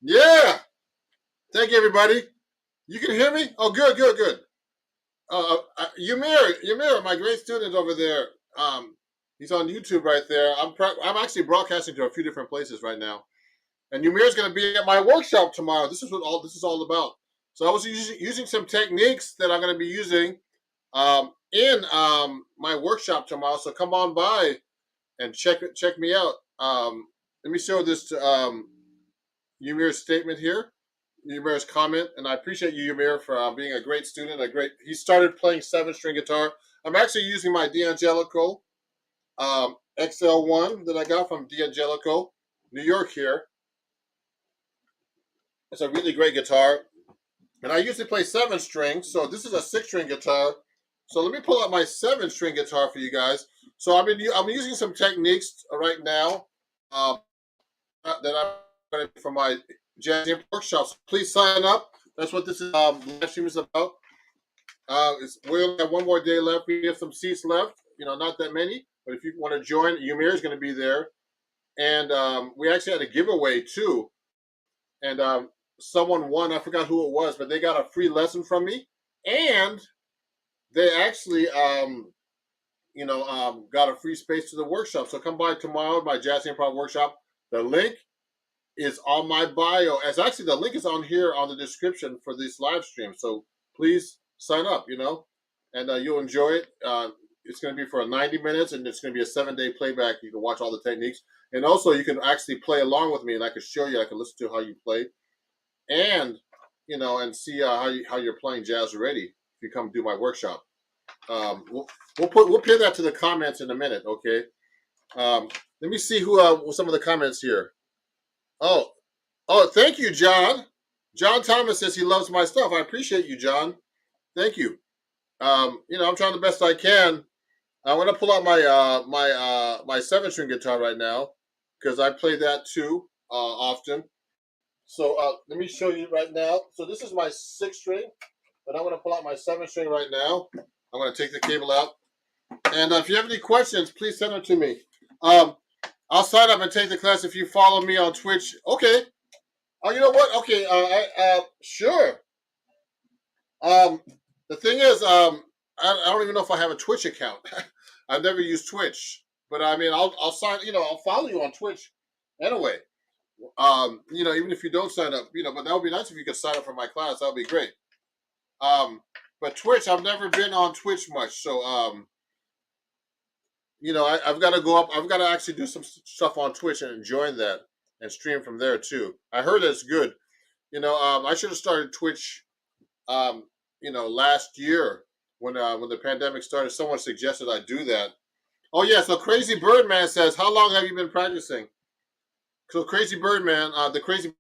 S1: Yeah. Thank you, everybody. You can hear me? Oh, good, good, good. Ymir, my great student over there. He's on YouTube right there. I'm actually broadcasting to a few different places right now. And Ymir's going to be at my workshop tomorrow. This is what all this is all about. So I was using some techniques that I'm going to be using in my workshop tomorrow. So come on by and check me out. Let me show this to Ymir's statement here. Ymir's comment, and I appreciate you, Ymir, for being a great student. He started playing 7-string guitar. I'm actually using my D'Angelico XL1 that I got from D'Angelico, New York here. It's a really great guitar. And I usually play 7 strings, so this is a 6-string guitar. So let me pull out my 7-string guitar for you guys. So I'm using some techniques right now that I'm going to for my jazz workshops. Please sign up. That's what this live stream is about. We only have one more day left. We have some seats left. Not that many, but if you want to join, Ymir is going to be there. And we actually had a giveaway too. And someone won. I forgot who it was, but they got a free lesson from me, and they actually got a free space to the workshop. So come by tomorrow, my jazz improv workshop. The link is on my bio. As actually, the link is on here on the description for this live stream. So please sign up. And you'll enjoy it. It's going to be for 90 minutes, and it's going to be a 7-day playback. You can watch all the techniques, and also you can actually play along with me, and I can show you. I can listen to how you play, and and see how you're playing jazz already. If you come do my workshop, we'll pin that to the comments in a minute. Okay. Let me see who some of the comments here. Oh, thank you, John. John Thomas says he loves my stuff. I appreciate you, John. Thank you. I'm trying the best I can. I'm gonna pull out my my 7-string guitar right now because I play that too often. So let me show you right now. So this is my 6-string, but I'm gonna pull out my 7-string right now. I'm gonna take the cable out, and if you have any questions, please send them to me. I'll sign up and take the class if you follow me on Twitch. Okay. Oh, you know what? Okay. Sure. The thing is, I don't even know if I have a Twitch account. I've never used Twitch, but I mean, I'll sign. I'll follow you on Twitch anyway. Even if you don't sign up, but that would be nice if you could sign up for my class. That would be great. But Twitch, I've never been on Twitch much, so I've got to go up. I've got to actually do some stuff on Twitch and join that and stream from there too. I heard it's good. I should have started Twitch. Last year when the pandemic started, someone suggested I do that. Oh yeah, so Crazy Birdman says, how long have you been practicing? So Crazy Birdman, the Crazy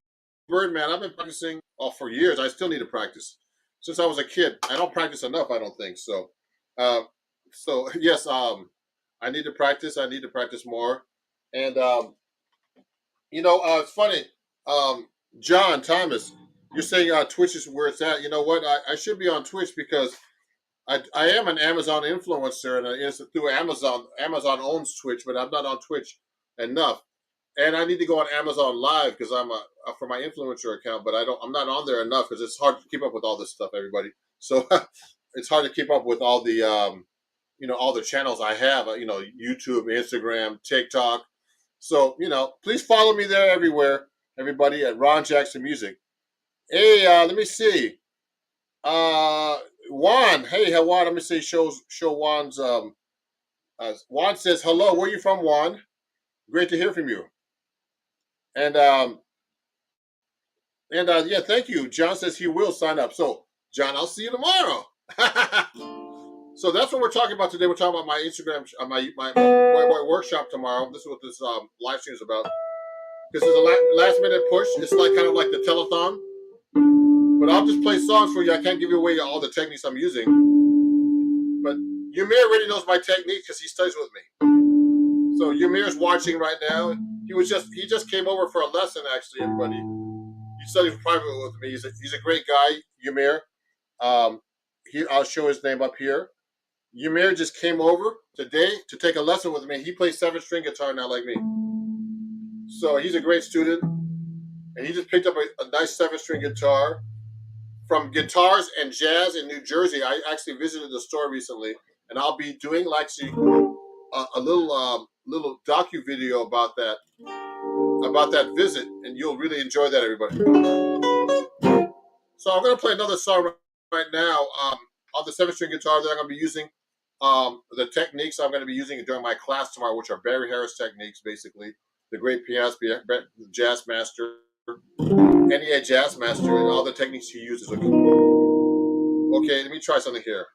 S1: Birdman, I've been practicing for years. I still need to practice. Since I was a kid, I don't practice enough, I don't think. So yes, I need to practice. I need to practice more. And it's funny, John Thomas, you're saying Twitch is where it's at. You know what? I should be on Twitch because I am an Amazon influencer, and it's through Amazon. Amazon owns Twitch, but I'm not on Twitch enough. And I need to go on Amazon Live because I'm for my influencer account, but I'm not on there enough because it's hard to keep up with all this stuff, everybody. So it's hard to keep up with all the all the channels I have. YouTube, Instagram, TikTok. So please follow me there everywhere, everybody, at Ron Jackson Music. Hey, let me see. Juan. Hey, Juan. Let me see. Show Juan's. Juan says hello. Where are you from, Juan? Great to hear from you. And yeah, thank you. John says he will sign up. So, John, I'll see you tomorrow. So that's what we're talking about today. We're talking about my Instagram, my workshop tomorrow. This is what this live stream is about. This is a last minute push. It's like kind of like the telethon. But I'll just play songs for you. I can't give you away all the techniques I'm using. But Ymir already knows my technique because he studies with me. So Ymir's watching right now. He just came over for a lesson, actually, everybody. He studies privately with me. He's a great guy, Ymir. I'll show his name up here. Ymir just came over today to take a lesson with me. He plays 7-string guitar now like me. So he's a great student. and he just picked up a nice 7-string guitar from Guitars and Jazz in New Jersey. I actually visited the store recently, and I'll be doing a little docu video about that visit, and you'll really enjoy that, everybody. So I'm going to play another song right now on the 7-string guitar that I'm going to be using. The techniques I'm going to be using during my class tomorrow, which are Barry Harris techniques, basically. The great pianist, jazz master, NEA jazz master, and all the techniques he uses. Okay, let me try something here.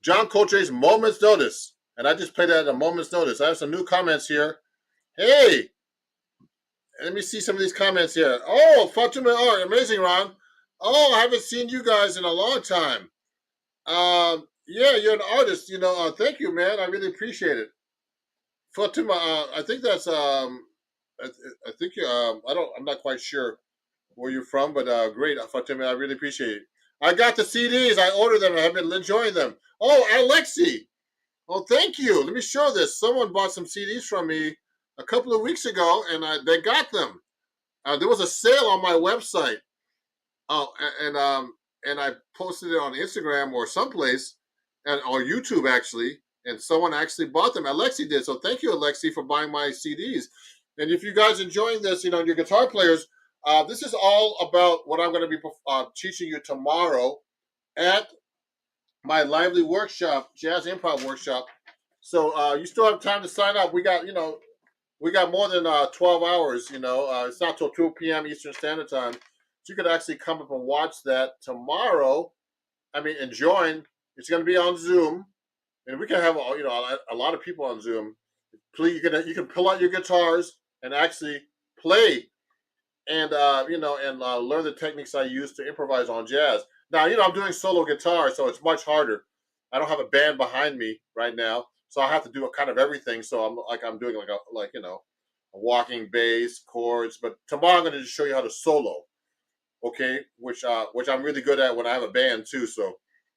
S1: John Coltrane's Moment's Notice. And I just played that at a moment's notice. I have some new comments here. Hey, let me see some of these comments here. Oh, Fatima Art, amazing, Ron. Oh, I haven't seen you guys in a long time. Yeah, you're an artist. Thank you, man. I really appreciate it. Fatima, I think that's I think I'm not quite sure where you're from, but great, Fatima. I really appreciate it. I got the CDs. I ordered them. I've been enjoying them. Oh, Alexi. Oh, thank you. Let me show this. Someone bought some CDs from me a couple of weeks ago, and they got them. There was a sale on my website. Oh, and I posted it on Instagram or someplace, or YouTube actually, and someone actually bought them. Alexi did. So thank you, Alexi, for buying my CDs. And if you guys enjoying this, your guitar players, this is all about what I'm going to be teaching you tomorrow at my lively workshop, jazz improv workshop. So you still have time to sign up. We got more than 12 hours. It's not till 2 p.m. Eastern Standard Time. So you could actually come up and watch that tomorrow. And join. It's going to be on Zoom, and we can have a lot of people on Zoom. Please, you can pull out your guitars and actually play, and learn the techniques I use to improvise on jazz. Now, I'm doing solo guitar, so it's much harder. I don't have a band behind me right now, so I have to do a kind of everything. So I'm doing a walking bass, chords. But tomorrow I'm going to just show you how to solo. Okay, which I'm really good at when I have a band too.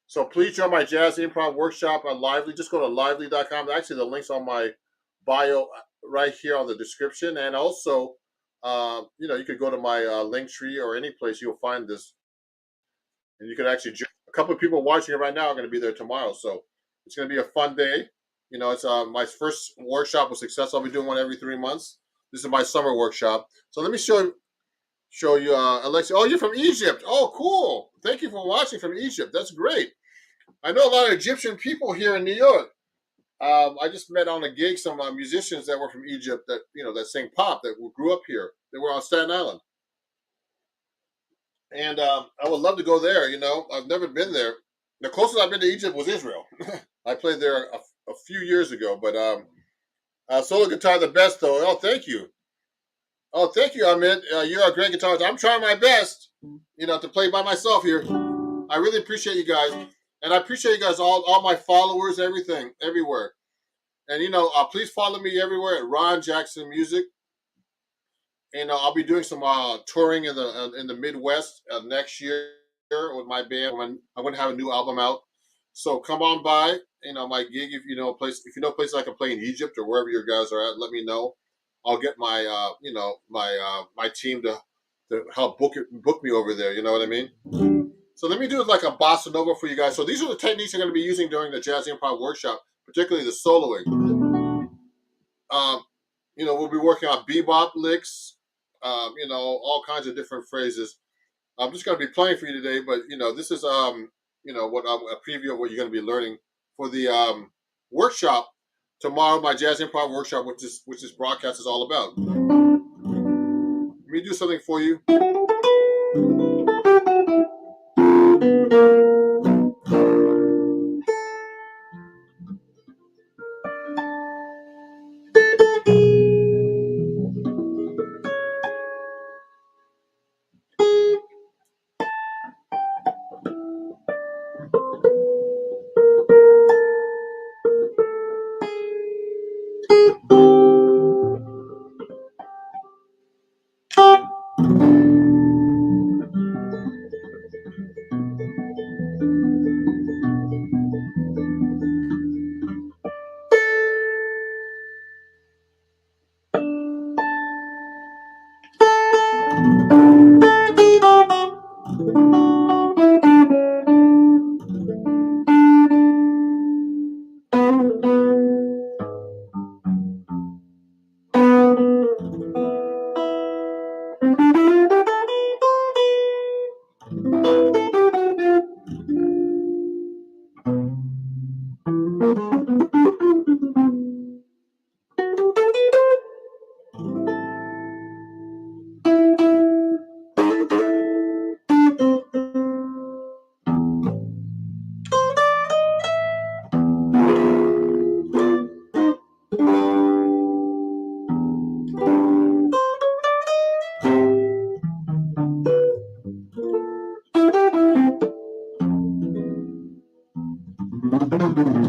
S1: So please join my jazz improv workshop on Lively. Just go to lively.com. Actually, the link's on my bio right here on the description, and also, you could go to my link tree or any place you'll find this, and you can actually join. A couple of people watching it right now are going to be there tomorrow, so it's going to be a fun day. It's my first workshop was successful. I'll be doing one every 3 months. This is my summer workshop. So let me show you, Alexi. Oh, you're from Egypt. Oh, cool. Thank you for watching from Egypt. That's great. I know a lot of Egyptian people here in New York. I just met on a gig some musicians that were from Egypt that sing pop that grew up here. They were on Staten Island. And I would love to go there. I've never been there. The closest I've been to Egypt was Israel. I played there a few years ago. But solo guitar, the best, though. Oh, thank you. Oh, thank you, Amit. You're a great guitarist. I'm trying my best, to play by myself here. I really appreciate you guys. And I appreciate you guys, all my followers, everything, everywhere. And, please follow me everywhere at Ron Jackson Music. And I'll be doing some touring in the Midwest next year with my band. I'm going to have a new album out. So come on by, my gig. If you know places I can play in Egypt or wherever you guys are at, let me know. I'll get my my team to help book me over there. You know what I mean? So let me do it like a bossa nova for you guys. So these are the techniques I'm going to be using during the jazz improv workshop, particularly the soloing. We'll be working on bebop licks, all kinds of different phrases. I'm just going to be playing for you today, but this is what a preview of what you're going to be learning for the workshop tomorrow. My jazz improv workshop, which this broadcast is all about. Let me do something for you.